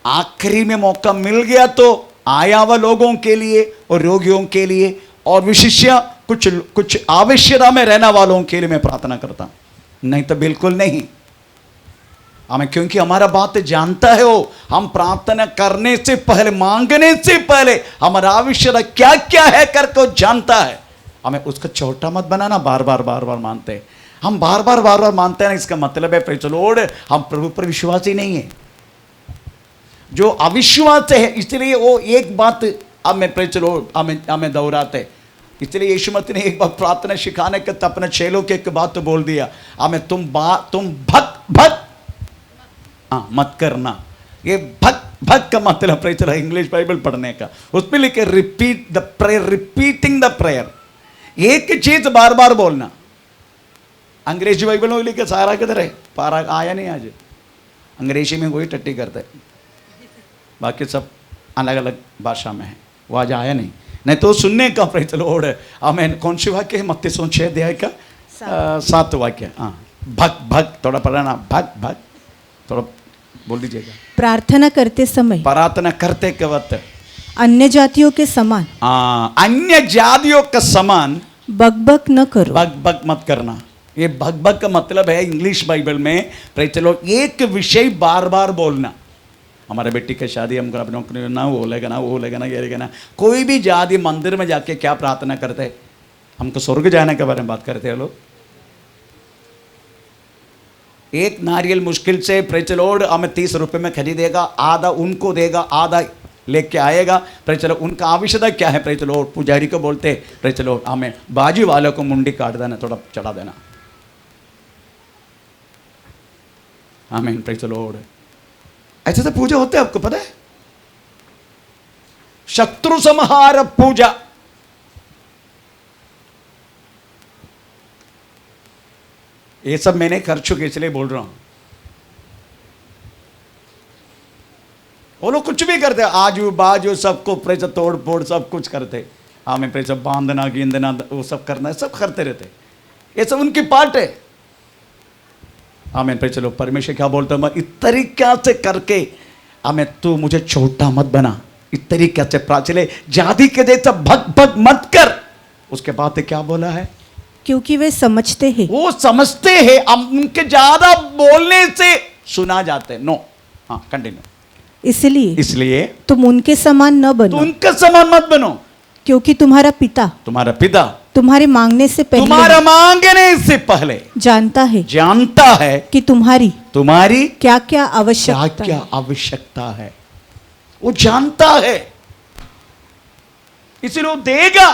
आखिरी में मौका मिल गया तो आया हुआ लोगों के लिए और रोगियों के लिए और विशिष्य कुछ आवश्यकता में रहने वालों के लिए मैं प्रार्थना करता हूँ, नहीं तो बिल्कुल नहीं। हमें क्योंकि हमारा बात जानता है वो, हम प्रार्थना करने से पहले, मांगने से पहले हमारा आवश्यकता क्या क्या है करके जानता है। हमें उसका छोटा मत बनाना, बार बार मानते हैं हम, बार बार मानते हैं ना, इसका मतलब है प्रेज़ द लॉर्ड हम प्रभु पर विश्वासी नहीं है। जो अविश्वास है इसलिए वो एक बात हमें प्रेज़ द लॉर्ड हमें दोहराते। इसलिए यीशु मसीह ने एक बार प्रार्थना सिखाने के तो अपने चेलों के एक बात तो बोल दिया, हमें तुम भक मत करना। ये भक का मतलब praise the Lord English Bible पढ़ने का, उसमें लिखे repeat the prayer, repeating the prayer, एक चीज बार बार बोलना। अंग्रेजी बाइबल में लिखे सारा किधर है, पारा आया नहीं आज। अंग्रेजी में वही टट्टी करते हैं, बाकी सब अलग अलग भाषा में है, वो आज आया नहीं तो सुनने का प्रेज द लॉर्ड। आमीन। कौन सी वाक्य है? मत्ती 6 अध्याय का 7 वाक्य। हाँ, भग भग थोड़ा पढ़ा ना, भग भग थोड़ा बोल दीजिएगा। प्रार्थना करते समय प्रार्थना करते के वक्त अन्य जातियों के समान अन्य जातियों का समान बकबक न करो। बग बग मत करना। ये बग बग का मतलब है इंग्लिश बाइबल में, प्रेज द लॉर्ड, एक विषय बार बार बोलना। हमारे बेटी की शादी हमको अपने नौकरी ना, वो लेगा ना, वो लेगा ना, ये लेगा ना। कोई भी जाति मंदिर में जाके क्या प्रार्थना करते हैं? हमको स्वर्ग जाने के बारे में बात करते हैं लोग। एक नारियल मुश्किल से प्रेज द लॉर्ड हमें 30 रुपए में खरीदेगा, आधा उनको देगा, आधा लेके आएगा। प्रेज द लॉर्ड, उनका आवश्यकता क्या है? प्रेज द लॉर्ड, पुजारी को बोलते प्रेज द लॉर्ड हमें बाजू वालों को मुंडी काट देना, थोड़ा चढ़ा देना। आमीन। Praise the Lord. ऐसे तो पूजा होते हैं, आपको पता है? शत्रु संहार पूजा। ये सब मैंने कर चुके, इसलिए बोल रहा हूं। वो लोग कुछ भी करते, आजू बाजू सबको प्रेज तोड़ फोड़ सब कुछ करते। हमें प्रेज बांधना गिंदना वो सब करना, सब करते रहते। ये सब उनकी पार्ट है। हमें प्रेज लो, परमेश्वर क्या बोलता है? इस तरीका से करके हमें तू मुझे छोटा मत बना, इस तरीके से प्राचले जाति के जैसा भग भग मत कर। उसके बाद क्या बोला है? क्योंकि वे समझते हैं। वो समझते हैं, हम उनके ज्यादा बोलने से सुना जाते हैं। नो, हाँ कंटिन्यू। इसलिए तुम उनके समान न बनो। उनके समान मत बनो, क्योंकि तुम्हारा पिता तुम्हारे मांगने से पहले जानता है कि तुम्हारी क्या क्या आवश्यकता है। वो जानता है, इसलिए वो देगा।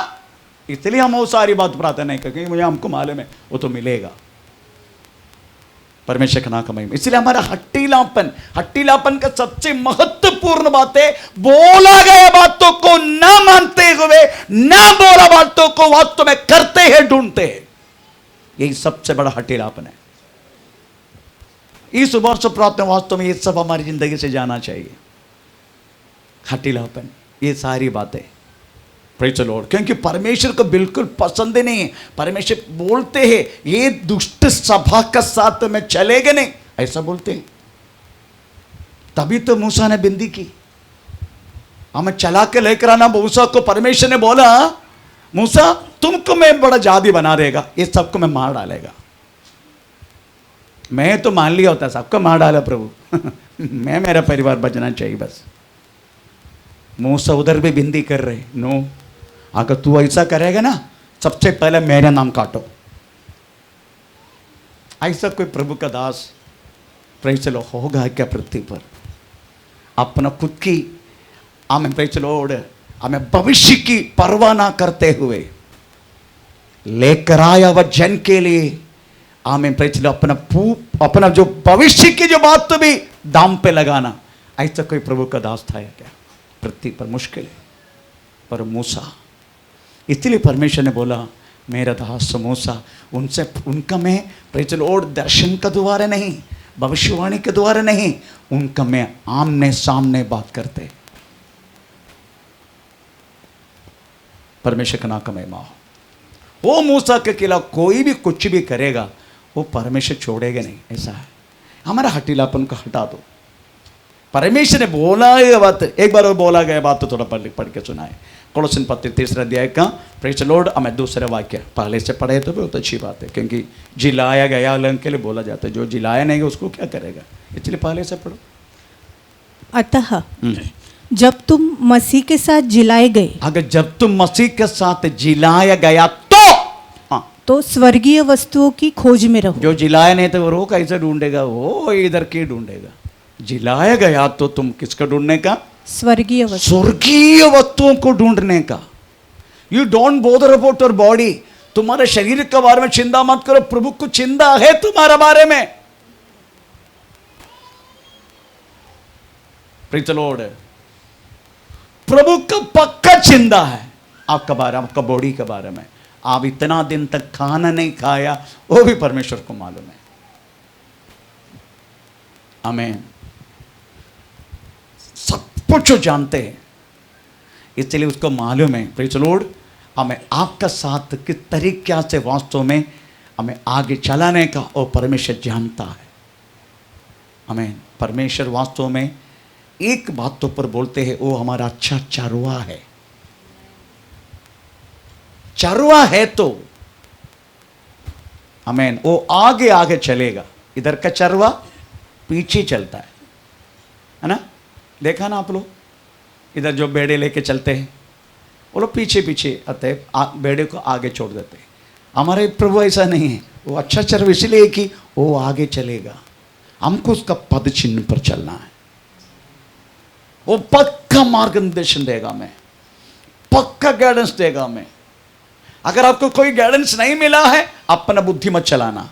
इसलिए हम वो सारी बात प्रार्थना नहीं करेंगे, मुझे हमको मालूम है वो तो मिलेगा। परमेश्वर का नाम का महिमा। इसलिए हमारा हट्टीलापन का सबसे महत्वपूर्ण बात है, बोला गया बातों को न मानते हुए, न बोला बातों को वास्तव में करते हैं, ढूंढते हैं। यही सबसे बड़ा हट्टीलापन है। इस वर्ष प्रार्थना वास्तव में ये सब हमारी जिंदगी से जाना चाहिए। हट्टीलापन, ये सारी बातें प्रेज द लॉर्ड, क्योंकि परमेश्वर को बिल्कुल पसंद नहीं है। परमेश्वर बोलते हैं ये दुष्ट सभा का साथ में चलेगा नहीं, ऐसा बोलते हैं। तभी तो मूसा ने बिंदी की, हमें चला के लेकर आना। मूसा को परमेश्वर ने बोला, मूसा तुमको मैं बड़ा जादी बना देगा, ये सबको मैं मार डालेगा। मैं तो मान लिया होता, सबको मार डाला प्रभु मैं, मेरा परिवार बचना चाहिए बस। मूसा उधर भी बिंदी कर रहे। नो, अगर तू ऐसा करेगा ना, सबसे पहले मेरा नाम काटो। ऐसा कोई प्रभु का दास प्रेज लो होगा क्या पृथ्वी पर? अपना खुद की हमें प्रेज लॉर्ड, हमें भविष्य की परवाह ना करते हुए लेकर आया वह जन के लिए हमें प्रेज लो अपना जो भविष्य की जो बात तो भी दाम पे लगाना। ऐसा कोई प्रभु का दास था क्या पृथ्वी पर? मुश्किल है। पर मूसा, इसलिए परमेश्वर ने बोला मेरा दास मूसा, उनका मैं प्रेज लॉर्ड दर्शन का द्वारा नहीं, भविष्यवाणी के द्वारा नहीं, उनका मैं आमने सामने बात करते। परमेश्वर का नाम का महिमा हो। वो मूसा के खिलाफ कोई भी कुछ भी करेगा, वो परमेश्वर छोड़ेगा नहीं। ऐसा है। हमारा हटीलापन को हटा दो। परमेश्वर ने बोला ये बात, एक बार वो बोला गया बात तो थोड़ा पढ़ के सुनाए। कोलोसिन पत्र 3 अध्याय का प्रेज लॉर्ड, हमें दूसरे वाक्य पहले से पढ़े तो बहुत अच्छी बात है, क्योंकि जिलाया गया अलग के लिए बोला जाता है, जो जिलाया नहीं उसको क्या करेगा, इसलिए पहले से पढ़ो। अतः जब तुम मसीह के साथ जिलाए गए, अगर जब तुम मसीह के साथ जिलाया गया तो स्वर्गीय वस्तुओं की खोज में रहो। जो जिलाया नहीं तो वो कैसे ढूंढेगा? वो इधर की ढूंढेगा। जिलाया गया तो तुम किसका ढूंढने का? स्वर्गीय वस्तुओं को ढूंढने का। You don't bother about your body. तुम्हारे शरीर के बारे में चिंता मत करो, प्रभु को चिंता है तुम्हारे बारे में। प्रेज द लॉर्ड, प्रभु का पक्का चिंता है आपका बारे, आपका बॉडी के बारे में, आप इतना दिन तक खाना नहीं खाया, वो भी परमेश्वर को मालूम है। आमीन। सब कुछ जानते हैं, इसलिए उसको मालूम है। प्रेज़ द लॉर्ड, हमें आपका साथ किस तरीके से वास्तव में हमें आगे चलाने का वो परमेश्वर जानता है। आमीन। परमेश्वर वास्तव में एक बात तो पर बोलते हैं, वो हमारा अच्छा चरवा है। चरवा है तो आमीन, वो आगे आगे चलेगा। इधर का चरवा पीछे चलता है ना? देखा ना आप लोग, इधर जो बेड़े लेके चलते हैं वो लोग पीछे पीछे आते हैं, बेड़े को आगे छोड़ देते हैं। हमारे प्रभु ऐसा नहीं है, वो अच्छा चरवा इसलिए कि वो आगे चलेगा, हमको उसका पद चिन्ह पर चलना है। वो पक्का मार्गदर्शन देगा हमें, पक्का गाइडेंस देगा हमें। अगर आपको कोई गाइडेंस नहीं मिला है, अपना बुद्धि मत चलाना,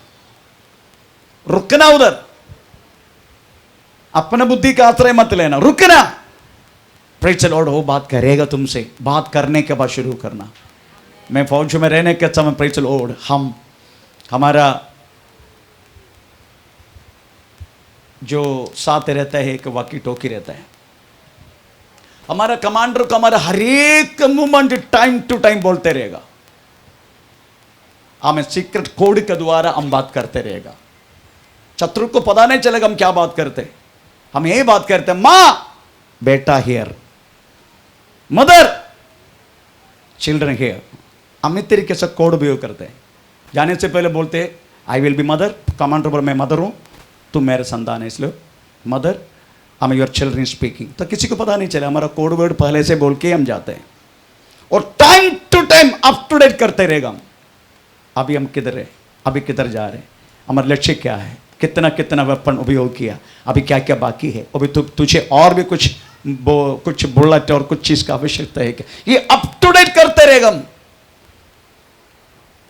रुकना, उधर अपना बुद्धि का आश्रय मत लेना, रुकना। प्रेज़ द लॉर्ड, वो बात करेगा तुमसे, बात करने के बाद शुरू करना। मैं फौज में रहने के समय प्रेज़ द लॉर्ड, हमारा जो साथ रहता है एक वॉकी टॉकी रहता है, हमारा कमांडर को हमारा हर एक मूवमेंट टाइम टू टाइम बोलते रहेगा। हमें सीक्रेट कोड के द्वारा हम बात करते रहेगा, शत्रु को पता नहीं चलेगा हम क्या बात करते। हम यही बात करते हैं, माँ बेटा हियर, मदर चिल्ड्रन हियर। हम इस तरीके से कोड उपयोग करते हैं। जाने से पहले बोलते हैं I will be mother, commander पर मैं मदर हूं, तुम मेरे संतान है, इसलिए mother I am your children speaking. तो किसी को पता नहीं चला, हमारा कोड वर्ड पहले से बोल के हम जाते हैं और time to time up to date करते रहेगा हम। अभी हम किधर है, अभी किधर जा रहे हैं, हमारा लक्ष्य क्या है, कितना कितना वेपन उपयोग किया, अभी क्या क्या बाकी है, अभी तुझे और भी कुछ बुलेट और कुछ चीज का आवश्यकता है क्या, ये अप टू डेट करते रहेगा हम।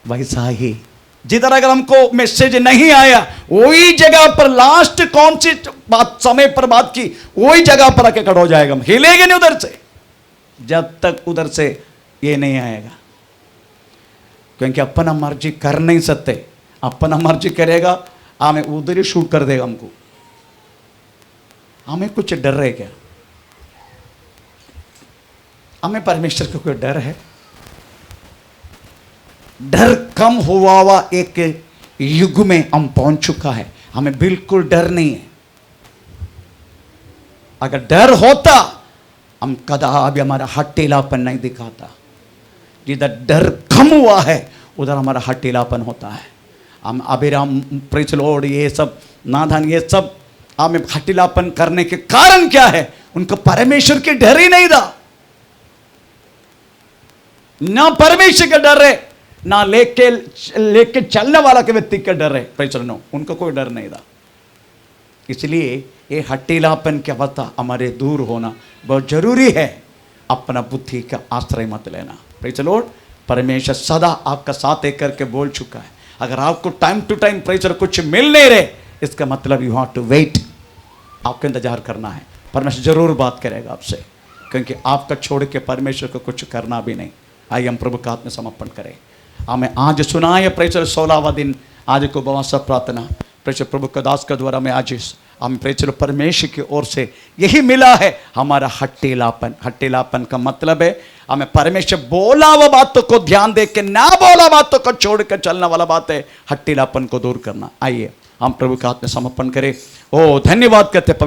वैसा ही जिधर अगर हमको मैसेज नहीं आया, वही जगह पर लास्ट कौन सी बात समय पर बात की, वही जगह पर आके खड़ा हो जाएगा, हम हिलेंगे नहीं उधर से जब तक उधर से ये नहीं आएगा। क्योंकि अपना मर्जी कर नहीं सकते, अपना मर्जी करेगा हमें उधर ही शूट कर देगा हमको। हमें कुछ डर है क्या? हमें परमेश्वर का कोई डर है? डर कम हुआ एक युग में हम पहुंच चुका है, हमें बिल्कुल डर नहीं है। अगर डर होता हम कदापि हमारा हठीलापन नहीं दिखाता। जिधर डर कम हुआ है उधर हमारा हठीलापन होता है। हम अभिराम प्रेज़ द लॉर्ड, ये सब नादान, ये सब हमें हठीलापन करने के कारण क्या है? उनको परमेश्वर के डर ही नहीं था। ना परमेश्वर का डर है, ना लेके चलने वाला के व्यक्ति का डर है। प्रेज़ द लॉर्ड, उनको कोई डर नहीं था। इसलिए ये हठीलापन की अवस्था हमारे दूर होना बहुत जरूरी है। अपना बुद्धि का आश्रय मत लेना। प्रेज़ द लॉर्ड, परमेश्वर सदा आपका साथ एक करके बोल चुका है। अगर आपको टाइम टू टाइम प्रेज़ कुछ मिल नहीं रहे, इसका मतलब यू हैव टू वेट, आपको इंतजार करना है। परमेश्वर जरूर बात करेगा आपसे, क्योंकि आपका छोड़ के परमेश्वर को कुछ करना भी नहीं। आइए हम प्रभु का हाथ में समर्पण करें। हमें आज सुना है प्रेज़ 16वां दिन, आज को उपवास प्रार्थना प्रेज़ प्रभु का दास के द्वारा मैं आज हम प्रेज़ परमेश्वर की ओर से यही मिला है, हमारा हठीलापन। हठीलापन का मतलब है हमें परमेश्वर बोला हुआ बातों को ध्यान दे के ना बोला बातों को छोड़ कर चलने वाला बात है हठीलापन को दूर करना। आइए हम प्रभु के हाथ में समर्पण करें। ओ धन्यवाद करते पवित्र